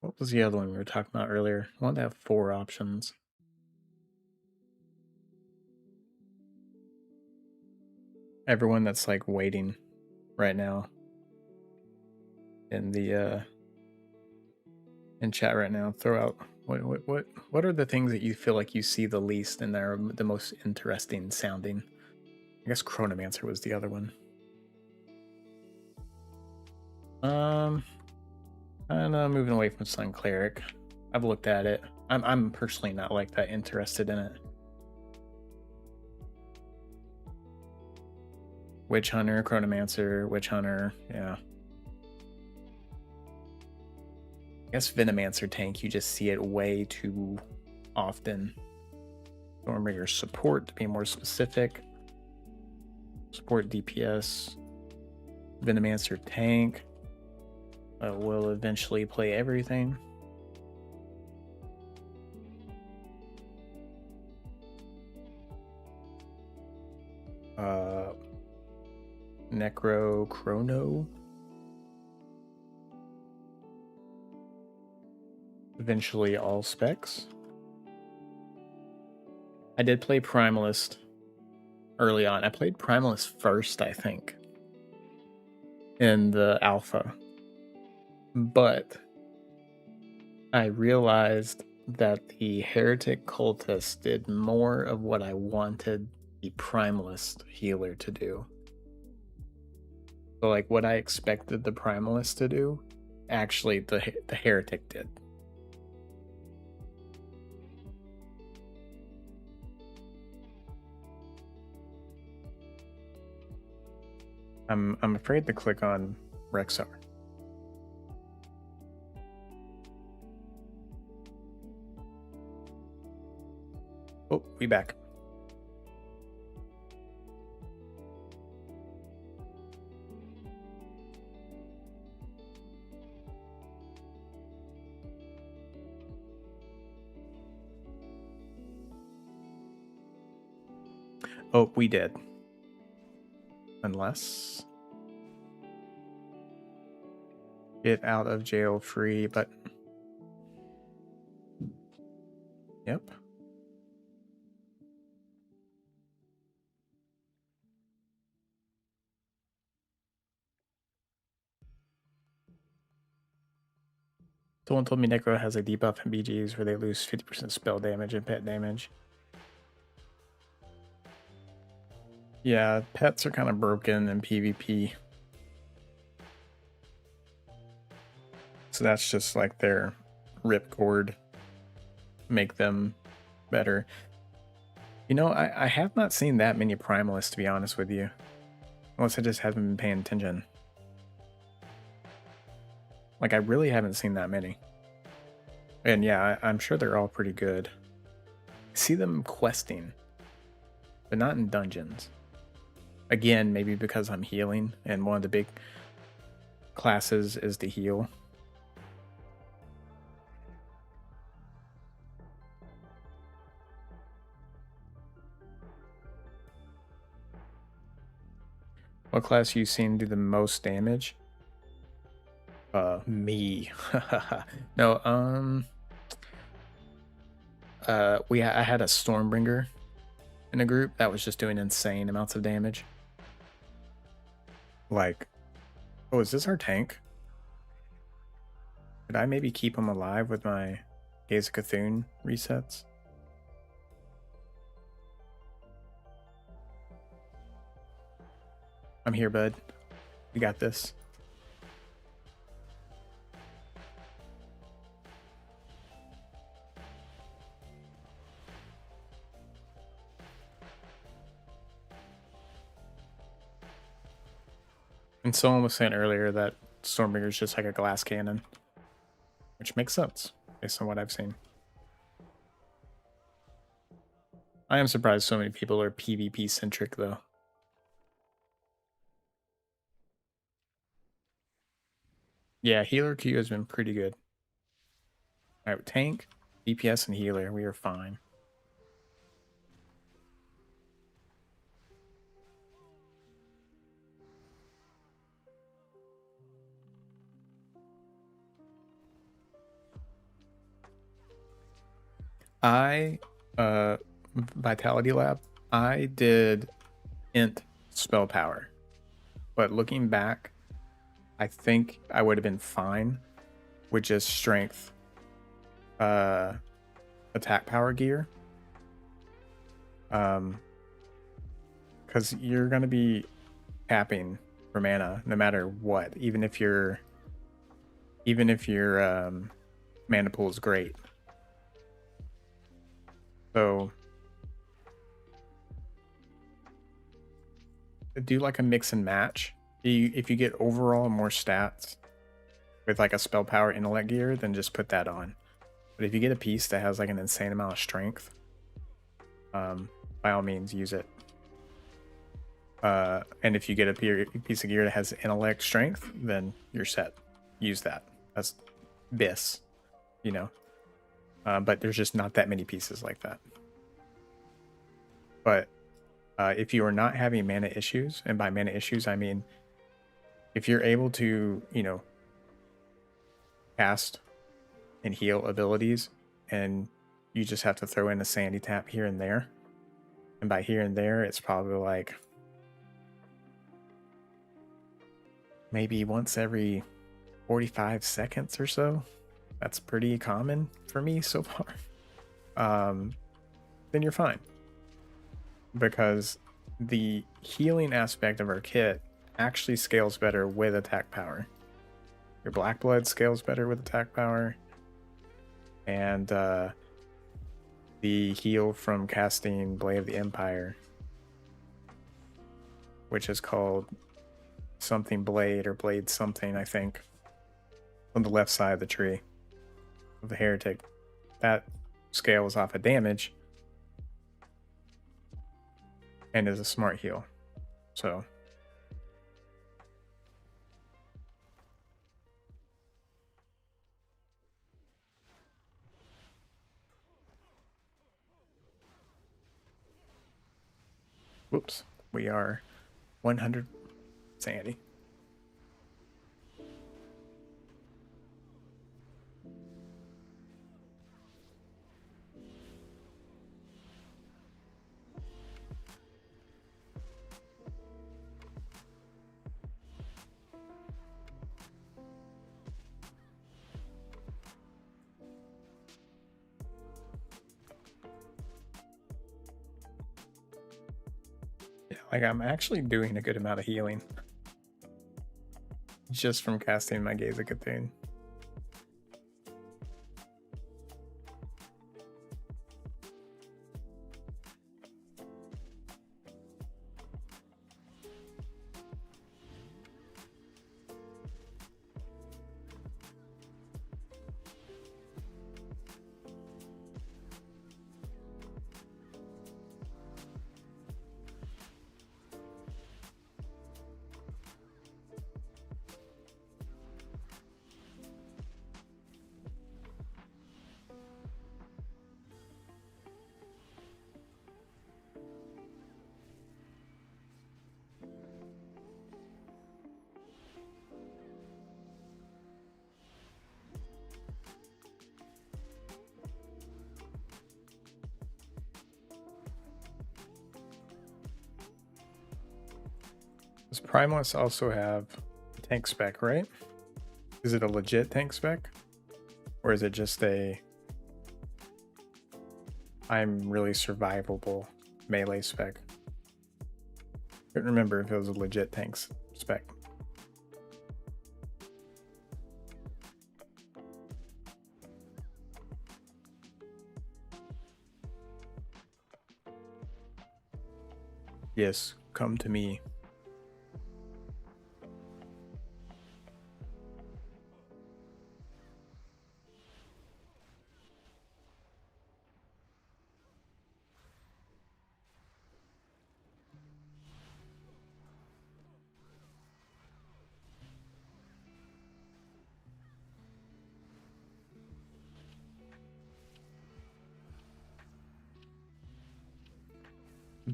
what was the other one we were talking about earlier? I want to have 4 options. Everyone that's like waiting right now in the in chat right now, throw out what are the things that you feel like you see the least and they're the most interesting sounding? I guess Chronomancer was the other one. And moving away from Sun Cleric. I've looked at it. I'm personally not like that interested in it. Witch Hunter, Chronomancer, Witch Hunter, yeah. I guess Venomancer tank, you just see it way too often. Stormbringer support, to be more specific. Support DPS. Venomancer tank. Will eventually play everything. Necro Chrono. Eventually all specs. I did play Primalist early on. I played Primalist first, I think, in the alpha. But I realized that the Heretic Cultist did more of what I wanted the Primalist healer to do. So like what I expected the Primalist to do, actually the Heretic did. I'm afraid to click on Rexar. Oh, we back. Oh, we did. Unless get out of jail free, but yep. Someone told me Necro has a debuff in BGs where they lose 50% spell damage and pet damage. Yeah, pets are kind of broken in PvP. So that's just like their ripcord. Make them better. You know, I have not seen that many Primalists, to be honest with you. Unless I just haven't been paying attention. Like, I really haven't seen that many. And yeah, I'm sure they're all pretty good. I see them questing, but not in dungeons. Again, maybe because I'm healing, and one of the big classes is the heal. What class you seen do the most damage? Me. No, I had a Stormbringer in a group that was just doing insane amounts of damage. Like, oh, is this our tank? Could I maybe keep him alive with my Gaze of Cthulhu resets? I'm here, bud. We got this. And someone was saying earlier that Stormbringer is just like a glass cannon, which makes sense based on what I've seen. I am surprised so many people are PvP centric though. Yeah, healer Q has been pretty good. Alright, tank, DPS, and healer, we are fine. Vitality Lab, I did int spell power, but looking back, I think I would have been fine with just strength attack power gear. Because you're gonna be capping for mana no matter what, even if your mana pool is great. So do like a mix and match. If you get overall more stats with like a spell power intellect gear, then just put that on. But if you get a piece that has like an insane amount of strength, by all means use it. And if you get a piece of gear that has intellect strength, then you're set. Use that. That's BIS, you know. But there's just not that many pieces like that. But if you are not having mana issues, and by mana issues I mean if you're able to, you know, cast and heal abilities, and you just have to throw in a sandy tap here and there, and by here and there it's probably like maybe once every 45 seconds or so. That's pretty common for me so far. Then you're fine, because the healing aspect of our kit actually scales better with attack power. Your black blood scales better with attack power, and the heal from casting Blade of the Empire, which is called something blade or blade something, I think, on the left side of the tree of the heretic, that scales off of damage and is a smart heal. So whoops, we are 100 sanity. Yeah, like I'm actually doing a good amount of healing just from casting my Gaze of Cthulhu. Does Primalist also have a tank spec, right? Is it a legit tank spec? Or is it just a I'm really survivable melee spec? Couldn't remember if it was a legit tanks spec. Yes, come to me.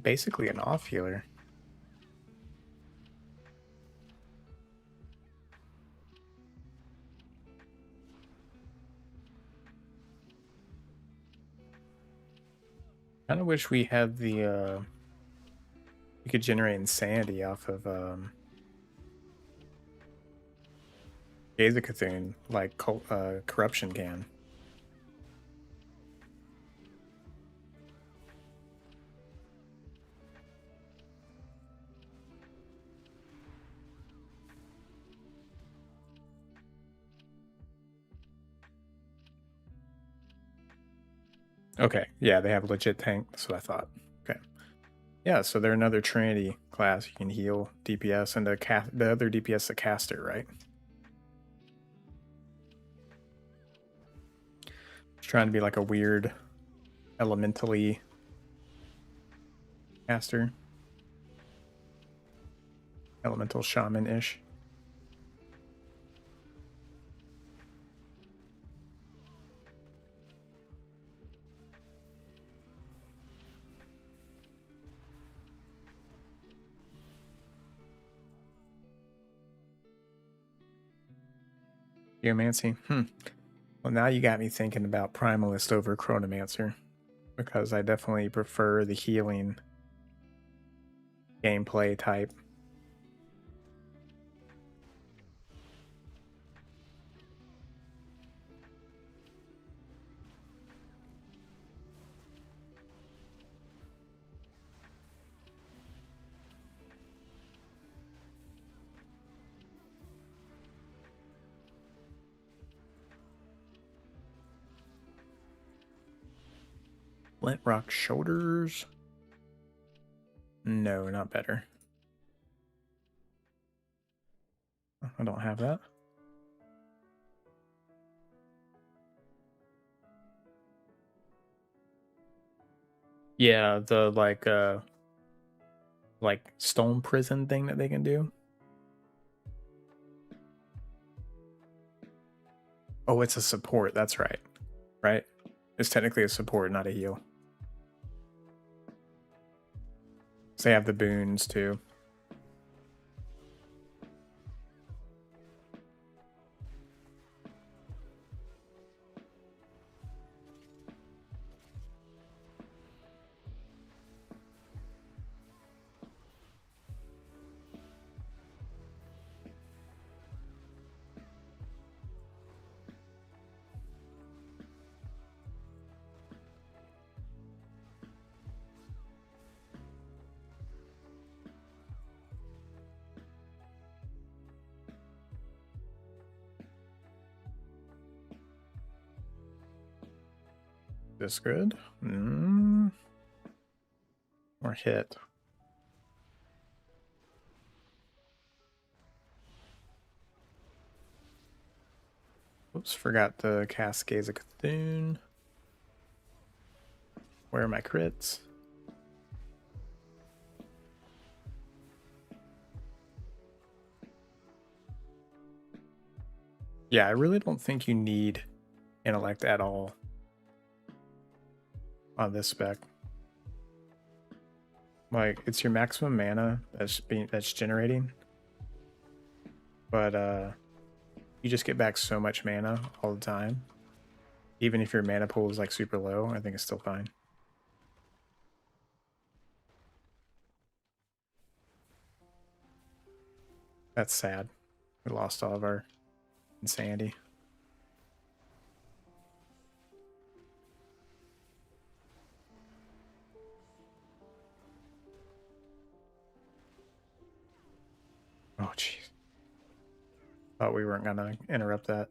Basically an off healer. Kind of wish we had the we could generate insanity off of Gaza like corruption can. Okay, yeah, they have legit tank. That's what I thought. Okay, yeah, so they're another Trinity class. You can heal DPS and the other DPS, the caster, right? Just trying to be like a weird elementally caster, elemental shaman-ish. Geomancy. Well, now you got me thinking about Primalist over Chronomancer, because I definitely prefer the healing gameplay type. Flint Rock Shoulders. No, not better. I don't have that. Yeah, the like stone prison thing that they can do. Oh, it's a support. That's right. Right? It's technically a support, not a heal. So they have the boons too. This good? Or hit. Oops, forgot the Cascades of Cthulhu. Where are my crits? Yeah, I really don't think you need intellect at all on this spec. Like, it's your maximum mana that's generating, but you just get back so much mana all the time. Even if your mana pool is like super low, I think it's still fine. That's sad. We lost all of our insanity. Oh, jeez. Thought we weren't going to interrupt that.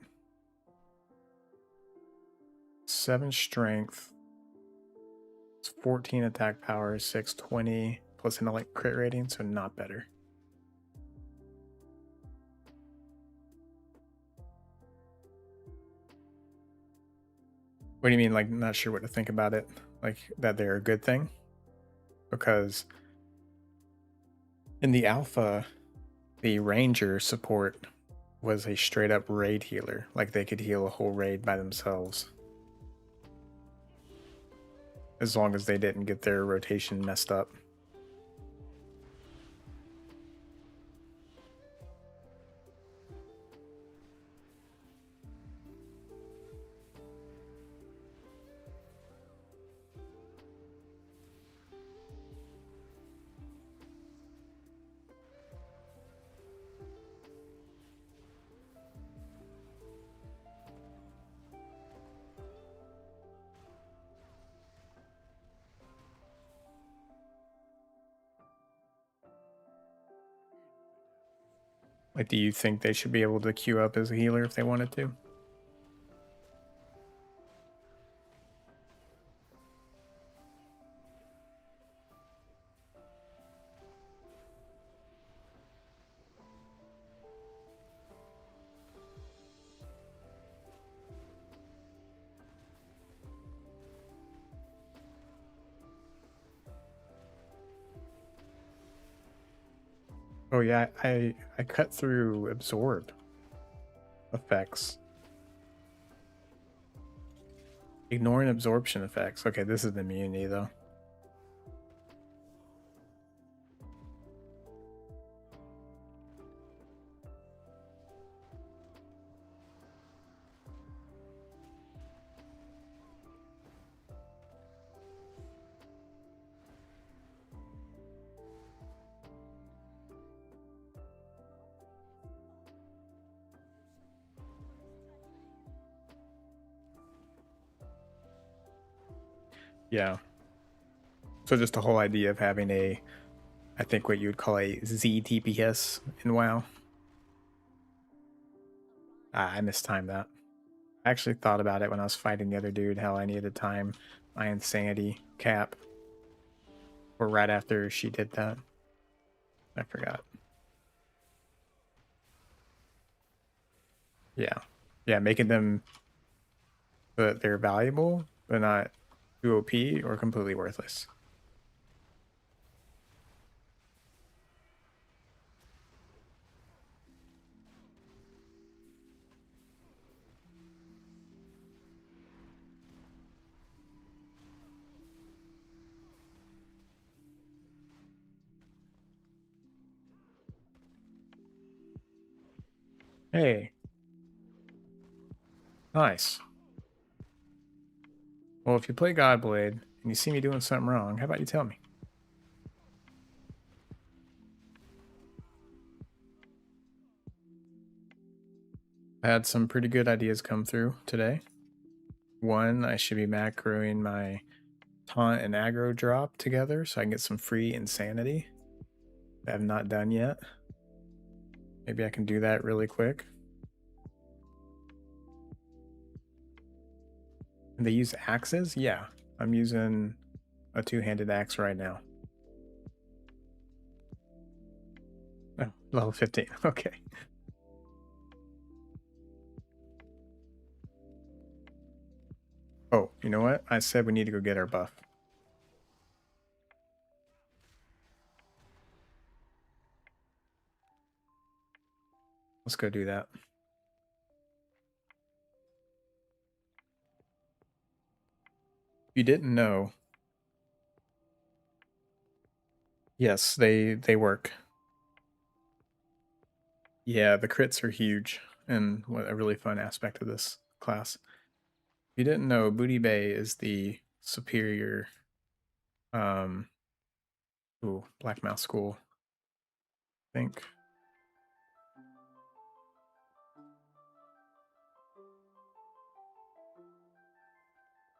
7 strength. It's 14 attack power, 620 plus intellect crit rating, so not better. What do you mean, like, not sure what to think about it? Like, that they're a good thing? Because in the alpha, the ranger support was a straight up raid healer. Like, they could heal a whole raid by themselves. As long as they didn't get their rotation messed up. Like, do you think they should be able to queue up as a healer if they wanted to? Oh yeah, I cut through absorb effects. Ignoring absorption effects. Okay, this is the immunity though. Yeah. So just the whole idea of having a, I think what you would call a Z DPS in WoW. I mistimed that. I actually thought about it when I was fighting the other dude, how I needed to time my insanity cap. Or right after she did that. I forgot. Yeah. Yeah, making them so that they're valuable, but not too OP or completely worthless. Hey, nice. Well, if you play Godblade and you see me doing something wrong, how about you tell me? I had some pretty good ideas come through today. One, I should be macroing my taunt and aggro drop together so I can get some free insanity that I have not done yet. Maybe I can do that really quick. And they use axes? Yeah, I'm using a two-handed axe right now. Oh, level 15. Okay. Oh, you know what? I said we need to go get our buff. Let's go do that. If you didn't know, yes, they work. Yeah, the crits are huge and what a really fun aspect of this class. If you didn't know, Booty Bay is the superior Black Mouse School, I think.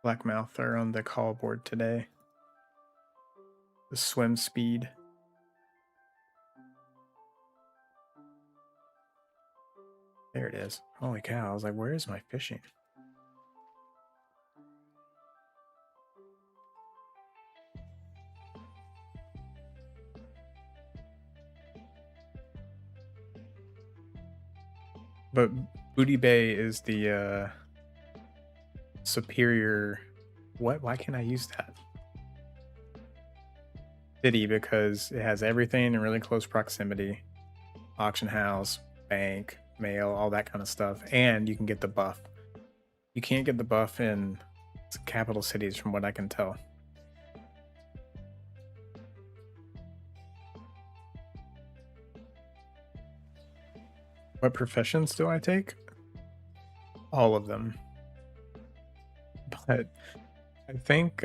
Blackmouth are on the call board today. The swim speed. There it is. Holy cow, I was like, where is my fishing? But Booty Bay is the superior... What? Why can't I use that? City, because it has everything in really close proximity. Auction house, bank, mail, all that kind of stuff. And you can get the buff. You can't get the buff in capital cities from what I can tell. What professions do I take? All of them. But I think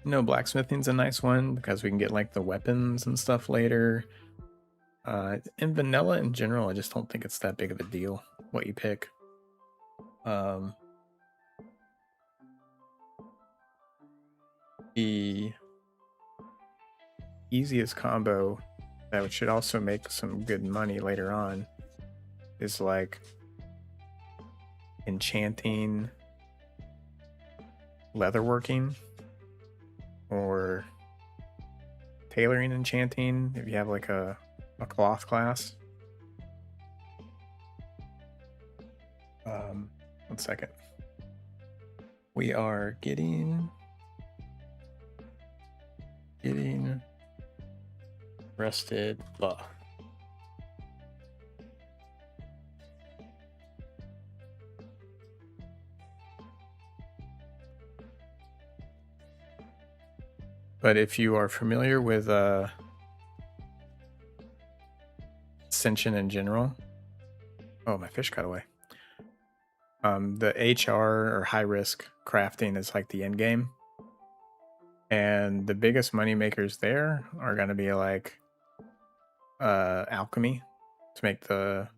blacksmithing's a nice one because we can get like the weapons and stuff later. In vanilla in general, I just don't think it's that big of a deal what you pick. The easiest combo that should also make some good money later on is like enchanting, leatherworking, or tailoring enchanting if you have like a cloth class. 1 second. We are getting rested buff. But if you are familiar with Ascension in general, oh, my fish got away. The HR or high risk crafting is like the end game, and the biggest money makers there are going to be like alchemy to make the,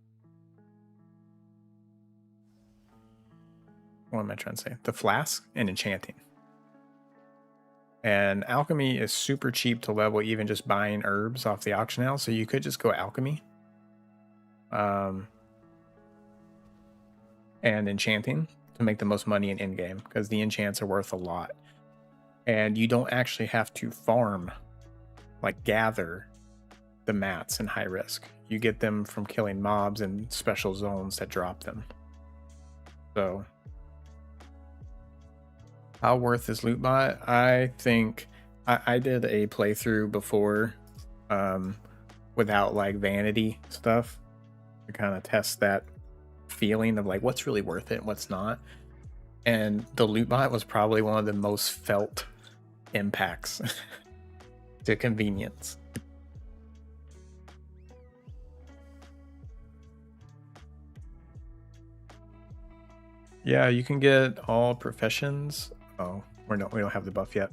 what am I trying to say? The flask, and enchanting. And alchemy is super cheap to level, even just buying herbs off the auction house. So you could just go alchemy. And enchanting to make the most money in in-game, because the enchants are worth a lot. And you don't actually have to farm, like gather the mats in high risk. You get them from killing mobs in special zones that drop them. So how worth is Lootbot? I think I did a playthrough before without like vanity stuff to kind of test that feeling of like what's really worth it and what's not. And the Lootbot was probably one of the most felt impacts to convenience. Yeah, you can get all professions. Oh, we don't have the buff yet.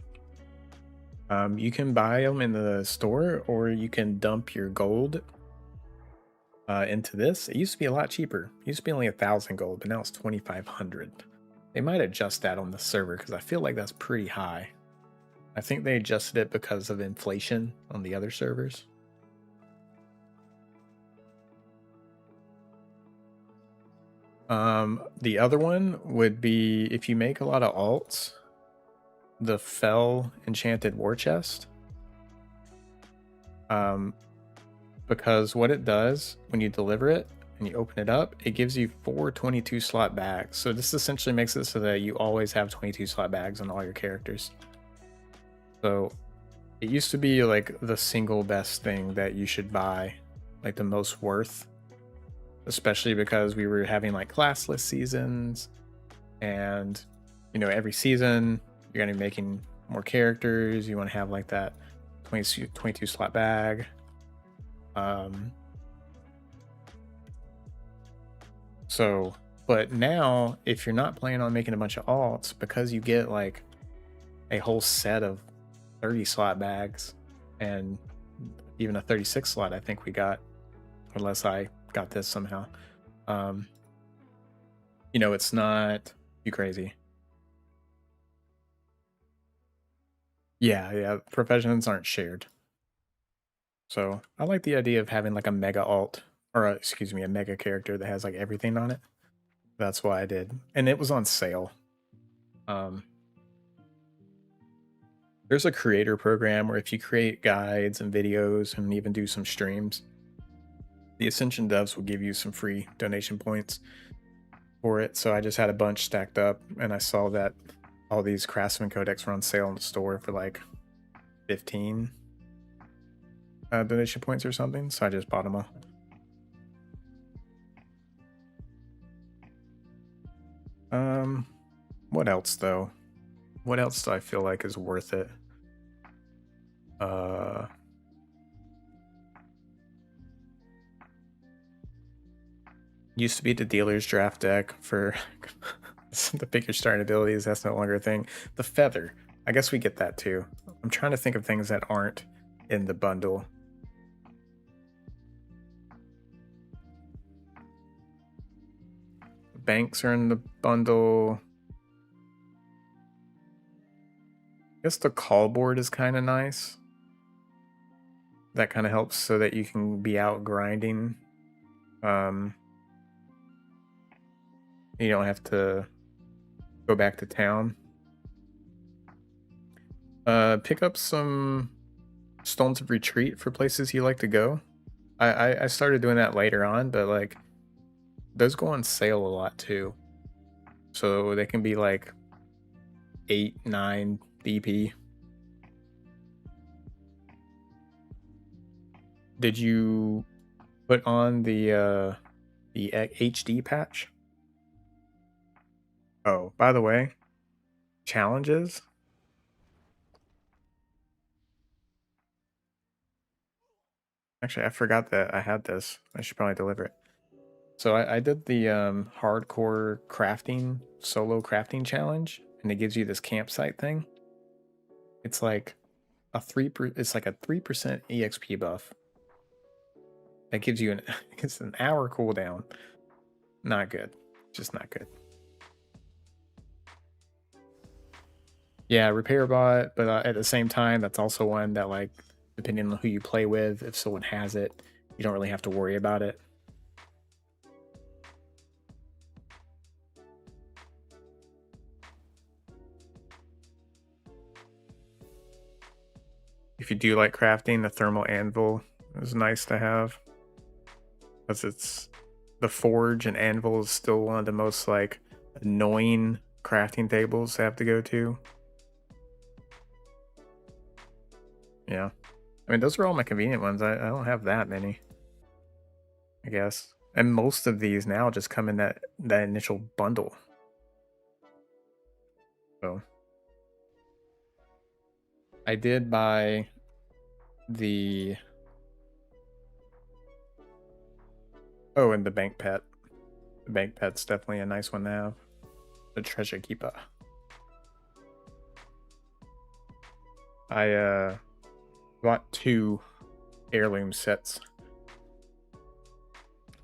You can buy them in the store, or you can dump your gold into this. It used to be a lot cheaper. It used to be only 1,000 gold, but now it's 2,500. They might adjust that on the server because I feel like that's pretty high. I think they adjusted it because of inflation on the other servers. The other one would be if you make a lot of alts, the Fell Enchanted War Chest. Because what it does when you deliver it and you open it up, it gives you 4 22 slot bags. So this essentially makes it so that you always have 22 slot bags on all your characters. So it used to be like the single best thing that you should buy, like the most worth, especially because we were having like classless seasons, and you know, every season you're going to be making more characters. You want to have like that 22 slot bag. So, but now if you're not planning on making a bunch of alts, because you get like a whole set of 30 slot bags and even a 36 slot, I think we got, unless I got this somehow. You know, it's not too crazy. Yeah, professions aren't shared. So I like the idea of having like a mega alt, or excuse me, a mega character that has like everything on it. That's why I did. And it was on sale. Um, there's a creator program where if you create guides and videos and even do some streams, the Ascension devs will give you some free donation points for it. So I just had a bunch stacked up and I saw that all these Craftsman codex were on sale in the store for like 15 donation points or something. So I just bought them all. What else though? What else do I feel like is worth it? Used to be the dealer's draft deck for the bigger starting abilities. That's no longer a thing. The feather. I guess we get that too. I'm trying to think of things that aren't in the bundle. Banks are in the bundle. I guess the call board is kind of nice. That kind of helps so that you can be out grinding. You don't have to go back to town. Pick up some Stones of Retreat for places you like to go. I started doing that later on, but like those go on sale a lot too. So they can be like 8, 9 DP. Did you put on the HD patch? Oh, by the way, challenges. Actually, I forgot that I had this. I should probably deliver it. So I did the hardcore crafting solo crafting challenge, and it gives you this campsite thing. It's like it's like a 3% EXP buff. That gives you it's an hour cooldown. Not good. Just not good. Yeah, repair bot, but at the same time, that's also one that like depending on who you play with, if someone has it, you don't really have to worry about it. If you do like crafting, the thermal anvil is nice to have. Because it's the forge and anvil is still one of the most like annoying crafting tables to have to go to. Yeah. I mean, those are all my convenient ones. I don't have that many, I guess. And most of these now just come in that initial bundle. So I did buy the and the bank pet. The bank pet's definitely a nice one to have. The treasure keeper. I bought 2 heirloom sets.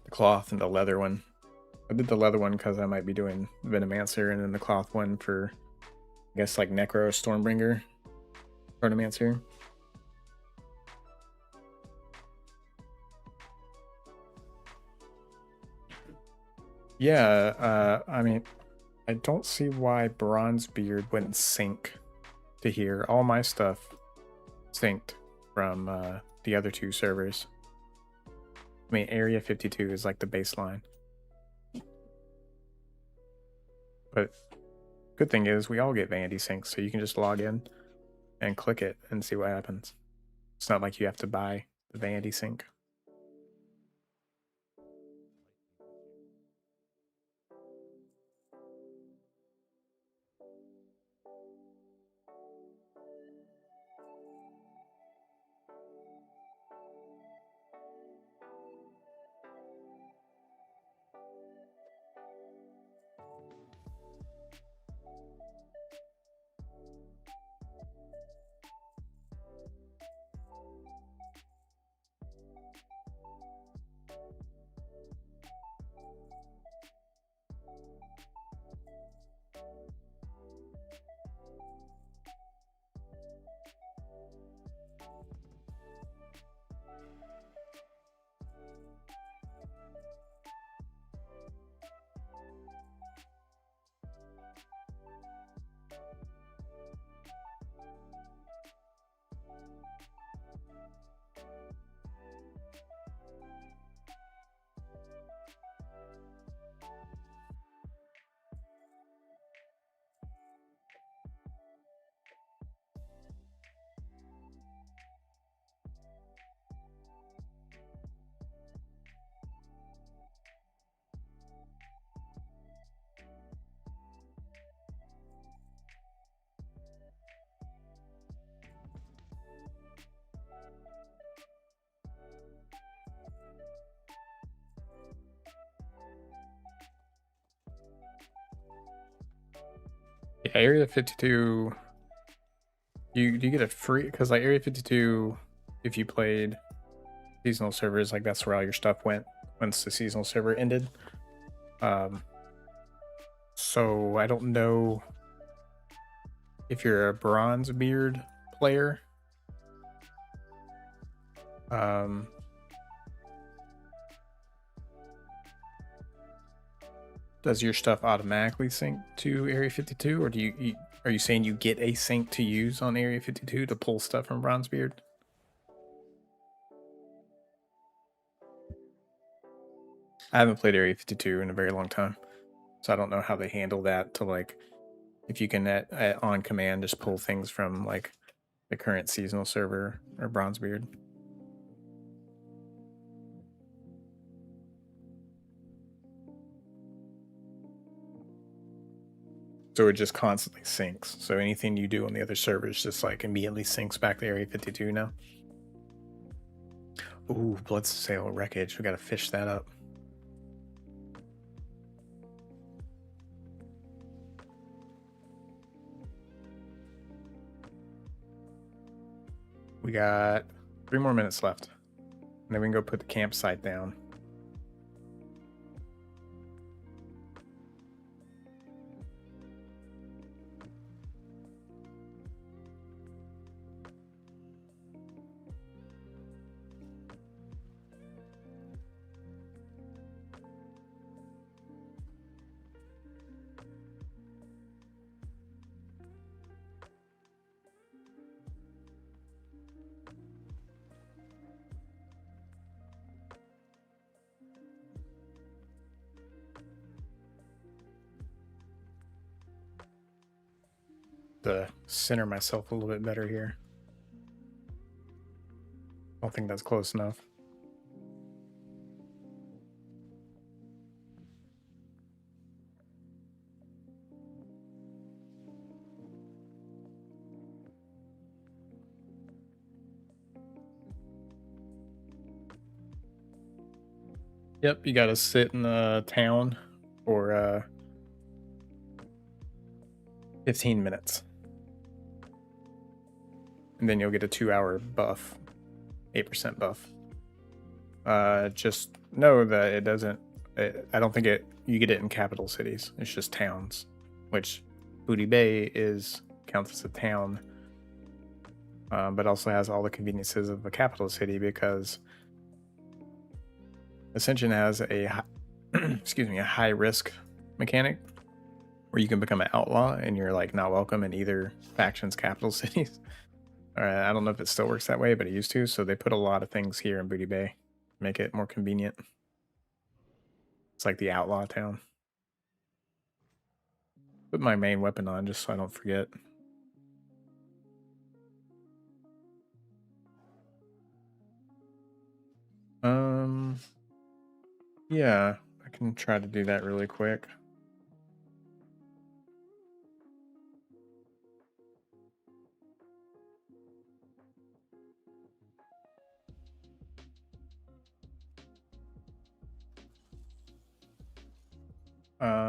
The cloth and the leather one. I did the leather one because I might be doing Venomancer, and then the cloth one for, I guess, like Necro Stormbringer Venomancer. Yeah, I mean, I don't see why Bronzebeard wouldn't sync to here. All my stuff synced from the other 2 servers. I mean, Area 52 is like the baseline. But good thing is we all get Vanity Sync, so you can just log in and click it and see what happens. It's not like you have to buy the Vanity Sync. Yeah, Area 52, you get a free, because like Area 52, if you played seasonal servers, like that's where all your stuff went once the seasonal server ended. So I don't know if you're a Bronzebeard player. Does your stuff automatically sync to Area 52, or are you saying you get a sync to use on Area 52 to pull stuff from Bronzebeard? I haven't played Area 52 in a very long time, so I don't know how they handle that. To like, if you can on command just pull things from like the current seasonal server or Bronzebeard. So it just constantly syncs. So anything you do on the other servers just like immediately syncs back to Area 52 now. Ooh, Bloodsail Wreckage. We gotta fish that up. We got 3 more minutes left. And then we can go put the campsite down. To center myself a little bit better here. I don't think that's close enough. Yep, you gotta sit in the town for 15 minutes. And then you'll get a 2-hour buff, 8% buff. Just know that it doesn't, I don't think you get it in capital cities. It's just towns, which Booty Bay counts as a town, but also has all the conveniences of a capital city because Ascension has a high risk mechanic where you can become an outlaw and you're like not welcome in either faction's capital cities. I don't know if it still works that way, but it used to. So they put a lot of things here in Booty Bay, make it more convenient. It's like the outlaw town. Put my main weapon on just so I don't forget. Yeah, I can try to do that really quick.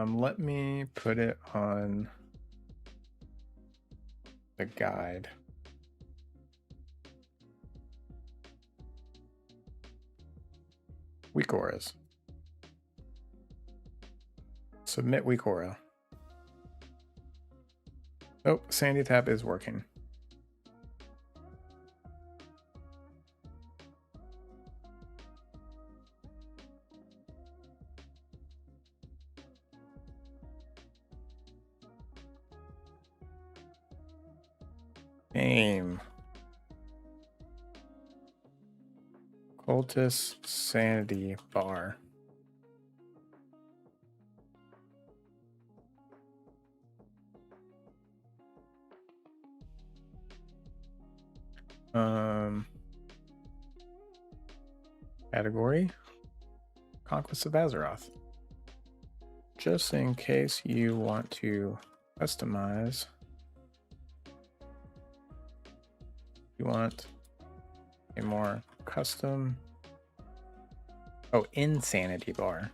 Let me put it on the guide. Weak auras. Submit weak aura. Oh, Sandy Tap is working. Game. Cultist Sanity Bar. Category Conquest of Azeroth. Just in case you want to customize, you want a more custom, insanity bar.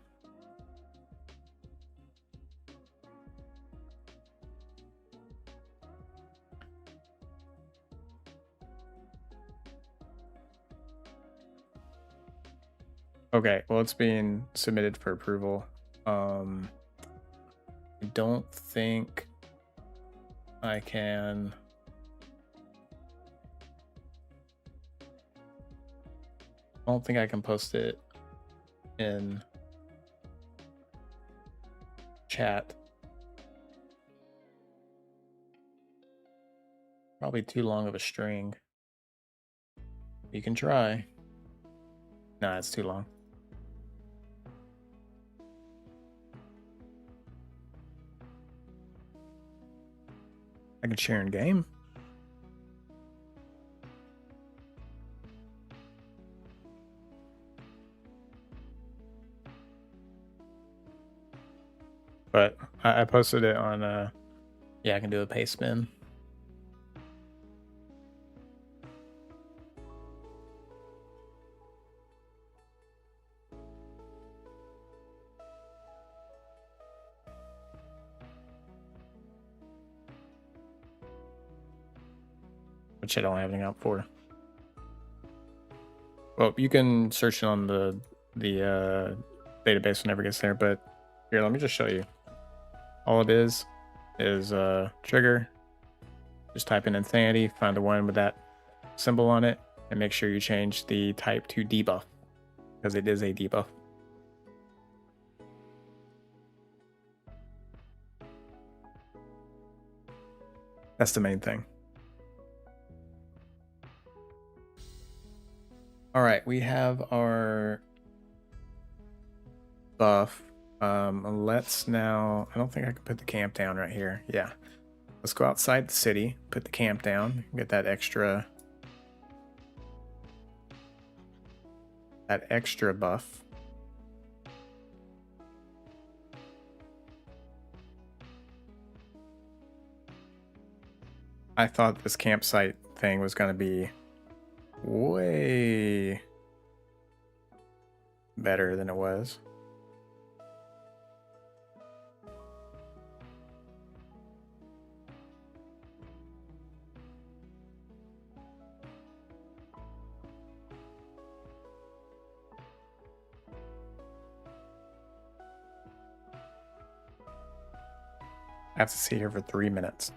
Okay, well, it's being submitted for approval. I don't think I can. I don't think I can post it in chat. Probably too long of a string. You can try. Nah, it's too long. I can share in game. But I posted it on, yeah, I can do a paste spin. Which I don't have anything out for. Well, you can search it on the database whenever it gets there, but here, let me just show you. All it is trigger. Just type in insanity, find the one with that symbol on it, and make sure you change the type to debuff, because it is a debuff. That's the main thing. All right, we have our buff. Let's now, I don't think I can put the camp down right here. Yeah. Let's go outside the city, put the camp down, get that extra buff. I thought this campsite thing was going to be way better than it was. I have to sit here for 3 minutes.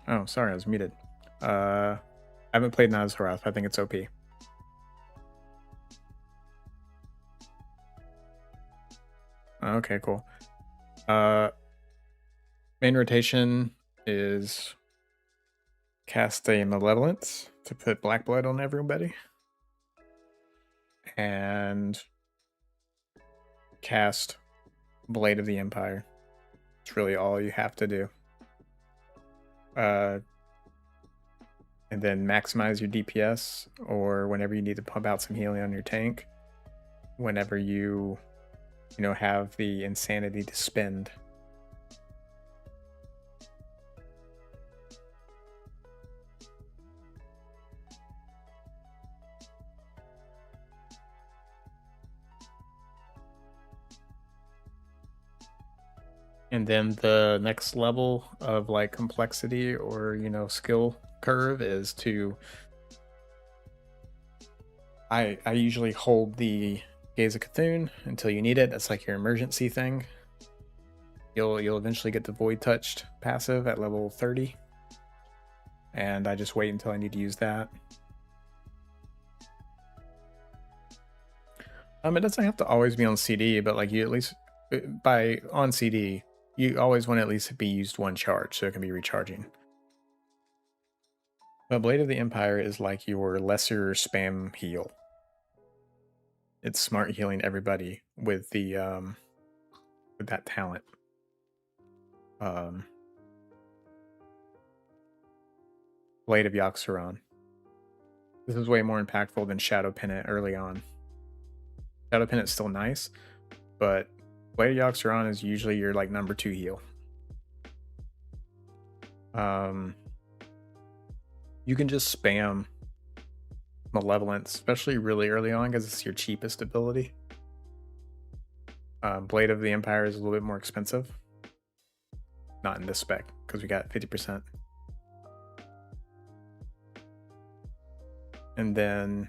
Oh, sorry, I was muted. I haven't played Azeroth. I think it's OP. Okay, cool. Main rotation is cast a Malevolence to put Black Blood on everybody. And cast Blade of the Empire. It's really all you have to do. And then maximize your DPS, or whenever you need to pump out some healing on your tank, whenever you have the insanity to spend. And then the next level of like complexity or skill curve is to I usually hold the Gaze of Cthulhu until you need it. That's like your emergency thing. You'll eventually get the Void Touched passive at level 30. And I just wait until I need to use that. It doesn't have to always be on CD, but like you at least on CD, you always want to at least be used one charge so it can be recharging. But Blade of the Empire is like your lesser spam heal. It's smart healing everybody with the with that talent. Blade of Yogg-Saron. This is way more impactful than Shadow Pennant early on. Shadow Pennant's still nice, but Blade of Yogg-Saron is usually your like number 2 heal. You can just spam Malevolence, especially really early on because it's your cheapest ability. Blade of the Empire is a little bit more expensive. Not in this spec because we got 50%. And then,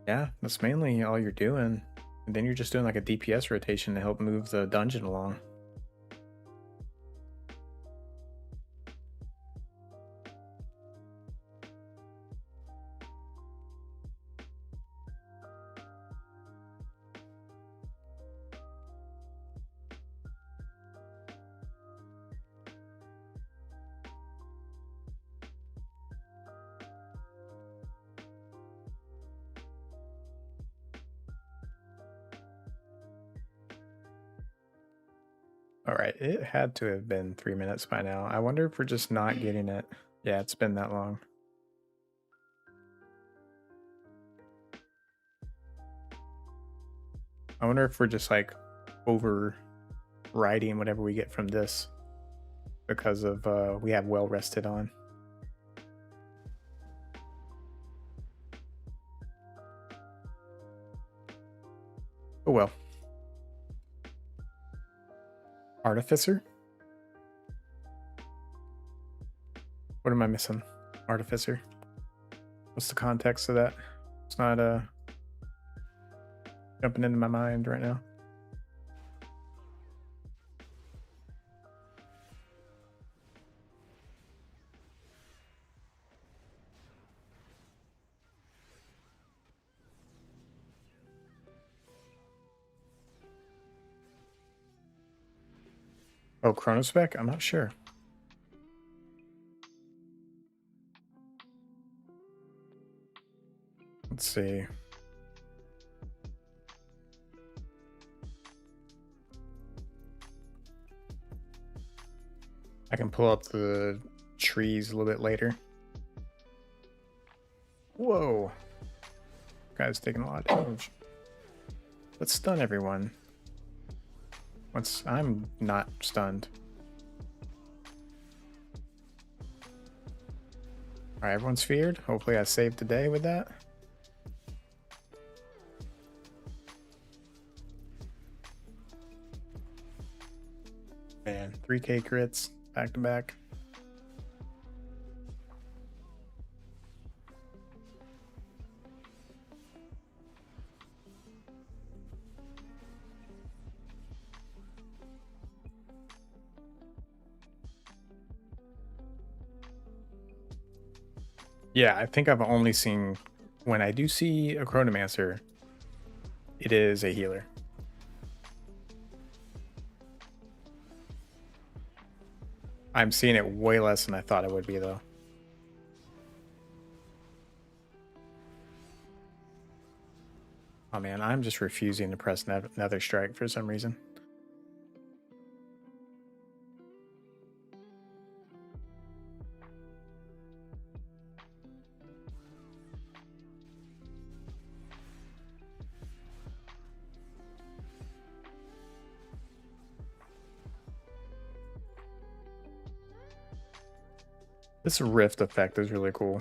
yeah, that's mainly all you're doing. And then you're just doing like a DPS rotation to help move the dungeon along. All right, it had to have been 3 minutes by now. I wonder if we're just not getting it. Yeah, it's been that long. I wonder if we're just like overriding whatever we get from this because of we have well rested on. Oh well. Artificer? What am I missing? Artificer? What's the context of that? It's not jumping into my mind right now. Oh, Chronospec? I'm not sure. Let's see. I can pull up the trees a little bit later. Whoa. Guy's taking a lot of damage. Let's stun everyone. Once I'm not stunned. Alright, everyone's feared. Hopefully I saved the day with that. Man, 3k crits back to back. Yeah, I think I've only seen, when I do see a Chronomancer, it is a healer. I'm seeing it way less than I thought it would be, though. Oh man, I'm just refusing to press Nether Strike for some reason. This rift effect is really cool.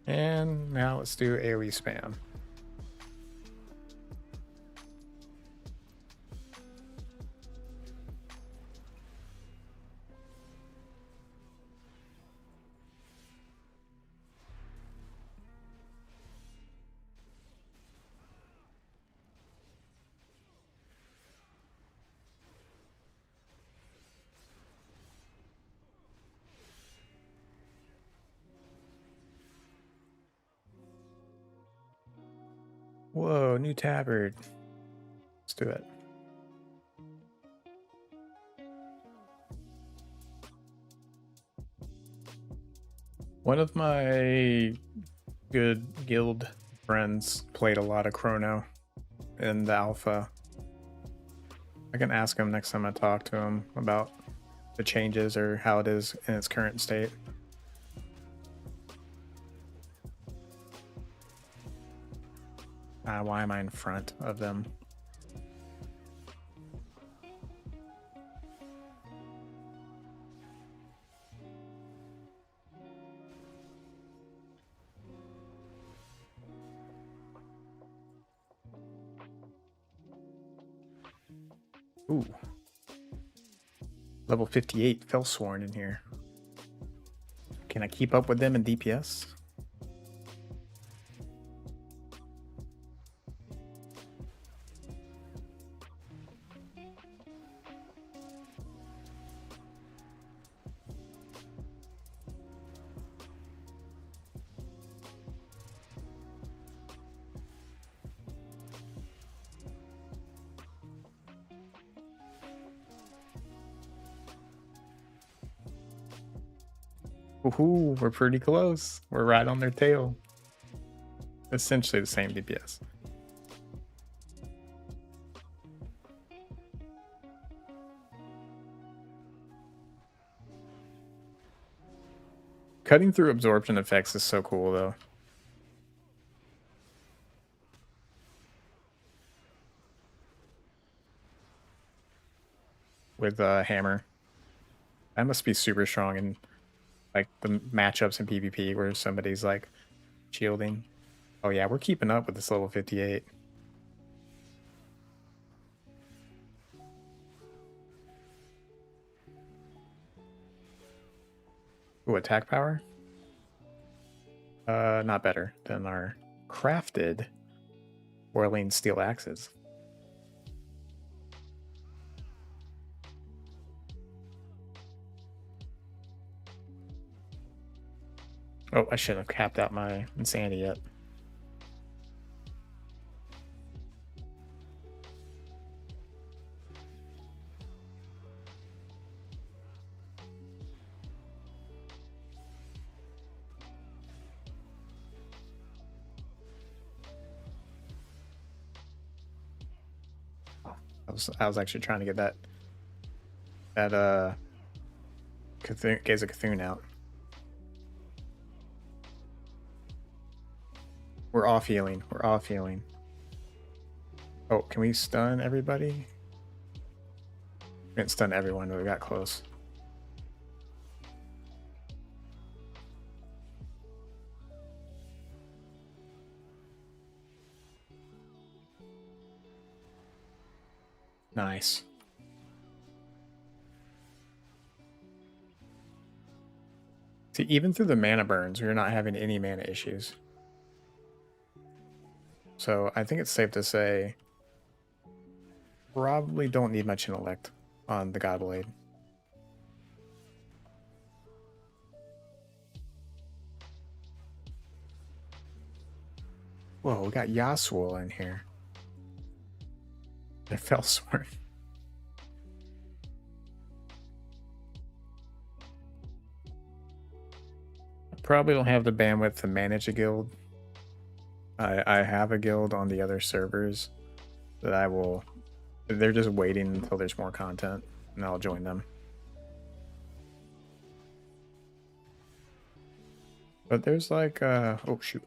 And now let's do AoE spam. Whoa, new tabard. Let's do it. One of my good guild friends played a lot of Chrono in the alpha. I can ask him next time I talk to him about the changes or how it is in its current state. Why am I in front of them? Ooh. Level 58 Fellsworn in here. Can I keep up with them in DPS? Ooh, we're pretty close. We're right on their tail. Essentially the same DPS. Cutting through absorption effects is so cool, though. With hammer. That must be super strong in like the matchups in PvP where somebody's like shielding. Oh yeah, we're keeping up with this level 58. Ooh, attack power? Not better than our crafted whirling steel axes. Oh, I shouldn't have capped out my insanity yet. I was actually trying to get that Gaze of Cthulhu out. We're off healing. We're off healing. Oh, can we stun everybody? We didn't stun everyone, but we got close. Nice. See, even through the mana burns, we're not having any mana issues. So I think it's safe to say probably don't need much intellect on the Godblade. Whoa, we got Yasuo in here. It fell sword. I probably don't have the bandwidth to manage a guild. I have a guild on the other servers that I will... They're just waiting until there's more content, and I'll join them. But there's like, oh shoot.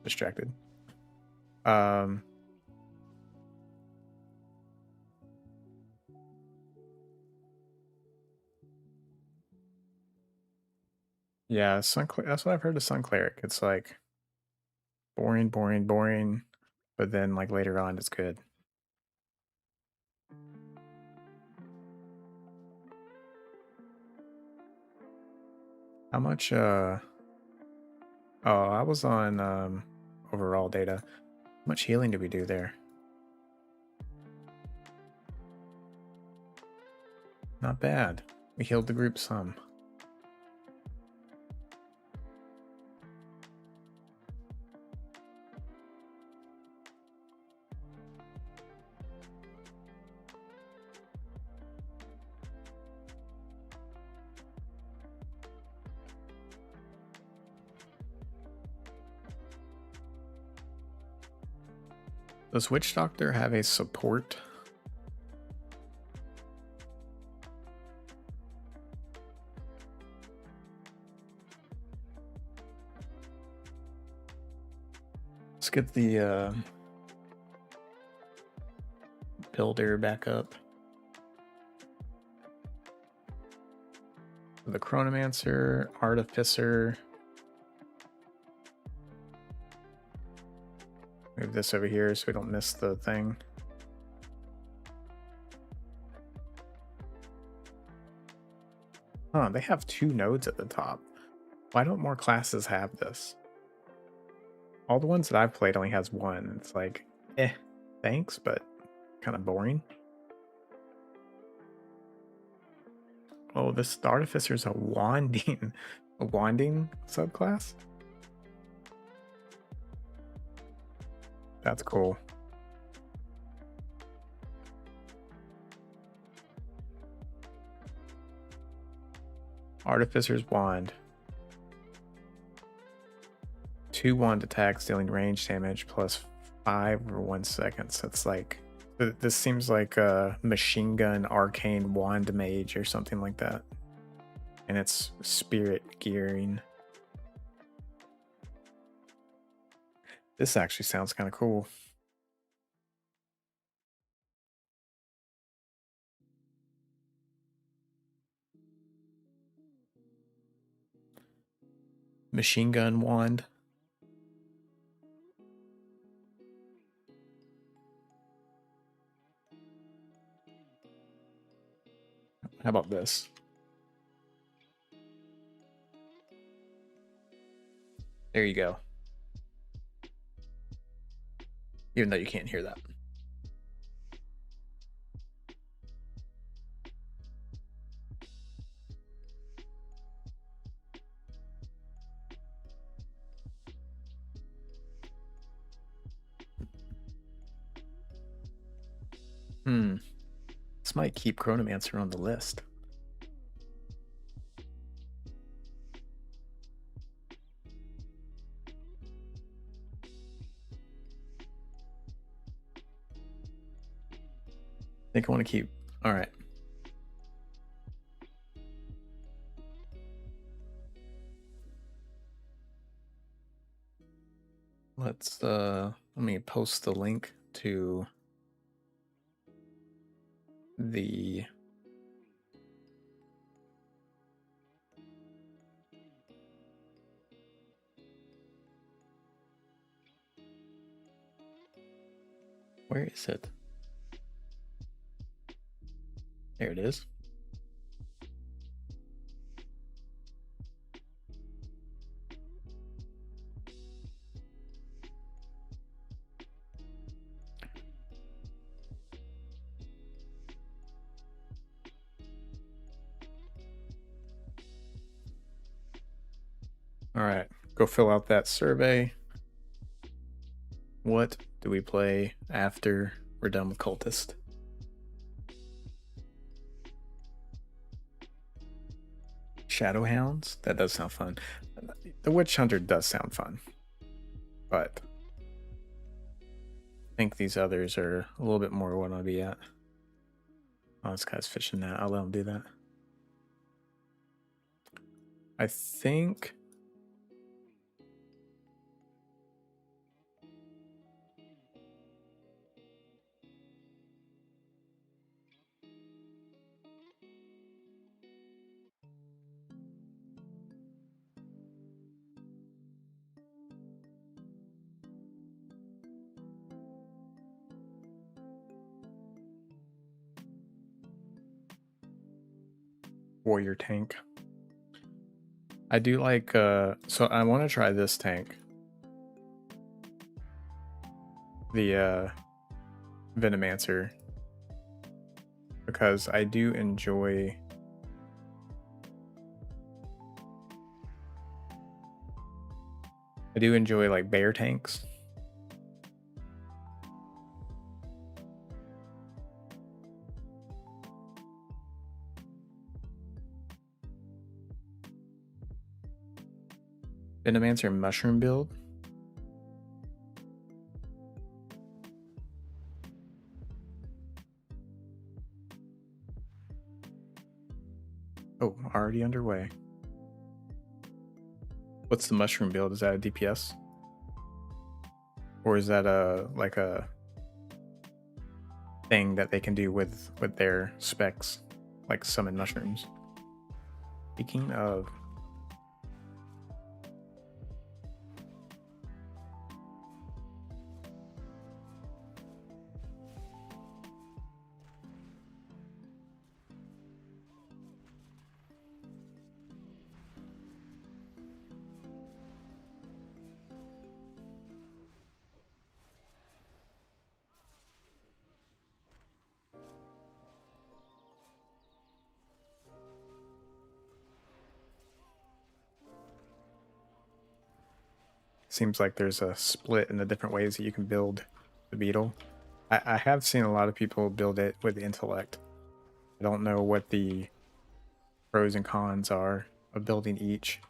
Distracted. Yeah, that's what I've heard of Sun Cleric. It's like boring, boring, boring, but then like later on it's good. How much oh, I was on overall data. How much healing did we do there? Not bad. We healed the group some. Does Witch Doctor have a support? Let's get the builder back up. The Chronomancer, Artificer. Move this over here so we don't miss the thing. Huh, they have 2 nodes at the top. Why don't more classes have this? All the ones that I've played only has 1. It's like, thanks, but kind of boring. Oh, this Artificer's a wanding subclass? That's cool. Artificer's Wand. 2 wand attacks dealing range damage plus 5 or 1 second. So it's like, this seems like a machine gun arcane wand mage or something like that. And it's spirit gearing. This actually sounds kind of cool. Machine gun wand. How about this? There you go. Even though you can't hear that. This might keep Chronomancer on the list. I think I want to keep. All right. Let's let me post the link to the where is it? There it is. All right, go fill out that survey. What do we play after we're done with Cultist? Shadowhounds? That does sound fun. The Witch Hunter does sound fun, but I think these others are a little bit more what I'll be at. Oh, this guy's fishing that. I'll let him do that. I think warrior tank. I do like so I want to try this tank. The Venomancer, because I do enjoy like bear tanks. Venomancer mushroom build. Oh, already underway. What's the mushroom build? Is that a DPS? Or is that a like a thing that they can do with their specs, like summon mushrooms? Speaking of, seems like there's a split in the different ways that you can build the beetle. I have seen a lot of people build it with intellect. I don't know what the pros and cons are of building each.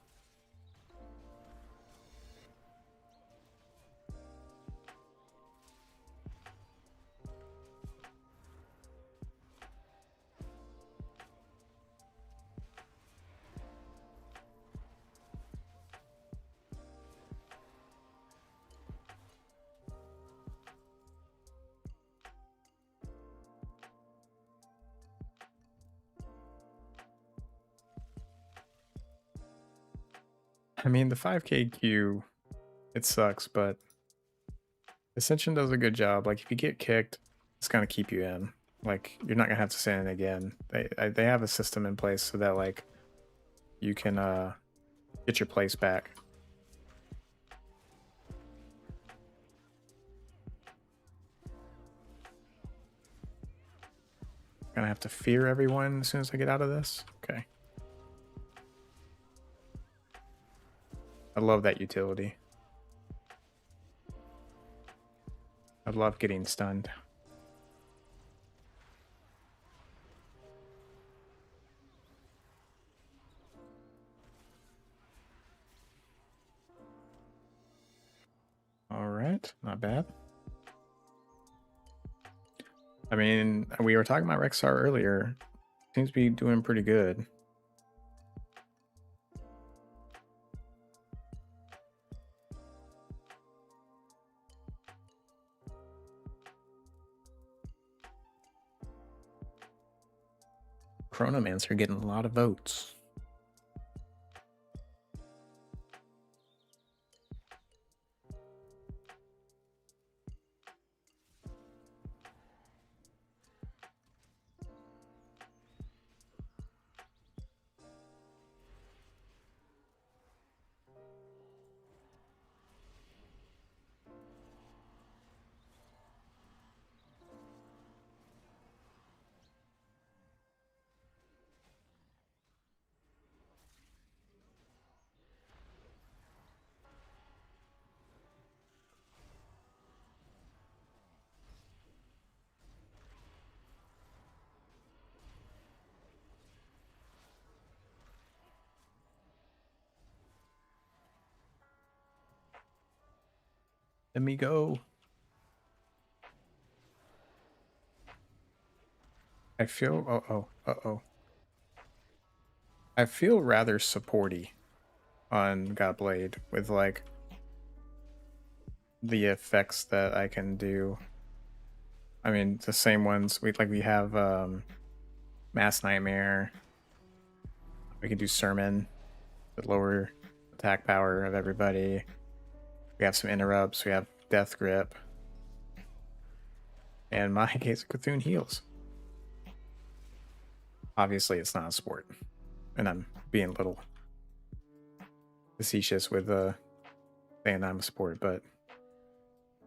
I mean, the 5k queue, it sucks, but Ascension does a good job. Like, if you get kicked, it's gonna keep you in. Like, you're not gonna have to send in again. They have a system in place so that, like, you can get your place back. Gonna have to fear everyone as soon as I get out of this. Okay. I love that utility. I love getting stunned. All right, not bad. I mean, we were talking about Rexar earlier. Seems to be doing pretty good. Chronomancer getting a lot of votes. Let me go. I feel... Uh-oh. I feel rather supporty on Godblade with, like, the effects that I can do. I mean, the same ones. We have Mass Nightmare. We can do Sermon to lower attack power of everybody. We have some interrupts. We have Death Grip. And my case of Cthulhu heals. Obviously, it's not a sport. And I'm being a little facetious with saying I'm a sport, but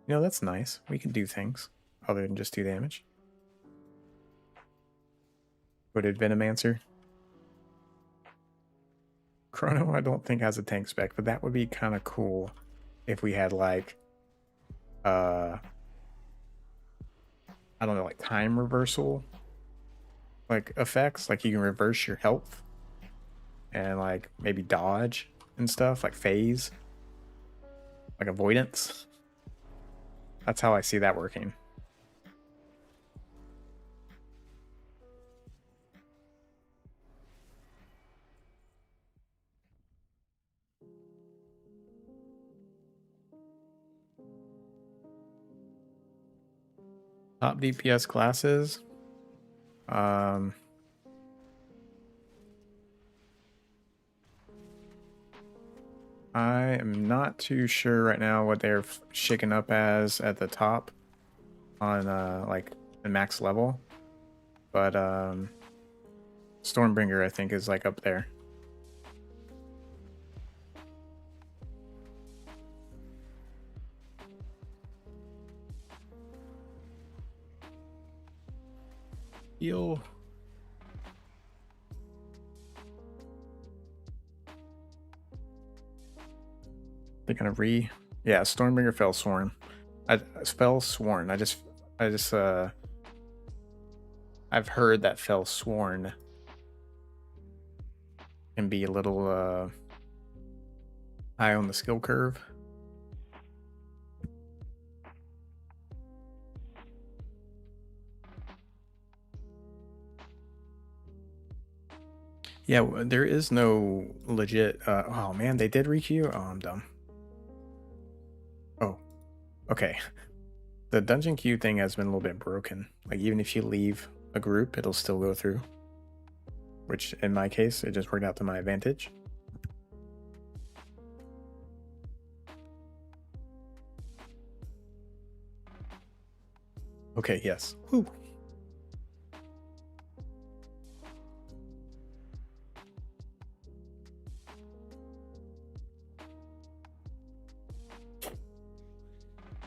you know, that's nice. We can do things other than just do damage. Hooded Venomancer. Chrono, I don't think has a tank spec, but that would be kind of cool if we had like I don't know, like time reversal like effects, like you can reverse your health and like maybe dodge and stuff, like phase, like avoidance. That's how I see that working. Top DPS classes. I am not too sure right now what they're shaking up as at the top on like the max level, but Stormbringer I think is like up there. Heal. They're gonna yeah, Stormbringer fell sworn. Fell sworn. I've heard that fell sworn can be a little high on the skill curve. Yeah, there is no legit oh man, they did requeue? Oh, I'm dumb. Oh, okay. The dungeon queue thing has been a little bit broken. Like even if you leave a group, it'll still go through. Which in my case, it just worked out to my advantage. Okay, yes. Whew.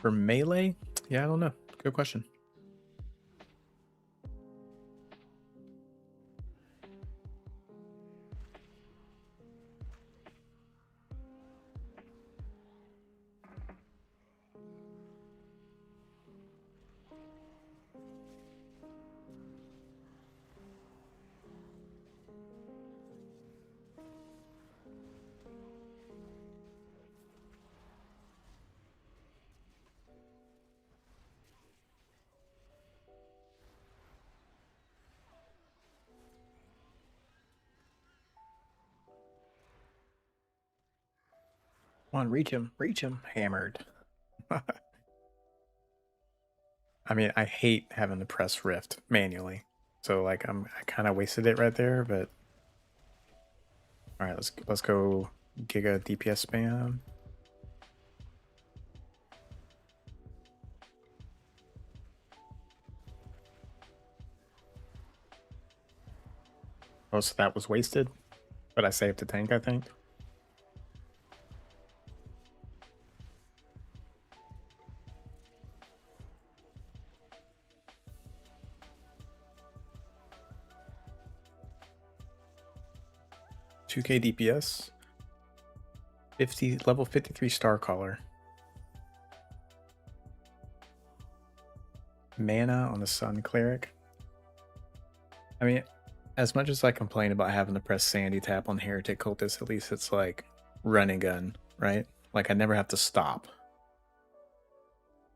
For melee? Yeah, I don't know. Good question. Come on, reach him, hammered. I mean, I hate having to press Rift manually. So like I kind of wasted it right there, but all right, let's go Giga DPS spam. Oh, so that was wasted, but I saved the tank, I think. $2K DPS, level 53 Star Caller. Mana on the Sun Cleric. I mean, as much as I complain about having to press Sandy Tap on Heretic Cultist, at least it's like run and gun, right? Like I never have to stop.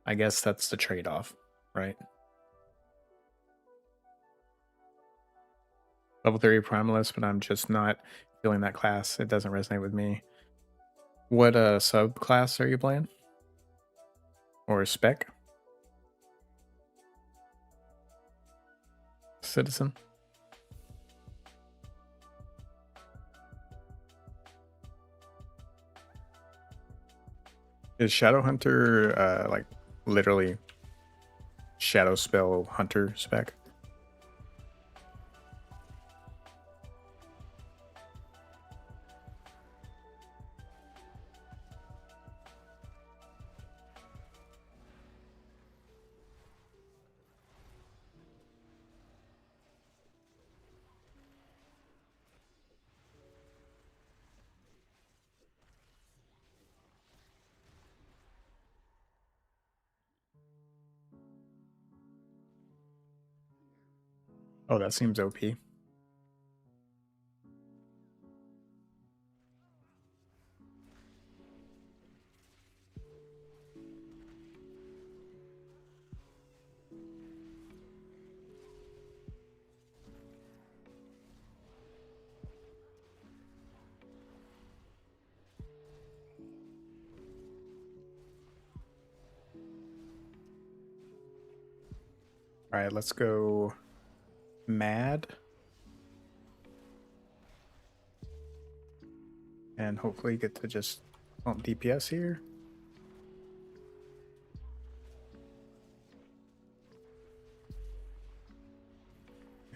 I guess that's the trade-off, right? Level 30 Primalist, but I'm just not feeling that class. It doesn't resonate with me. What subclass are you playing? Or Spec? Citizen? Is Shadow Hunter like literally Shadow Spell Hunter spec? Oh, that seems OP. All right, let's go mad. And hopefully get to just bump DPS here.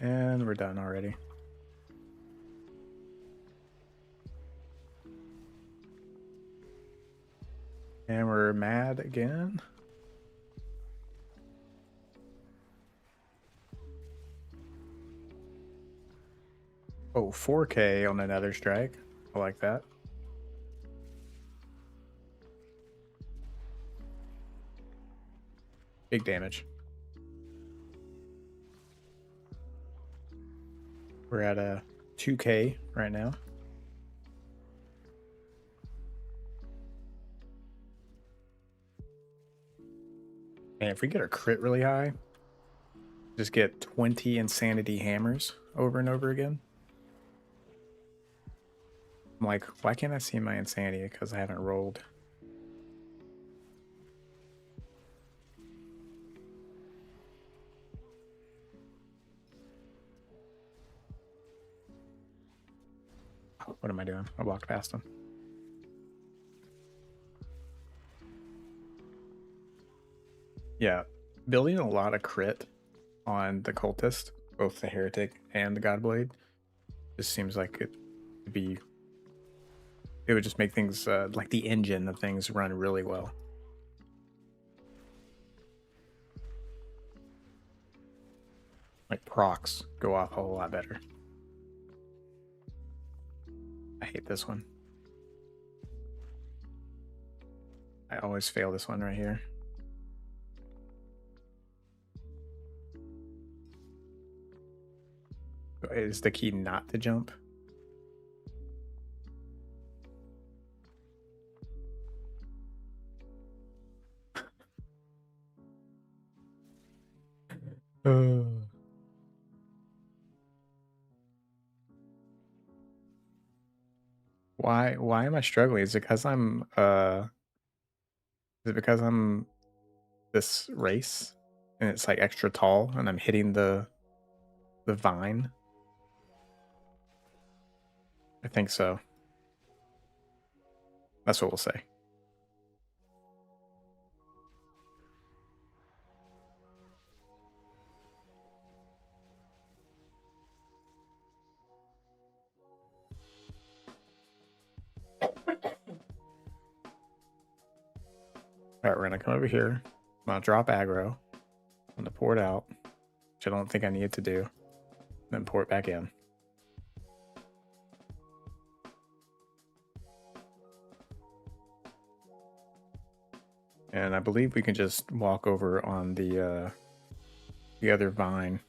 And we're done already. And we're mad again. Oh, 4K on another strike. I like that. Big damage. We're at a 2K right now. And if we get our crit really high, just get 20 insanity hammers over and over again. I'm like, why can't I see my insanity? Because I haven't rolled. Oh, what am I doing? I walked past him. Yeah, building a lot of crit on the Cultist, both the Heretic and the Godblade, just seems like it would be. It would just make things like the engine of things run really well. Like procs go off a whole lot better. I hate this one. I always fail this one right here. Is the key not to jump? Why am I struggling? Is it because I'm this race and it's like extra tall and I'm hitting the vine? I think so. That's what we'll say. Alright, we're gonna come over here. I'm gonna drop aggro. I'm gonna pour it out, which I don't think I need to do. Then pour it back in. And I believe we can just walk over on the other vine.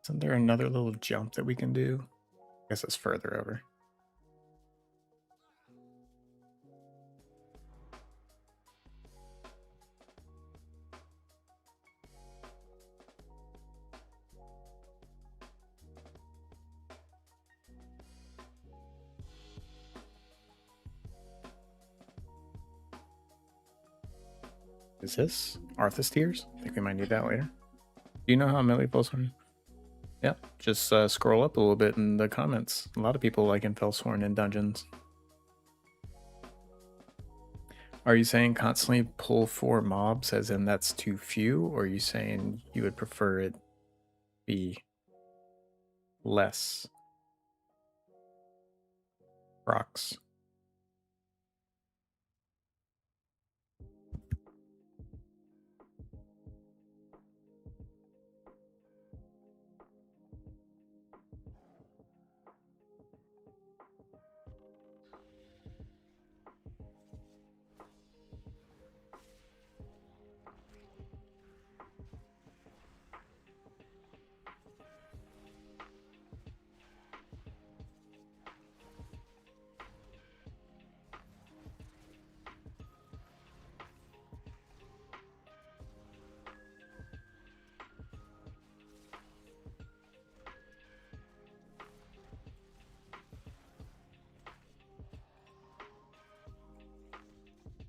Isn't there another little jump that we can do? I guess it's further over. Is this Arthas tiers? I think we might need that later. Do you know how melee Fellsworn? Yeah, just scroll up a little bit in the comments. A lot of people like in Fellsworn in dungeons. Are you saying constantly pull 4 mobs as in that's too few? Or are you saying you would prefer it be less procs?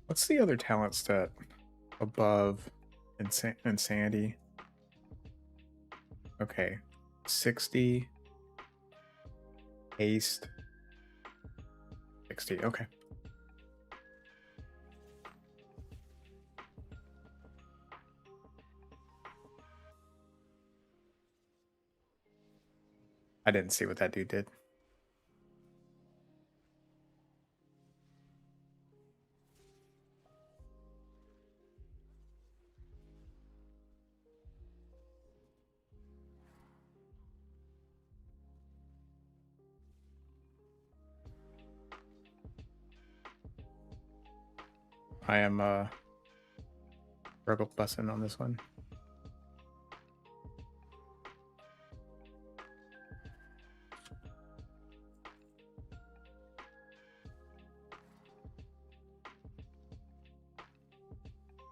What's the other talent stat above insanity? Okay, 60, haste, 60. Okay. I didn't see what that dude did. I am struggle busting on this one.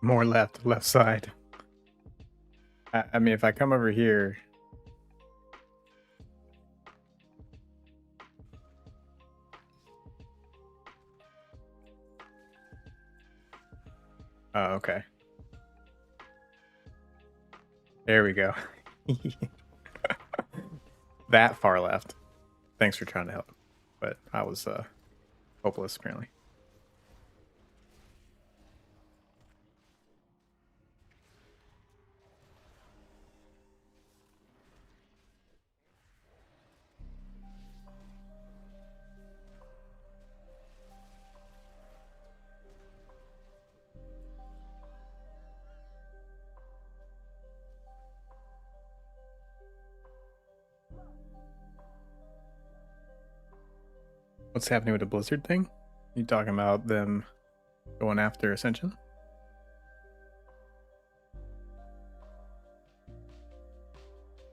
More left side. I mean, if I come over here, oh, okay. There we go. That far left. Thanks for trying to help. But I was hopeless, apparently. What's happening with the Blizzard thing? You talking about them going after Ascension?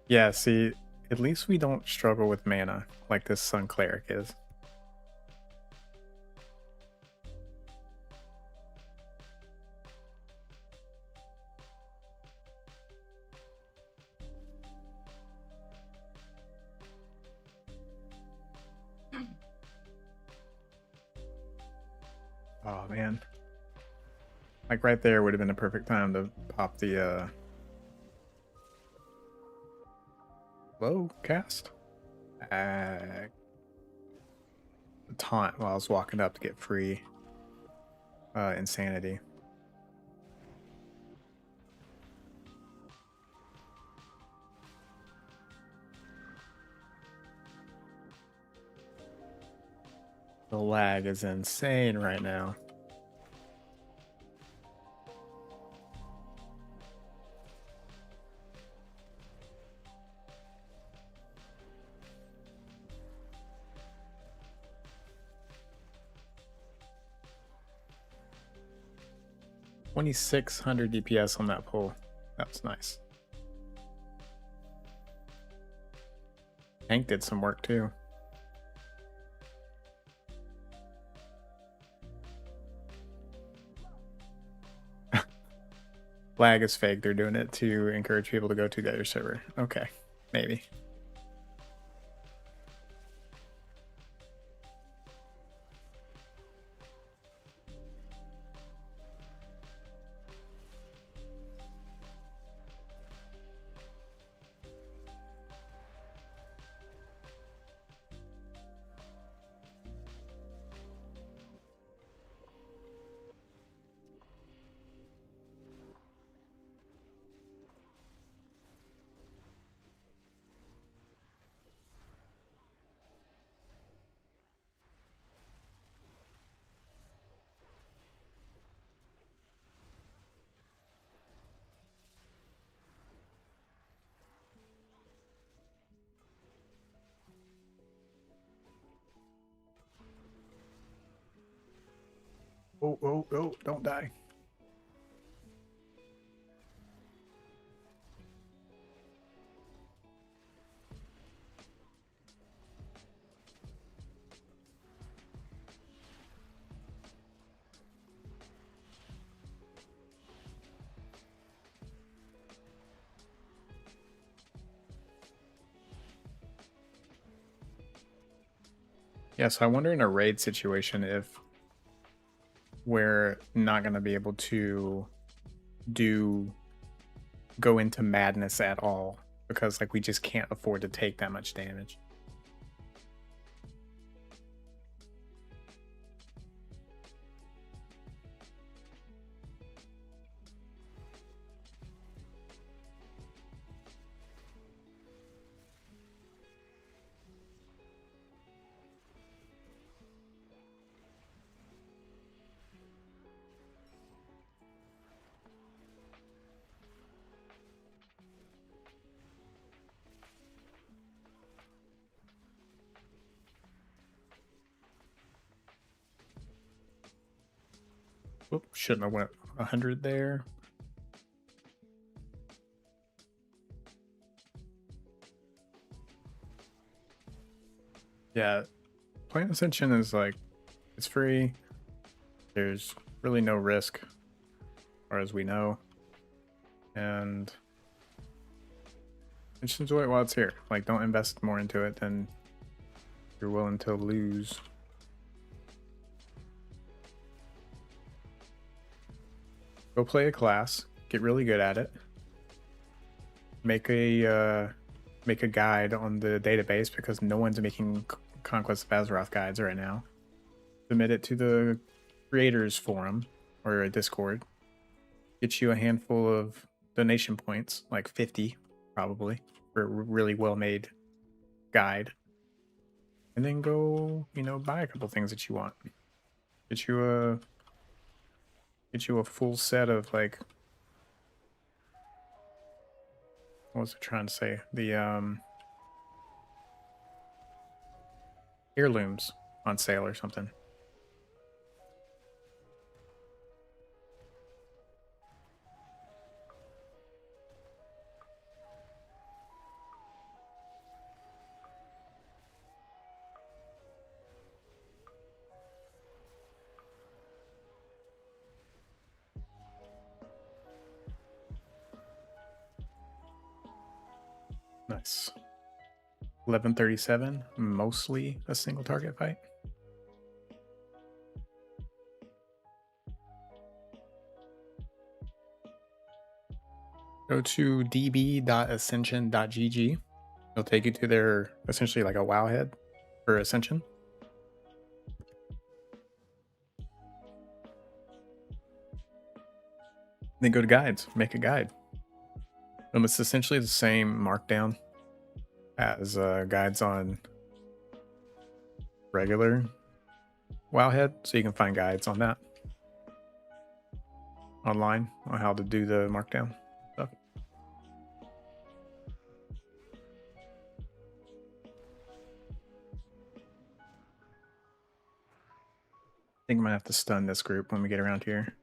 Yeah, see, at least we don't struggle with mana like this Sun Cleric is. Oh man. Like right there would have been a perfect time to pop the low cast. Taunt while I was walking up to get free insanity. The lag is insane right now. $2,600 DPS on that pull. That was nice. Tank did some work too. Lag is fake. They're doing it to encourage people to go to the other server. Okay, maybe. Oh, oh, oh, don't die. Yeah, so I wonder in a raid situation if we're not going to be able to go into madness at all because like we just can't afford to take that much damage. Oop, shouldn't have went 100 there. Yeah, playing Ascension is like, it's free. There's really no risk, as far as we know. And just enjoy it while it's here. Like, don't invest more into it than you're willing to lose. Go play a class, get really good at it. Make a guide on the database because no one's making Conquest of Azeroth guides right now. Submit it to the creators forum or a Discord. Get you a handful of donation points, like 50 probably, for a really well-made guide. And then go, you know, buy a couple things that you want. Get you a full set of like, what was I trying to say? The heirlooms on sale or something. Nice. 1137, mostly a single target fight. Go to db.ascension.gg. It'll take you to their, essentially like a wowhead for Ascension. Then go to guides, make a guide. It's essentially the same markdown as guides on regular wowhead, so you can find guides on that online on how to do the markdown stuff. I think I'm gonna have to stun this group when we get around here.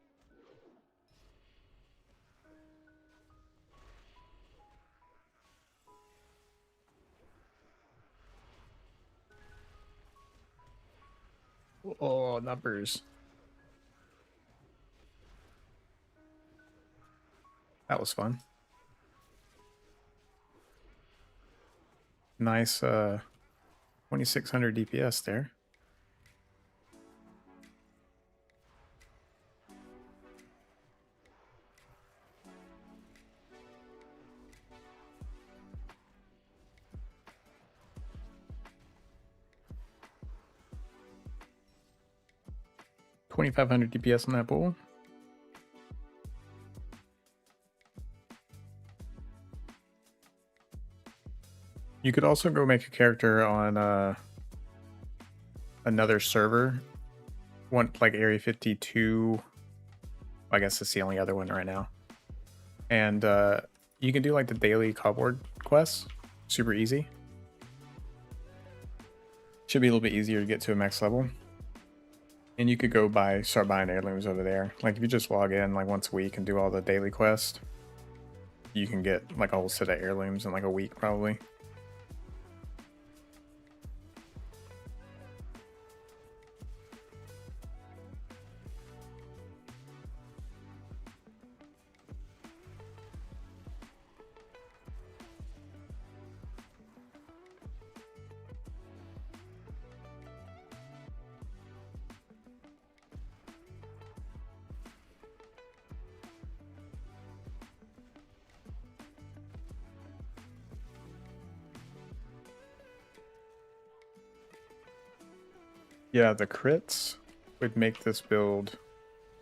Oh, numbers. That was fun. Nice 2600 DPS there. $2,500 DPS on that bull. You could also go make a character on another server, one like Area 52. I guess it's the only other one right now. And you can do like the daily cardboard quests, super easy. Should be a little bit easier to get to a max level. And you could go start buying heirlooms over there. Like if you just log in like once a week and do all the daily quests, you can get like a whole set of heirlooms in like a week probably. Yeah, the crits would make this build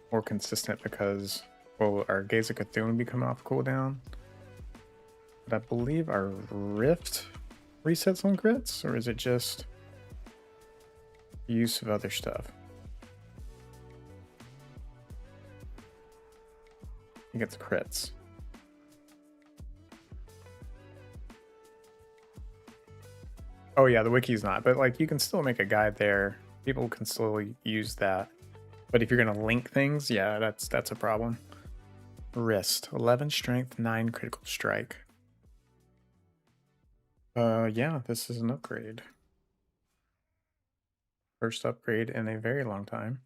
more consistent because, well, our Gaze of Cthulhu would be coming off cooldown. But I believe our Rift resets on crits, or is it just use of other stuff? I think it's crits. Oh yeah, the wiki's not, but like you can still make a guide there. People can still use that. But if you're gonna link things, yeah, that's a problem. Wrist, 11 strength, 9 critical strike. Yeah, this is an upgrade. First upgrade in a very long time.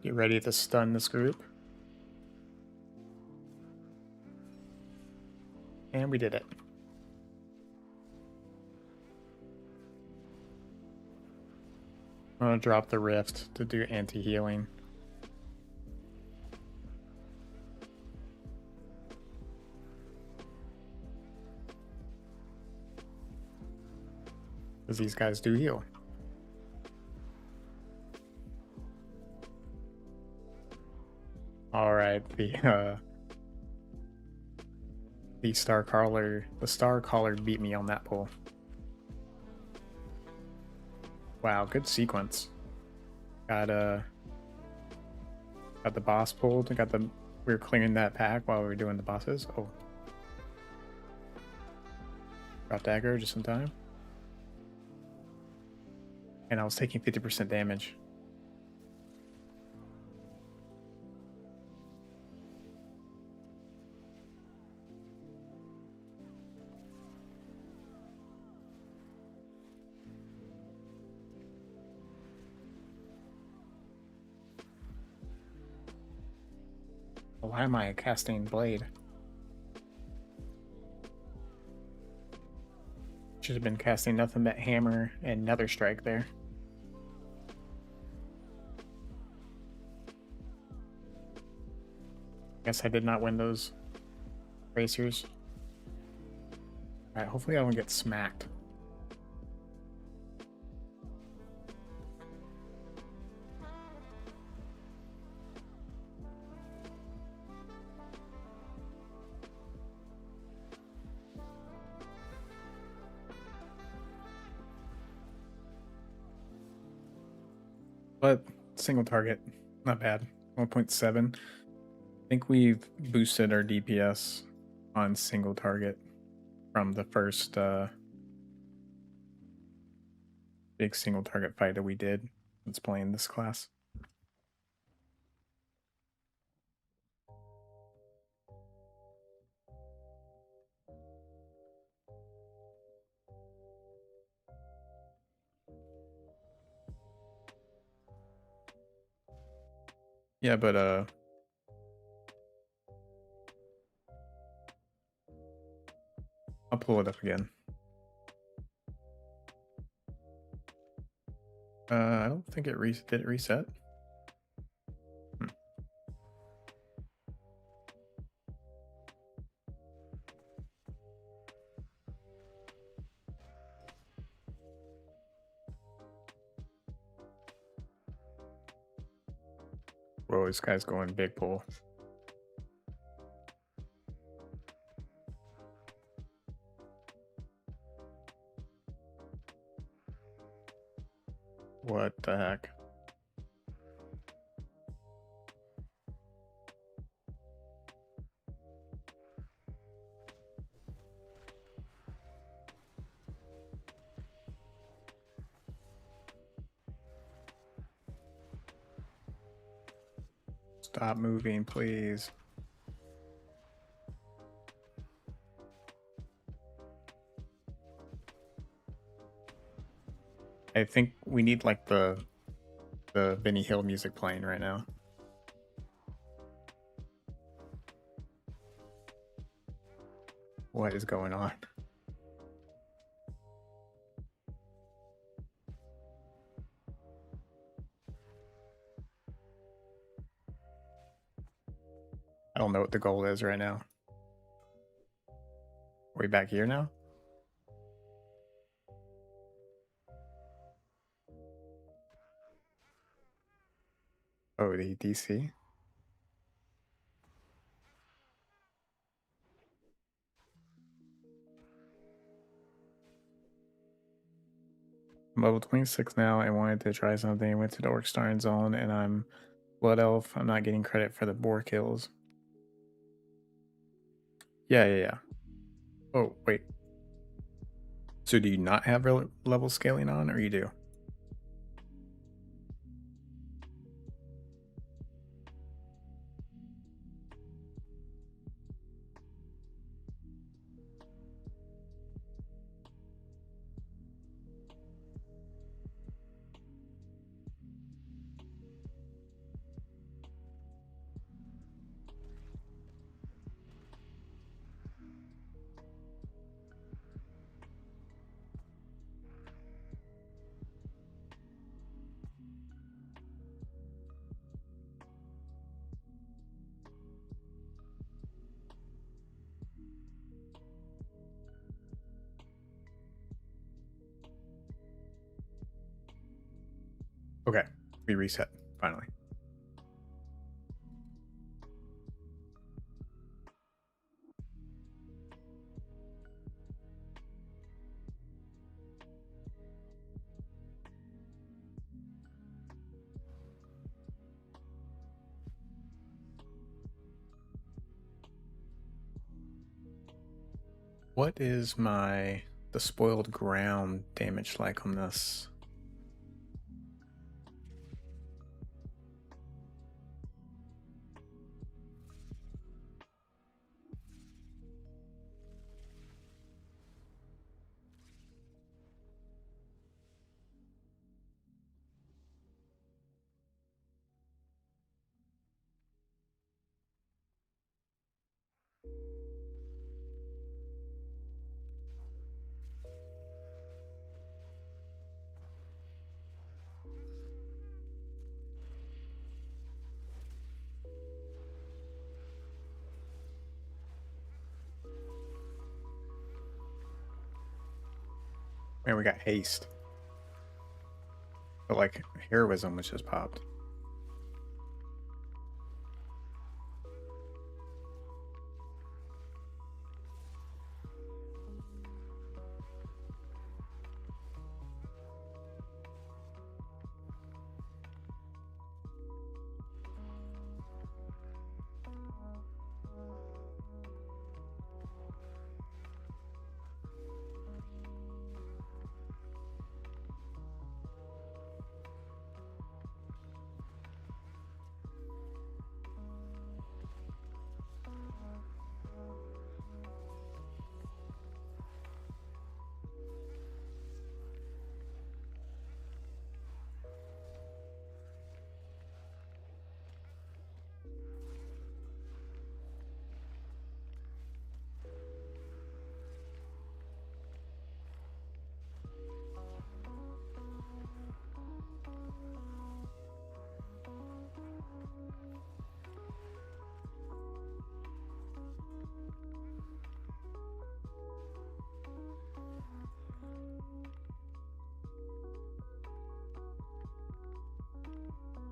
Get ready to stun this group. And we did it. I'm gonna drop the rift to do anti-healing. Because these guys do heal. Alright, the star caller beat me on that pull. Wow, good sequence. Got the boss pulled. We were clearing that pack while we were doing the bosses. Oh. Dropped aggro just in time. And I was taking 50% damage. Why am I casting Blade? Should have been casting nothing but Hammer and Nether Strike there. Guess I did not win those racers. Alright, hopefully I don't get smacked. But single target, not bad. 1.7. I think we've boosted our DPS on single target from the first big single target fight that we did. Let's play in this class. Yeah, but I'll pull it up again. I don't think it did it reset? Hmm. Whoa, this guy's going big pull. What the heck? Stop moving, please. I think we need like the Benny Hill music playing right now. What is going on? I don't know what the goal is right now. Are we back here now? Oh, the DC? I'm level 26 now. I wanted to try something. I went to the Orkstarn zone and I'm Blood Elf. I'm not getting credit for the boar kills. Yeah. Oh, wait. So do you not have level scaling on, or you do? Okay, we reset, finally. What is the spoiled ground damage like on this? Man, we got haste. But like heroism, which just popped.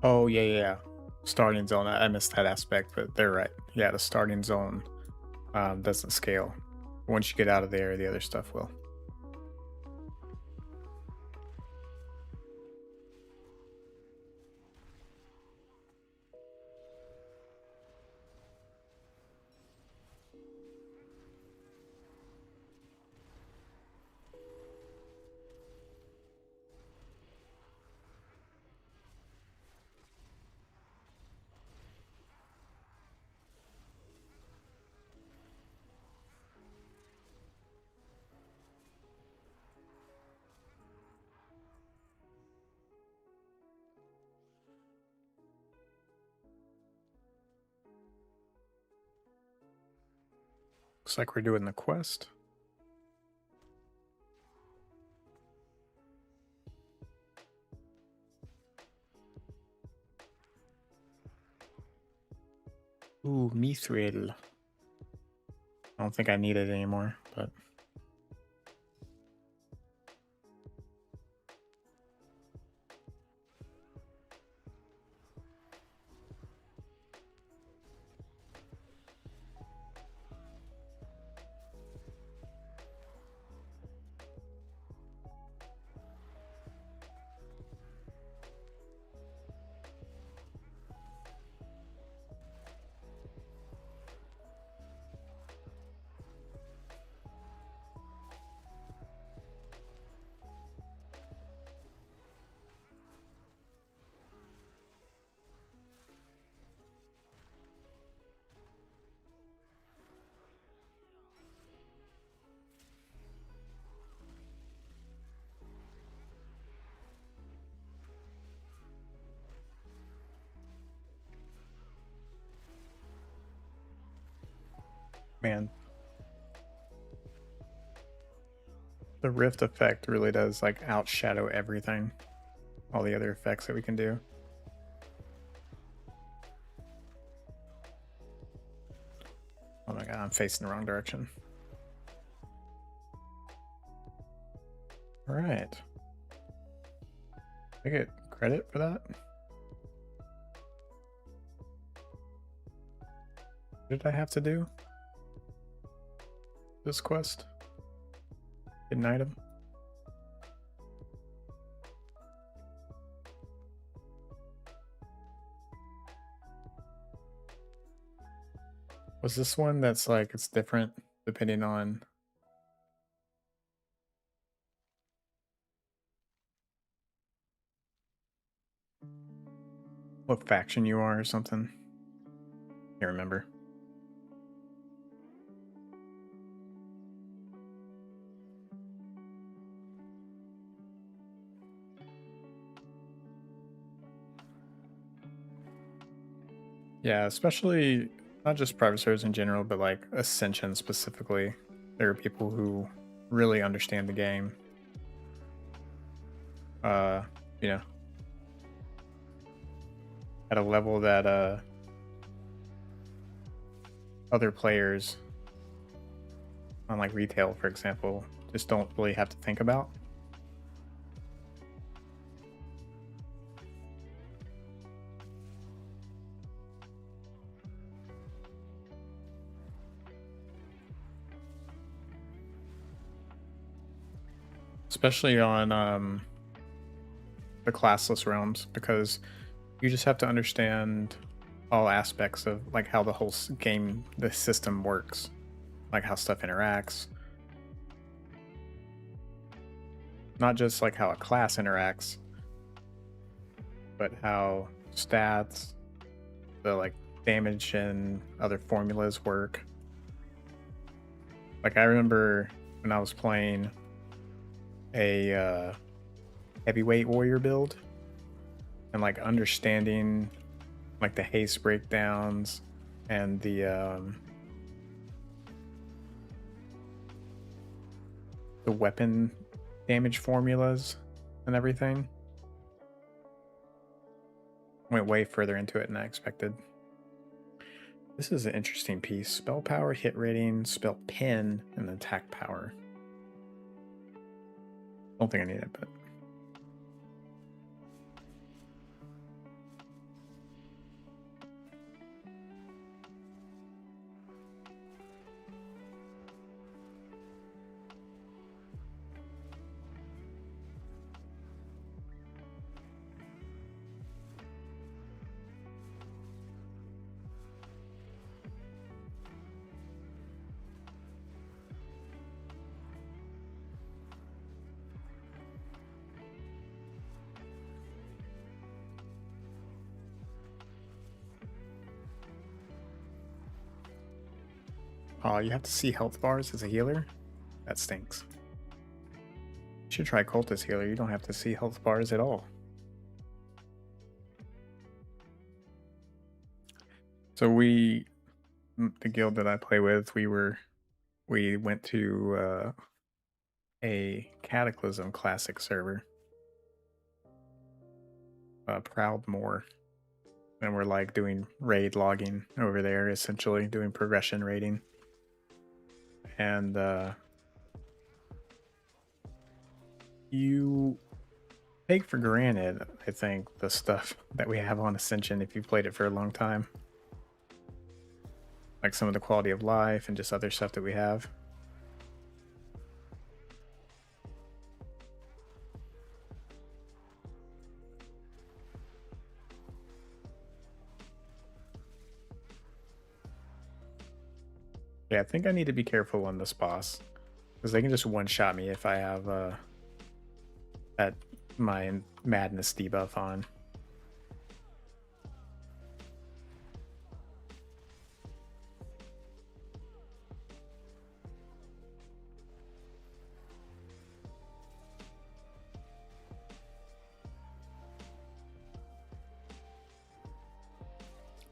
Oh, yeah, yeah, yeah. Starting zone. I missed that aspect, but they're right. Yeah, the starting zone doesn't scale. Once you get out of there, the other stuff will. Looks like we're doing the quest. Ooh, mithril. I don't think I need it anymore, but man, the rift effect really does like outshadow everything. All the other effects that we can do. Oh my god, I'm facing the wrong direction. All right. I get credit for that? What did I have to do? This quest? Get an item? Was this one that's like it's different depending on what faction you are or something? Can't remember. Yeah, especially not just private servers in general, but like Ascension specifically. There are people who really understand the game. You know, at a level that other players on like retail, for example, just don't really have to think about. Especially on the classless realms, because you just have to understand all aspects of like how the whole game, the system works, like how stuff interacts. Not just like how a class interacts, but how stats, the like damage and other formulas work. Like I remember when I was playing a heavyweight warrior build and like understanding like the haste breakdowns and the weapon damage formulas and everything. Went way further into it than I expected. This is an interesting piece. Spell power, hit rating, spell pin, and attack power. Don't think I need it, but Oh, you have to see health bars as a healer? That stinks. You should try Cultist Healer. You don't have to see health bars at all. So the guild that I play with, we went to a Cataclysm Classic server. Proudmoore. And we're like doing raid logging over there, essentially doing progression raiding. And you take for granted, I think, the stuff that we have on Ascension if you've played it for a long time. Like some of the quality of life and just other stuff that we have. Yeah, I think I need to be careful on this boss. Because they can just one-shot me if I have my madness debuff on.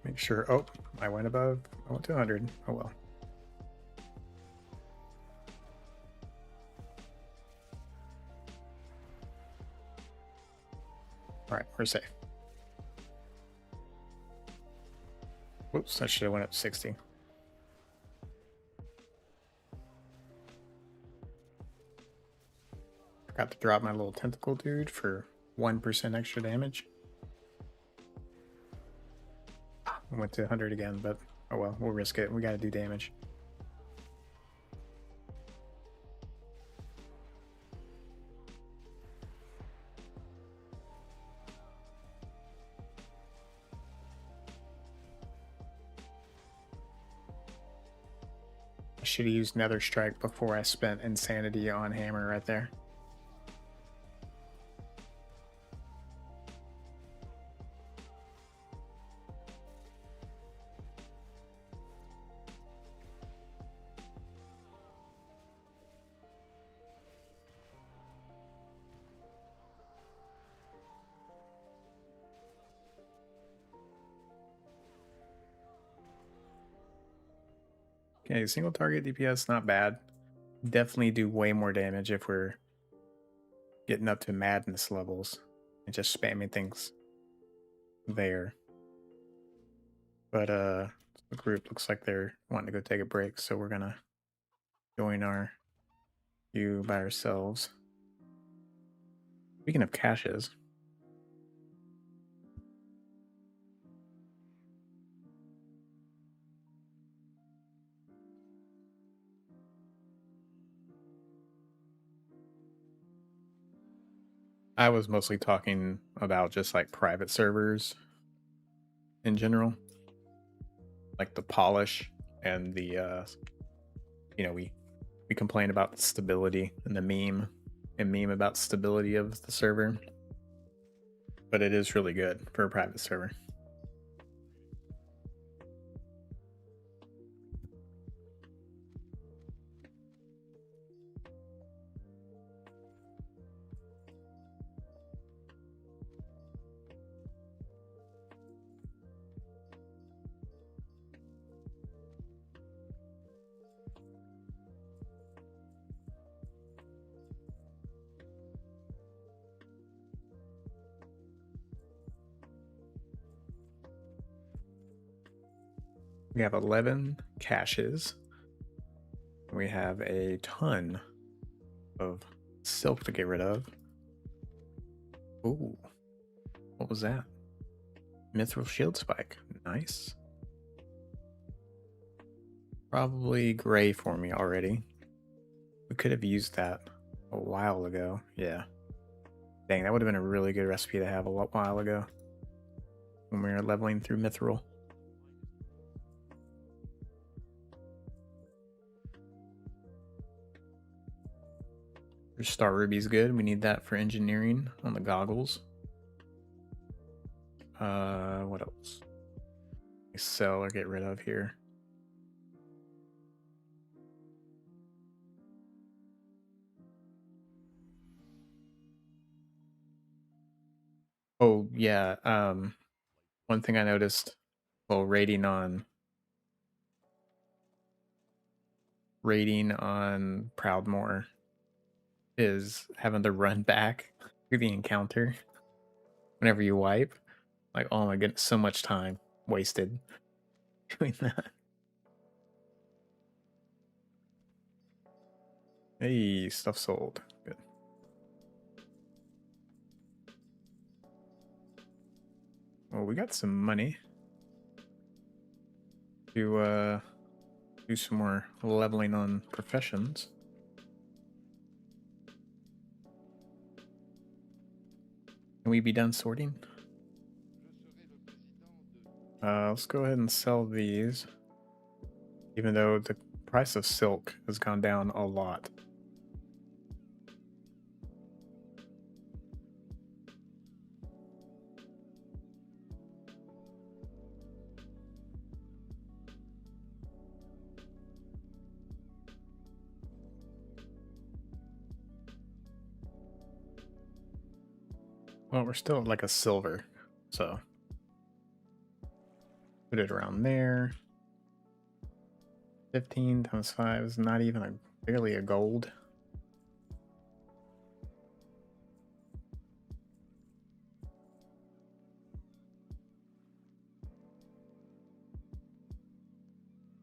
Make sure. Oh, I went above. I went to 100. Oh well. All right, we're safe. Whoops, that should have went up 60. Forgot to drop my little tentacle dude for 1% extra damage. I went to 100 again, but oh well, we'll risk it. We gotta do damage. I should have used Nether Strike before I spent Insanity on Hammer right there. Okay, single target DPS, not bad. Definitely do way more damage if we're getting up to madness levels and just spamming things there. But the group looks like they're wanting to go take a break, so we're gonna join our queue by ourselves. Speaking of caches, I was mostly talking about just like private servers in general, like the polish and the we complain about the stability and the meme about stability of the server, but it is really good for a private server. We have 11 caches. We have a ton of silk to get rid of. Ooh, what was that? Mithril shield spike. Nice. Probably gray for me already. We could have used that a while ago. Yeah. Dang, that would have been a really good recipe to have a while ago when we were leveling through Mithril. Star Ruby's good. We need that for engineering on the goggles. What else? Sell or get rid of here. Oh yeah, one thing I noticed while raiding on Proudmoore is having to run back through the encounter whenever you wipe. Like, oh my goodness, so much time wasted doing that. Hey, stuff sold. Good. Well, we got some money to do some more leveling on professions. Can we be done sorting? Let's go ahead and sell these, even though the price of silk has gone down a lot. Well, we're still at like a silver, so put it around there. 15 times 5 is not even barely a gold.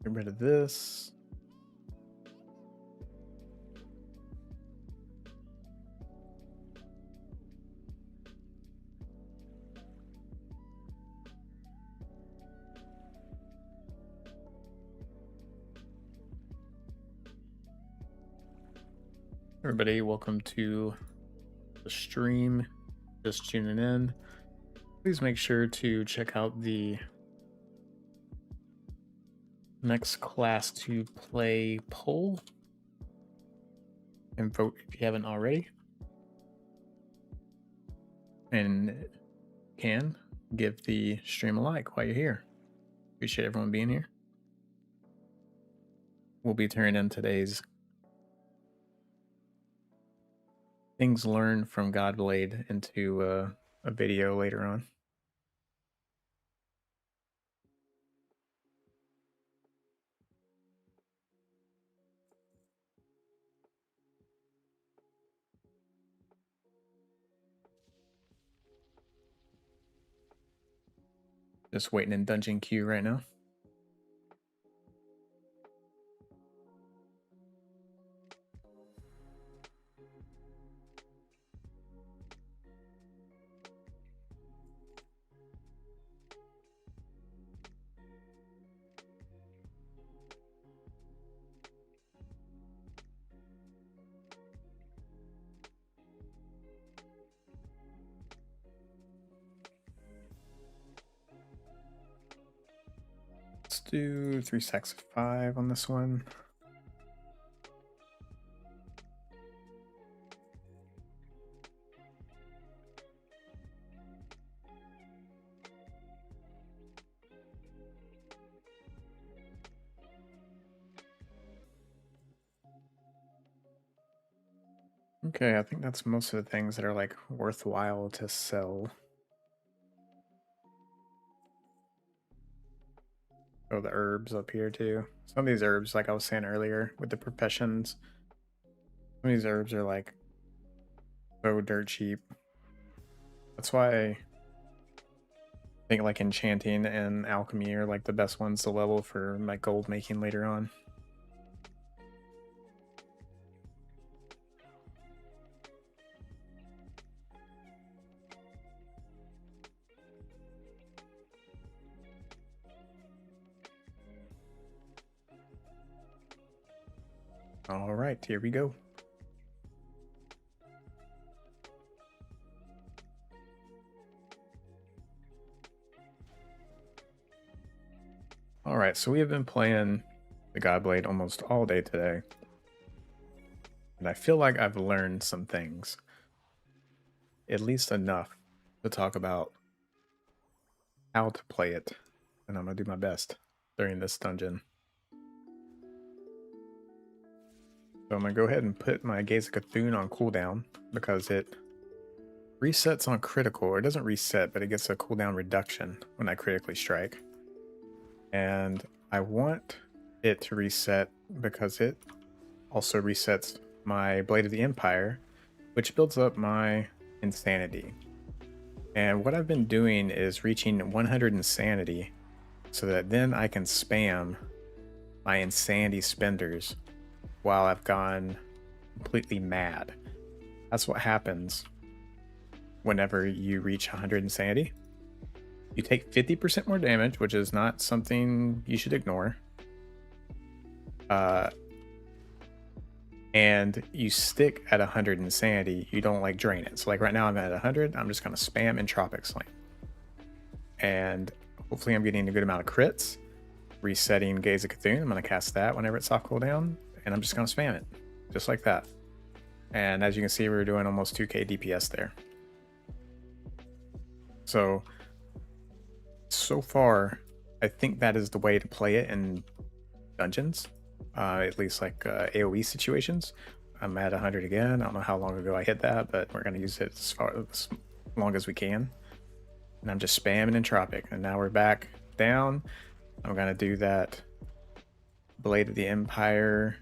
Get rid of this. Everybody, welcome to the stream. Just tuning in. Please make sure to check out the next class to play poll and vote if you haven't already. And can give the stream a like while you're here. Appreciate everyone being here. We'll be turning in today's things learned from Godblade into a video later on. Just waiting in dungeon queue right now. Let's do 3 stacks of 5 on this one. Okay, I think that's most of the things that are like worthwhile to sell. Oh, the herbs up here too. Some of these herbs, like I was saying earlier with the professions, some of these herbs are like so dirt cheap. That's why I think like enchanting and alchemy are like the best ones to level for like gold making later on. All right, here we go. All right, so we have been playing the Godblade almost all day today. And I feel like I've learned some things. At least enough to talk about how to play it. And I'm going to do my best during this dungeon. So I'm going to go ahead and put my Gaze of Cthulhu on cooldown because it resets on critical, or it doesn't reset, but it gets a cooldown reduction when I critically strike. And I want it to reset because it also resets my Blade of the Empire, which builds up my insanity. And what I've been doing is reaching 100 insanity so that then I can spam my insanity spenders while I've gone completely mad. That's what happens whenever you reach 100 insanity. You take 50% more damage, which is not something you should ignore. And you stick at 100 insanity. You don't like drain it. So like right now I'm at 100. I'm just going to spam Entropic Slam. And hopefully I'm getting a good amount of crits. Resetting Gaze of Cthulhu. I'm going to cast that whenever it's off cooldown. And I'm just going to spam it. Just like that. And as you can see, we're doing almost 2k DPS there. So far, I think that is the way to play it in dungeons. At least like AoE situations. I'm at 100 again. I don't know how long ago I hit that, but we're going to use it as long as we can. And I'm just spamming Entropic. And now we're back down. I'm going to do that Blade of the Empire.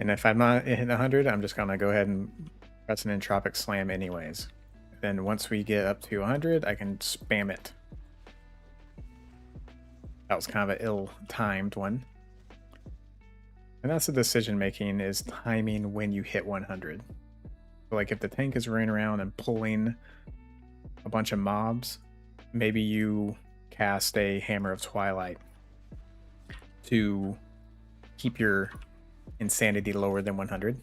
And if I'm not hitting 100, I'm just going to go ahead and press an Entropic Slam anyways. Then once we get up to 100, I can spam it. That was kind of an ill-timed one. And that's the decision making, is timing when you hit 100. So like if the tank is running around and pulling a bunch of mobs, maybe you cast a Hammer of Twilight to keep your insanity lower than 100.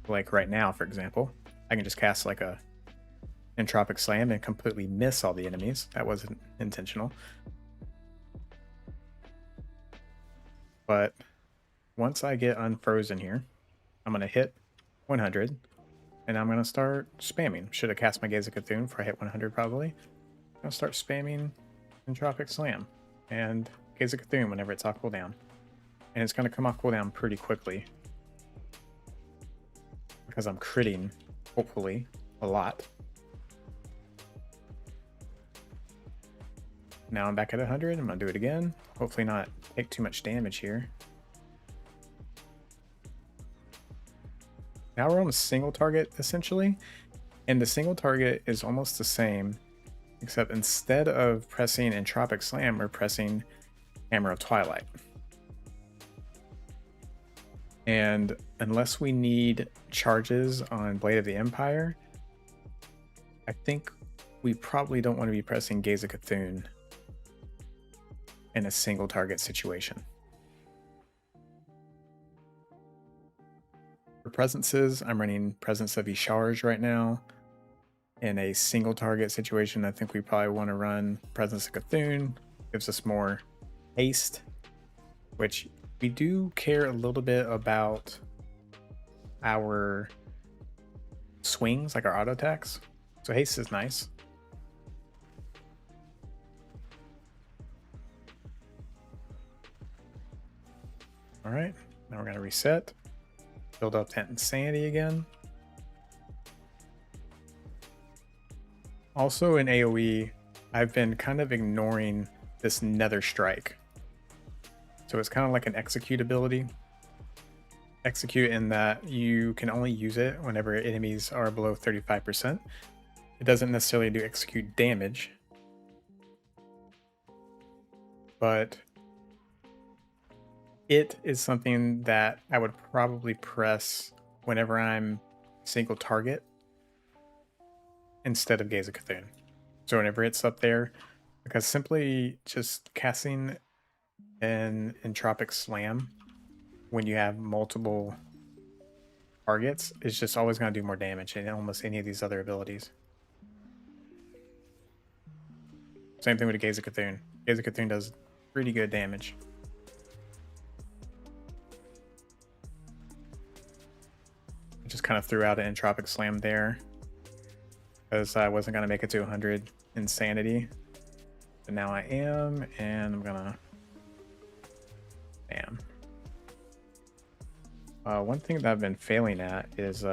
Like right now, for example, I can just cast like a Entropic Slam and completely miss all the enemies. That wasn't intentional. But once I get unfrozen here, I'm going to hit 100 and I'm going to start spamming. Should have cast my Gaze of Cthulhu before I hit 100 probably. I'm going to start spamming Entropic Slam and Gaze of Cthulhu whenever it's off cooldown. And it's going to come off cooldown pretty quickly because I'm critting, hopefully, a lot. Now I'm back at 100. I'm going to do it again. Hopefully not take too much damage here. Now we're on a single target, essentially. And the single target is almost the same, except instead of pressing Entropic Slam, we're pressing Hammer of Twilight. And unless we need charges on Blade of the Empire, I think we probably don't want to be pressing Gaze of Cthulhu in a single target situation. For presences, I'm running Presence of Isharge right now. In a single target situation, I think we probably want to run Presence of Cthulhu. Gives us more haste, which we do care a little bit about our swings, like our auto attacks. So haste is nice. All right, now we're going to reset. Build up that insanity again. Also in AoE, I've been kind of ignoring this Nether Strike. So it's kind of like an execute ability. Execute in that you can only use it whenever enemies are below 35%. It doesn't necessarily do execute damage, but it is something that I would probably press whenever I'm single target instead of Gaze of Cthulhu. So whenever it's up there, because simply just casting an Entropic Slam when you have multiple targets is just always going to do more damage than almost any of these other abilities. Same thing with a Gaze of Cthulhu. Gaze of Cthulhu does pretty good damage. Just kind of threw out an Entropic Slam there because I wasn't going to make it to 100 insanity, but now I am, and I'm gonna bam. One thing that I've been failing at is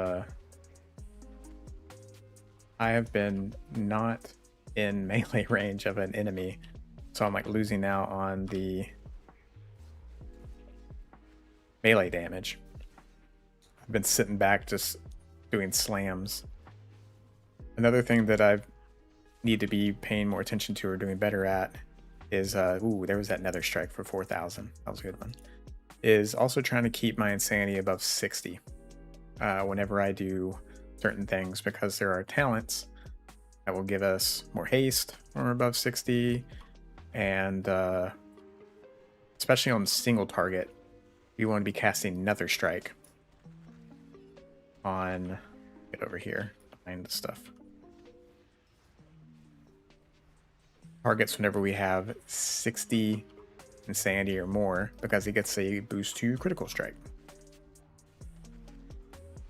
I have been not in melee range of an enemy, so I'm like losing out on the melee damage. I've been sitting back just doing slams. Another thing that I need to be paying more attention to or doing better at is ooh, there was that nether strike for 4,000. That was a good one. Is also trying to keep my insanity above 60 whenever I do certain things, because there are talents that will give us more haste when we're above 60, and especially on single target, we want to be casting Nether Strike on, get over here behind the stuff, targets whenever we have 60 insanity or more, because it gets a boost to critical strike.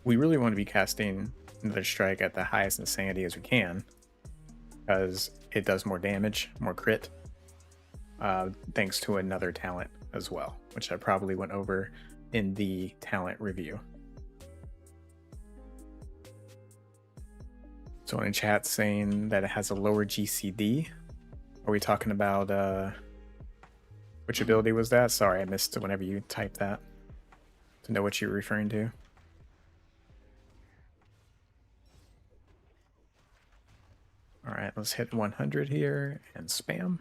We really want to be casting Nether Strike at the highest insanity as we can, because it does more damage, more crit, thanks to another talent as well, which I probably went over in the talent review. So in chat saying that it has a lower GCD. Are we talking about which ability was that? Sorry, I missed it whenever you typed that to know what you're referring to. All right, let's hit 100 here and spam.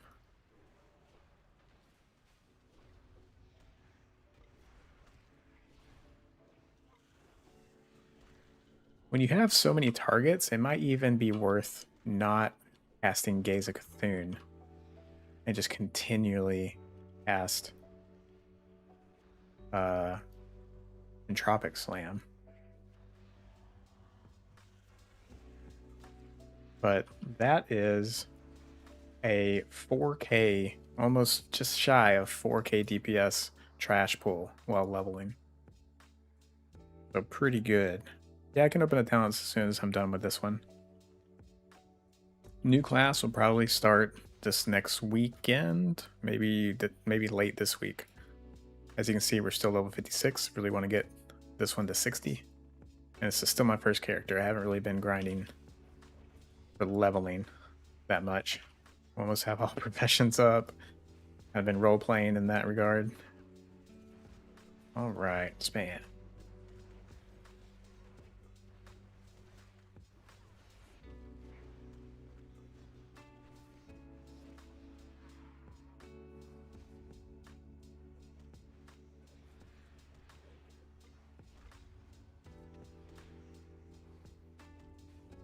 When you have so many targets, it might even be worth not casting Gaze of Cthulhu and just continually cast Entropic Slam. But that is a 4K, almost just shy of 4K DPS trash pull while leveling. So pretty good. Yeah, I can open the talents as soon as I'm done with this one. New class will probably start this next weekend, maybe late this week. As you can see, we're still level 56. Really want to get this one to 60. And this is still my first character. I haven't really been grinding for leveling that much. Almost have all professions up. I've been role playing in that regard. All right, spam.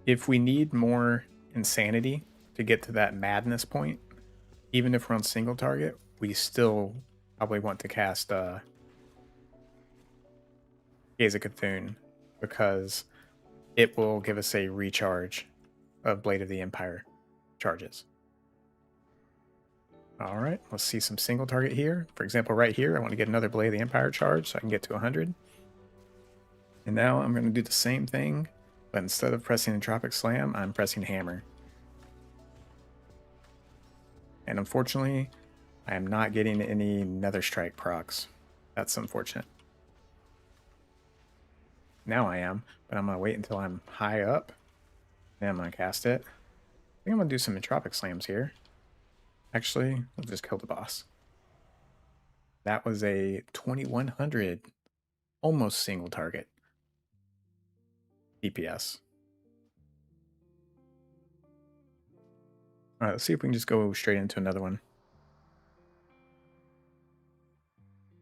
If we need more insanity to get to that madness point, even if we're on single target, we still probably want to cast Gaze of Cthulhu, because it will give us a recharge of Blade of the Empire charges. All right, let's see some single target here. For example, right here, I want to get another Blade of the Empire charge so I can get to 100. And now I'm going to do the same thing, but instead of pressing Entropic Slam, I'm pressing Hammer. And unfortunately, I am not getting any Nether Strike procs. That's unfortunate. Now I am, but I'm going to wait until I'm high up. Then I'm going to cast it. I think I'm going to do some Entropic Slams here. Actually, let's just kill the boss. That was a 2100, almost single target DPS. All right, let's see if we can just go straight into another one.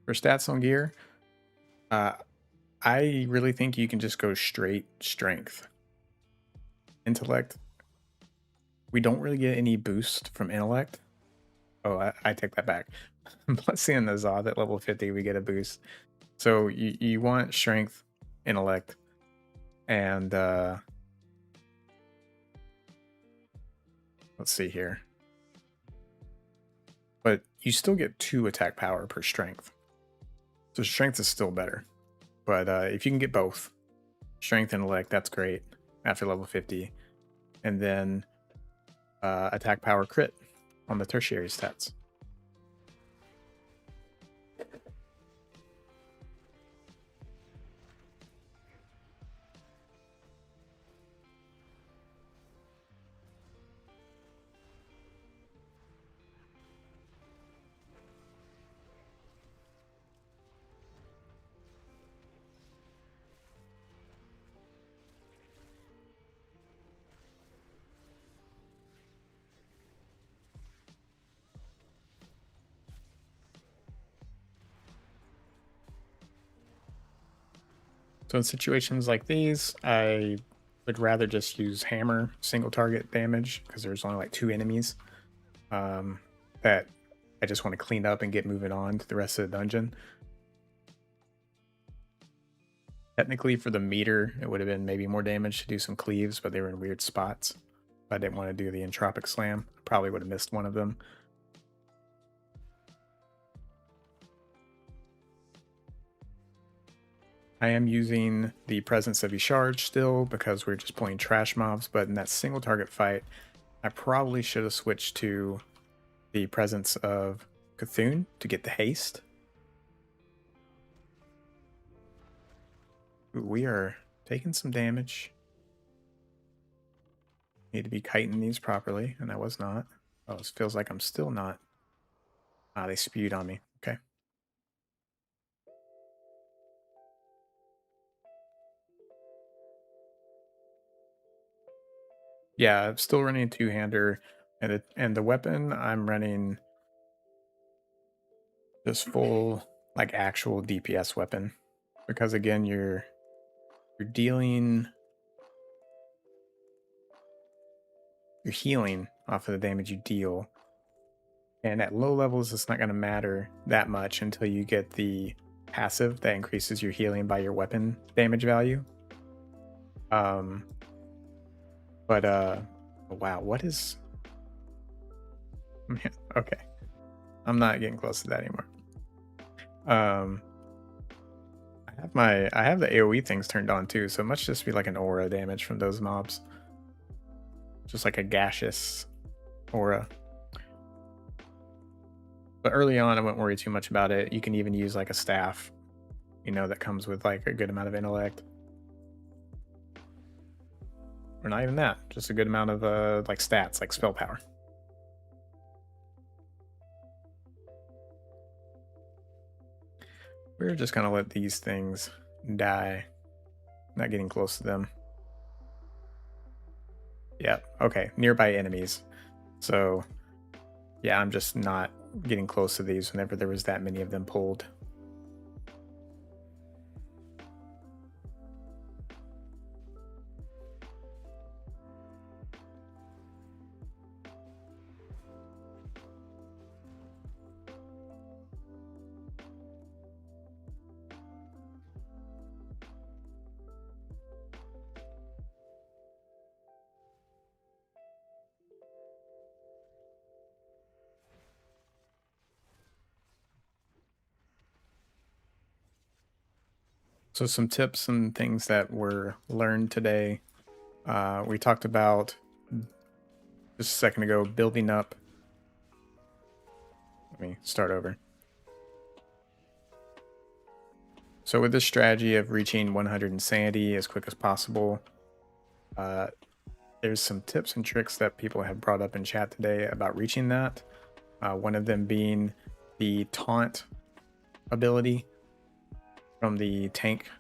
For stats on gear, I really think you can just go straight strength. Intellect, we don't really get any boost from intellect. Oh, I take that back. Blessing and the Zod at level 50, we get a boost. So you want strength, intellect, and let's see here. But you still get 2 attack power per strength. So strength is still better. But if you can get both, strength and intellect, that's great after level 50. And then attack power crit on the tertiary stats. So in situations like these, I would rather just use hammer single target damage because there's only like 2 enemies that I just want to clean up and get moving on to the rest of the dungeon. Technically for the meter, it would have been maybe more damage to do some cleaves, but they were in weird spots. I didn't want to do the entropic slam. I probably would have missed one of them. I am using the Presence of Yshard still because we're just pulling trash mobs, but in that single target fight, I probably should have switched to the Presence of Cthulhu to get the haste. Ooh, we are taking some damage. Need to be kiting these properly, and I was not. Oh, this feels like I'm still not. Ah, they spewed on me. Okay. Yeah, I'm still running a two-hander, and the weapon I'm running just full like actual DPS weapon, because again you're dealing, you're healing off of the damage you deal, and at low levels it's not going to matter that much until you get the passive that increases your healing by your weapon damage value. But wow, what is okay, I'm not getting close to that anymore. I have the AoE things turned on too, so it must just be like an aura damage from those mobs, just like a gaseous aura. But early on I wouldn't worry too much about it. You can even use like a staff, you know, that comes with like a good amount of intellect, or not even that, just a good amount of like stats, like spell power. We're just gonna let these things die. Not getting close to them. Yeah, okay, nearby enemies. So yeah, I'm just not getting close to these whenever there was that many of them pulled. So some tips and things that were learned today. We talked about just a second ago building up. Let me start over. So with this strategy of reaching 100 insanity as quick as possible, there's some tips and tricks that people have brought up in chat today about reaching that. One of them being the taunt ability from the tank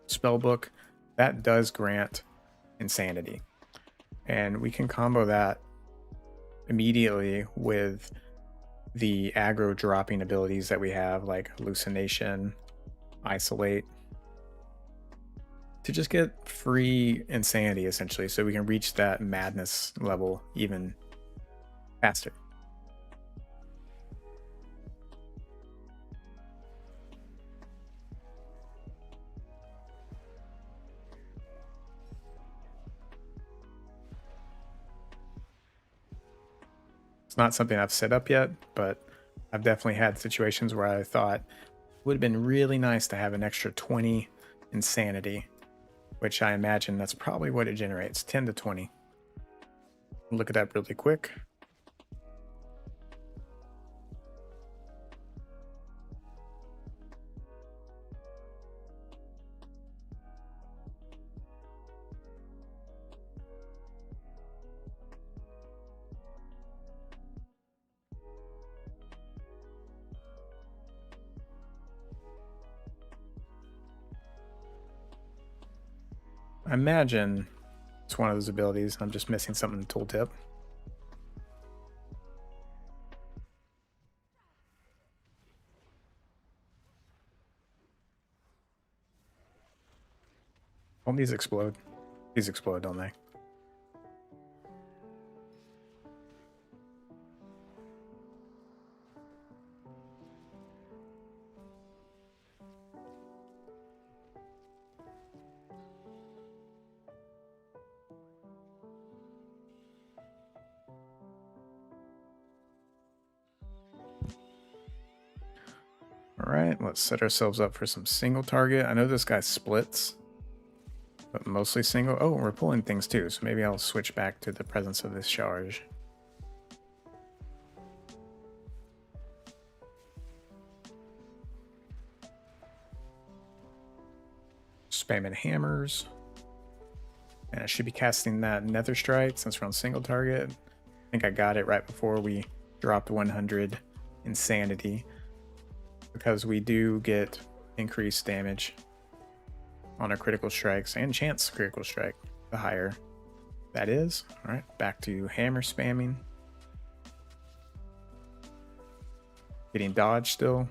spellbook. That does grant insanity, and we can combo that immediately with the aggro dropping abilities that we have, like hallucination, isolate, to just get free insanity essentially, so we can reach that madness level even faster. It's not something I've set up yet, but I've definitely had situations where I thought it would have been really nice to have an extra 20 insanity, which I imagine that's probably what it generates, 10 to 20. Look at that really quick. I imagine it's one of those abilities. I'm just missing something in the tooltip. Don't these explode? These explode, don't they? Alright, let's set ourselves up for some single target. I know this guy splits, but mostly single. Oh, we're pulling things too, so maybe I'll switch back to the presence of this charge. Spamming hammers. And I should be casting that Nether Strike since we're on single target. I think I got it right before we dropped 100 insanity, because we do get increased damage on our critical strikes and chance critical strike the higher that is. All right, back to hammer spamming. Getting dodge still.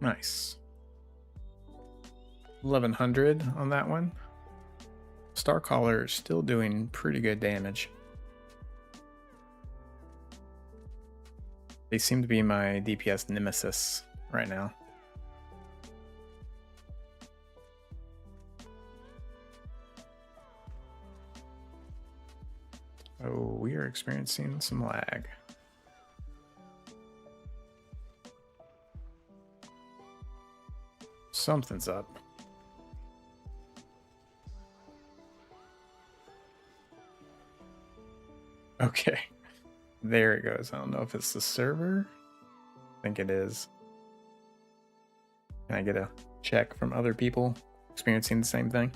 Nice. 1100 on that one. Starcaller still doing pretty good damage. They seem to be my DPS nemesis right now. Oh, we are experiencing some lag. Something's up. Okay, there it goes. I don't know if it's the server. I think it is. Can I get a check from other people experiencing the same thing?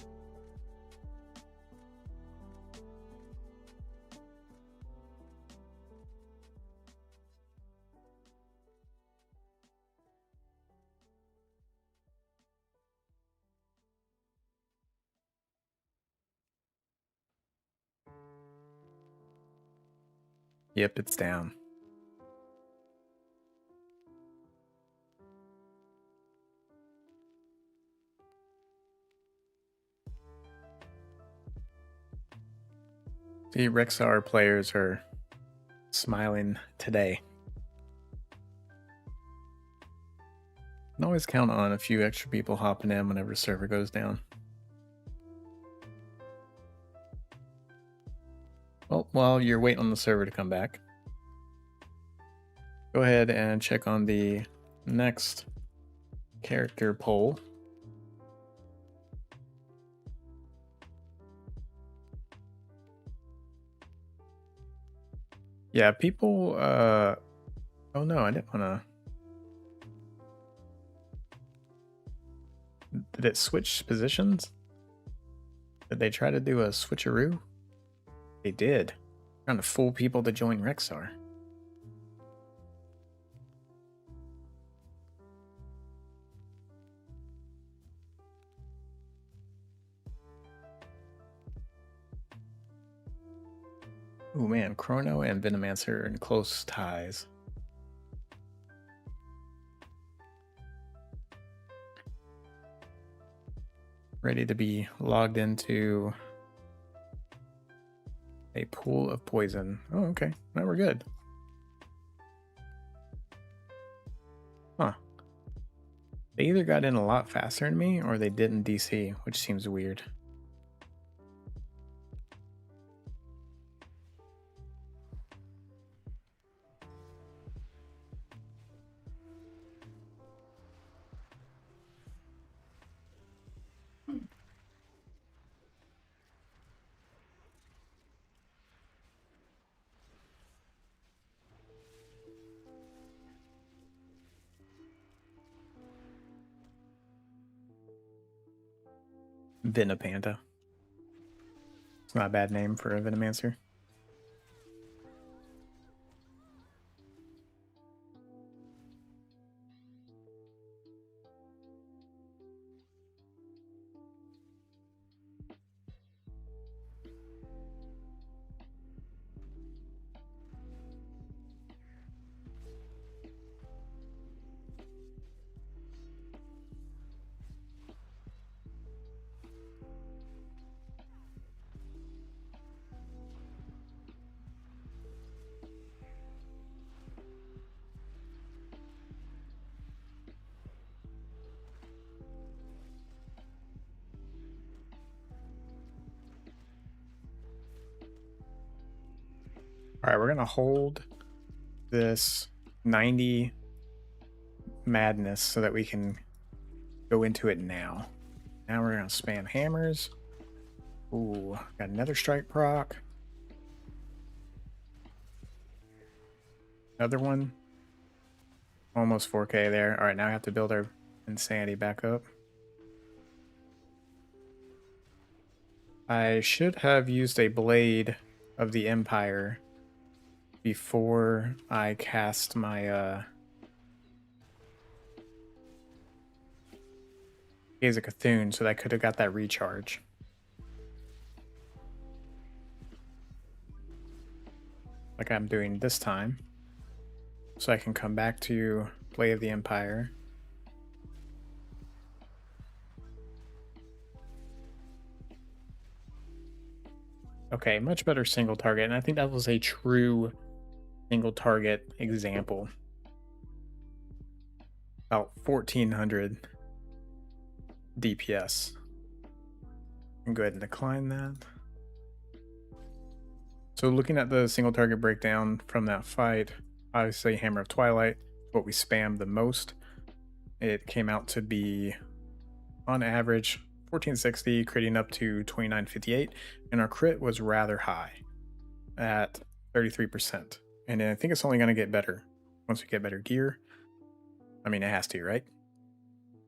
Yep, it's down. See, Rexar players are smiling today. Can always count on a few extra people hopping in whenever the server goes down. Well, while you're waiting on the server to come back, go ahead and check on the next character poll. Yeah, people, oh no, I didn't want to. Did it switch positions? Did they try to do a switcheroo? They did. Trying to fool people to join Rexar. Oh man, Chrono and Venomancer are in close ties. Ready to be logged into a pool of poison. Oh, okay. Now we're good. Huh. They either got in a lot faster than me or they didn't DC, which seems weird. Venipanta. It's not a bad name for a Venomancer. All right, we're gonna hold this 90 madness so that we can go into it now. Now we're gonna spam hammers. Ooh, got another strike proc. Another one. Almost 4K there. All right, now I have to build our insanity back up. I should have used a blade of the Empire before I cast my Gaze of Cthulhu, so that I could have got that recharge. Like I'm doing this time. So I can come back to Blade of the Empire. Okay, much better single target, and I think that was a true single target example. About 1400 DPS. And go ahead and decline that. So looking at the single target breakdown from that fight, obviously Hammer of Twilight, what we spammed the most. It came out to be, on average, 1460, critting up to 2958, and our crit was rather high at 33%. And I think it's only going to get better once we get better gear. I mean, it has to, right?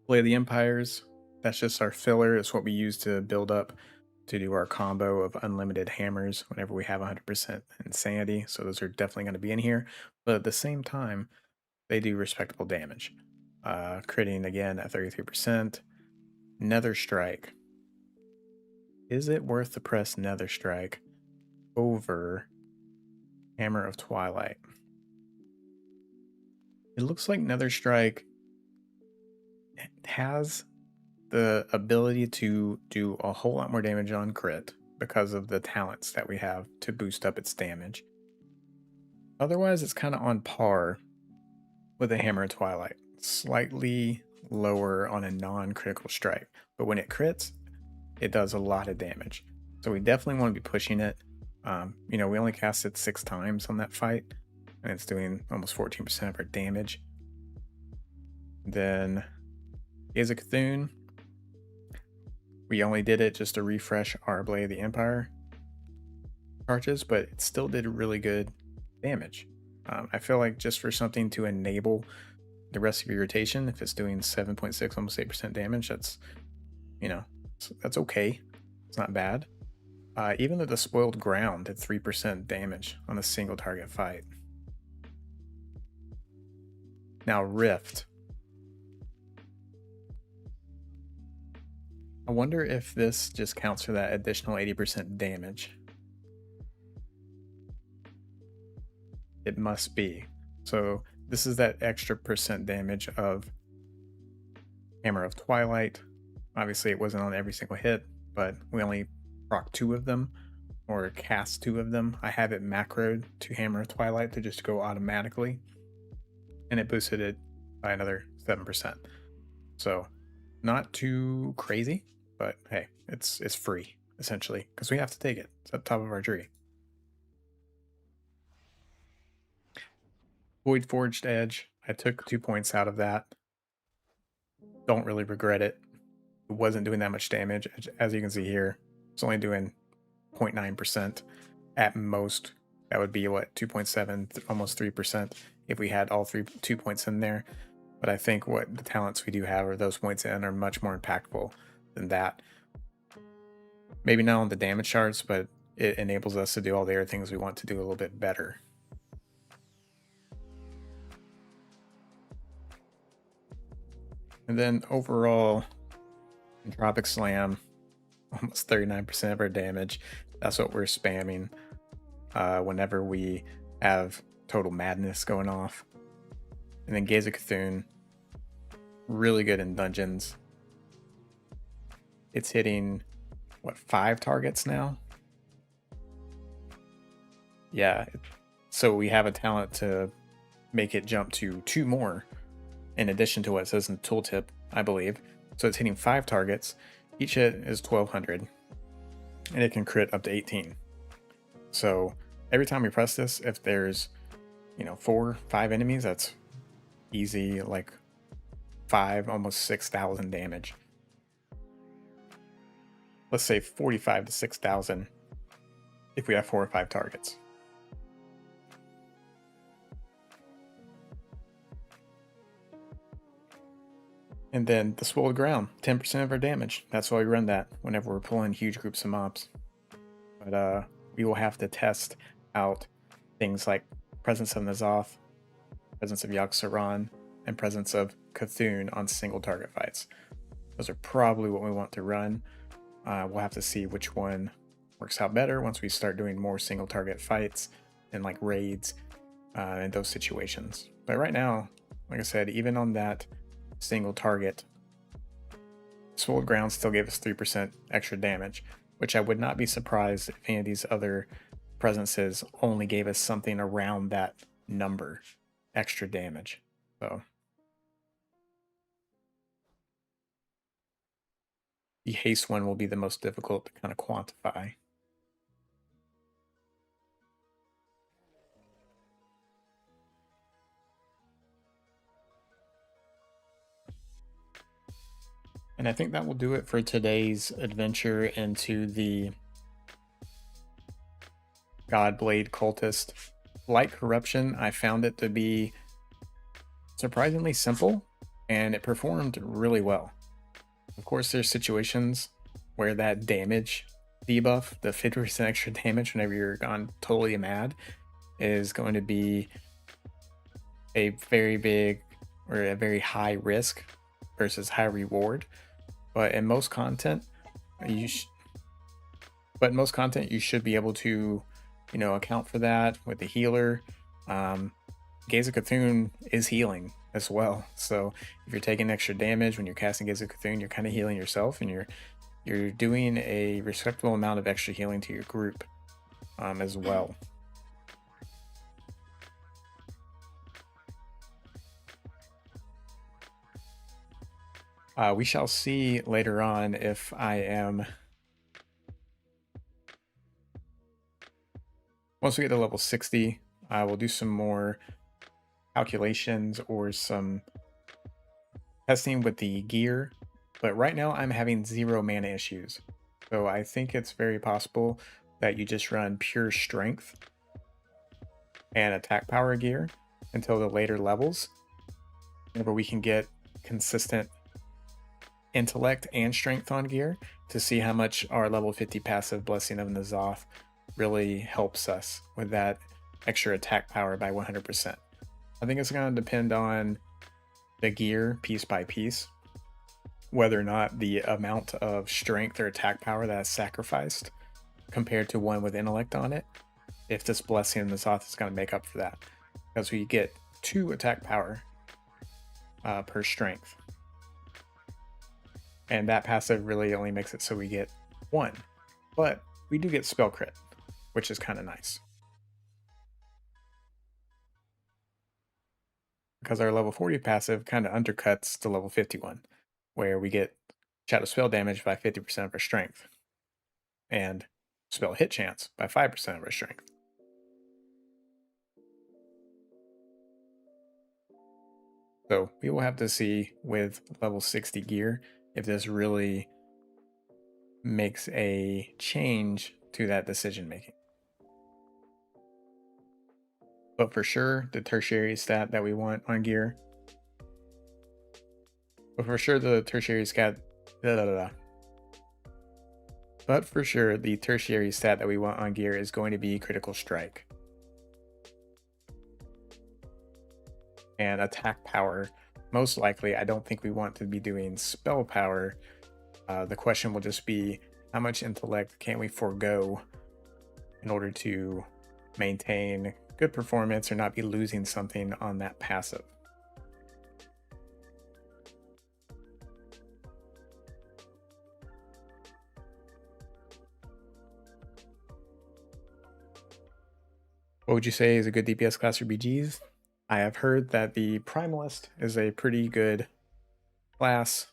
Blade of the Empires, that's just our filler. It's what we use to build up to do our combo of unlimited hammers whenever we have 100% insanity. So those are definitely going to be in here. But at the same time, they do respectable damage. Critting again at 33%. Nether Strike. Is it worth the press Nether Strike over Hammer of Twilight? It looks like Nether Strike has the ability to do a whole lot more damage on crit because of the talents that we have to boost up its damage. Otherwise, it's kind of on par with the Hammer of Twilight. Slightly lower on a non-critical strike, but when it crits, it does a lot of damage. So we definitely want to be pushing it. We only cast it 6 times on that fight, and it's doing almost 14% of our damage. Then Gaze of Cthulhu, we only did it just to refresh our Blade of the Empire charges, but it still did really good damage. I feel like just for something to enable the rest of your rotation, if it's doing 7.6, almost 8% damage, that's okay. It's not bad. Even the Despoiled Ground did 3% damage on a single target fight. Now Rift. I wonder if this just counts for that additional 80% damage. It must be. So this is that extra percent damage of Hammer of Twilight. Obviously it wasn't on every single hit, but we only proc 2 of them, or cast 2 of them. I have it macroed to Hammer of Twilight to just go automatically, and it boosted it by another 7%. So not too crazy, but hey, it's free essentially because we have to take it. It's at the top of our tree. Void Forged Edge, I took 2 points out of that. Don't really regret it. It wasn't doing that much damage. As you can see here, it's only doing 0.9% at most. That would be what, 2.7, almost 3% if we had all 2 points in there. But I think what the talents we do have, or those points in, are much more impactful than that. Maybe not on the damage charts, but it enables us to do all the other things we want to do a little bit better. And then overall, Entropic Slam, almost 39% of our damage. That's what we're spamming whenever we have Total Madness going off. And then Gaze of Cthulhu, really good in dungeons. It's hitting, what, 5 targets now? Yeah, so we have a talent to make it jump to 2 more, in addition to what it says in the tooltip, I believe. So it's hitting 5 targets. Each hit is 1200, and it can crit up to 18. So every time we press this, if there's, 4, 5 enemies, that's easy, like 5, almost 6,000 damage. Let's say 45 to 6,000 if we have 4 or 5 targets. And then the spoiled ground, 10% of our damage. That's why we run that whenever we're pulling huge groups of mobs. But we will have to test out things like presence of N'Zoth, presence of Yogg-Saron, and presence of Cthulhu on single target fights. Those are probably what we want to run. We'll have to see which one works out better once we start doing more single target fights and like raids in those situations. But right now, like I said, even on that single target, Spoiled Ground still gave us 3% extra damage, which I would not be surprised if any of these other presences only gave us something around that number extra damage. So the haste one will be the most difficult to kind of quantify. And I think that will do it for today's adventure into the Godblade Cultist. Like Corruption, I found it to be surprisingly simple, and it performed really well. Of course, there's situations where that damage debuff, the 50% extra damage whenever you're gone totally mad, is going to be a very big or a very high risk versus high reward. But in most content, you should be able to, account for that with the healer. Gaze of Cthulhu is healing as well. So if you're taking extra damage when you're casting Gaze of Cthulhu, you're kind of healing yourself, and you're doing a respectable amount of extra healing to your group as well. We shall see later on if I am... Once we get to level 60, I will do some more calculations or some testing with the gear. But right now I'm having 0 mana issues. So I think it's very possible that you just run pure strength and attack power gear until the later levels, whenever we can get consistent intellect and strength on gear to see how much our level 50 passive Blessing of N'Zoth really helps us with that extra attack power by 100%. I think it's going to depend on the gear piece by piece, whether or not the amount of strength or attack power that is sacrificed compared to one with intellect on it, if this Blessing of N'Zoth is going to make up for that, because we get 2 attack power per strength. And that passive really only makes it so we get 1. But we do get spell crit, which is kind of nice. Because our level 40 passive kind of undercuts the level 51, where we get shadow spell damage by 50% of our strength, and spell hit chance by 5% of our strength. So we will have to see with level 60 gear if this really makes a change to that decision making. But for sure, the tertiary stat that we want on gear. But for sure, the tertiary stat. But for sure, the tertiary stat that we want on gear is going to be critical strike. And attack power. Most likely, I don't think we want to be doing spell power. The question will just be, how much intellect can we forego in order to maintain good performance or not be losing something on that passive? What would you say is a good DPS class for BGs? I have heard that the Primalist is a pretty good class.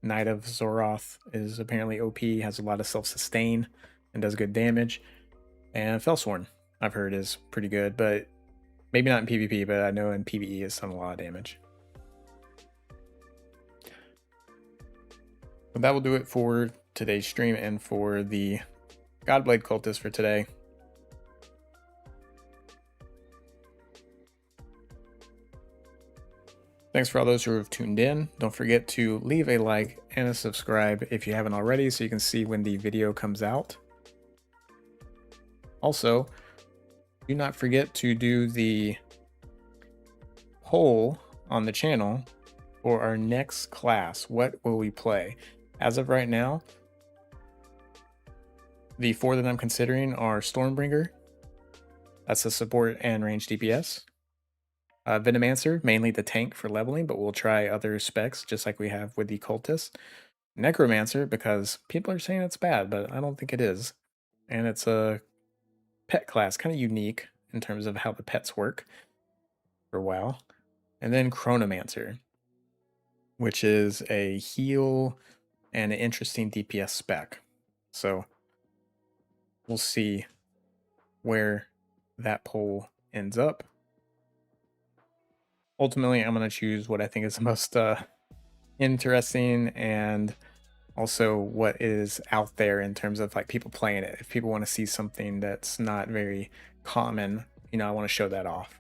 Knight of Azeroth is apparently OP, has a lot of self-sustain, and does good damage. And Felsworn I've heard is pretty good, but maybe not in PvP, but I know in PvE it's done a lot of damage. But that will do it for today's stream and for the Godblade Cultist for today. Thanks for all those who have tuned in. Don't forget to leave a like and a subscribe if you haven't already so you can see when the video comes out. Also, do not forget to do the poll on the channel for our next class. What will we play? As of right now, the 4 that I'm considering are Stormbringer. That's a support and range DPS. Venomancer, mainly the tank for leveling, but we'll try other specs just like we have with the Cultist. Necromancer, because people are saying it's bad, but I don't think it is. And it's a pet class, kind of unique in terms of how the pets work for WoW. And then Chronomancer, which is a heal and an interesting DPS spec. So we'll see where that poll ends up. Ultimately, I'm going to choose what I think is the most interesting and also what is out there in terms of like people playing it. If people want to see something that's not very common, you know, I want to show that off.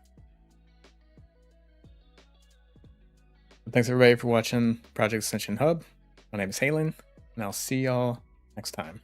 Thanks everybody for watching Project Ascension Hub. My name is Halen, and I'll see y'all next time.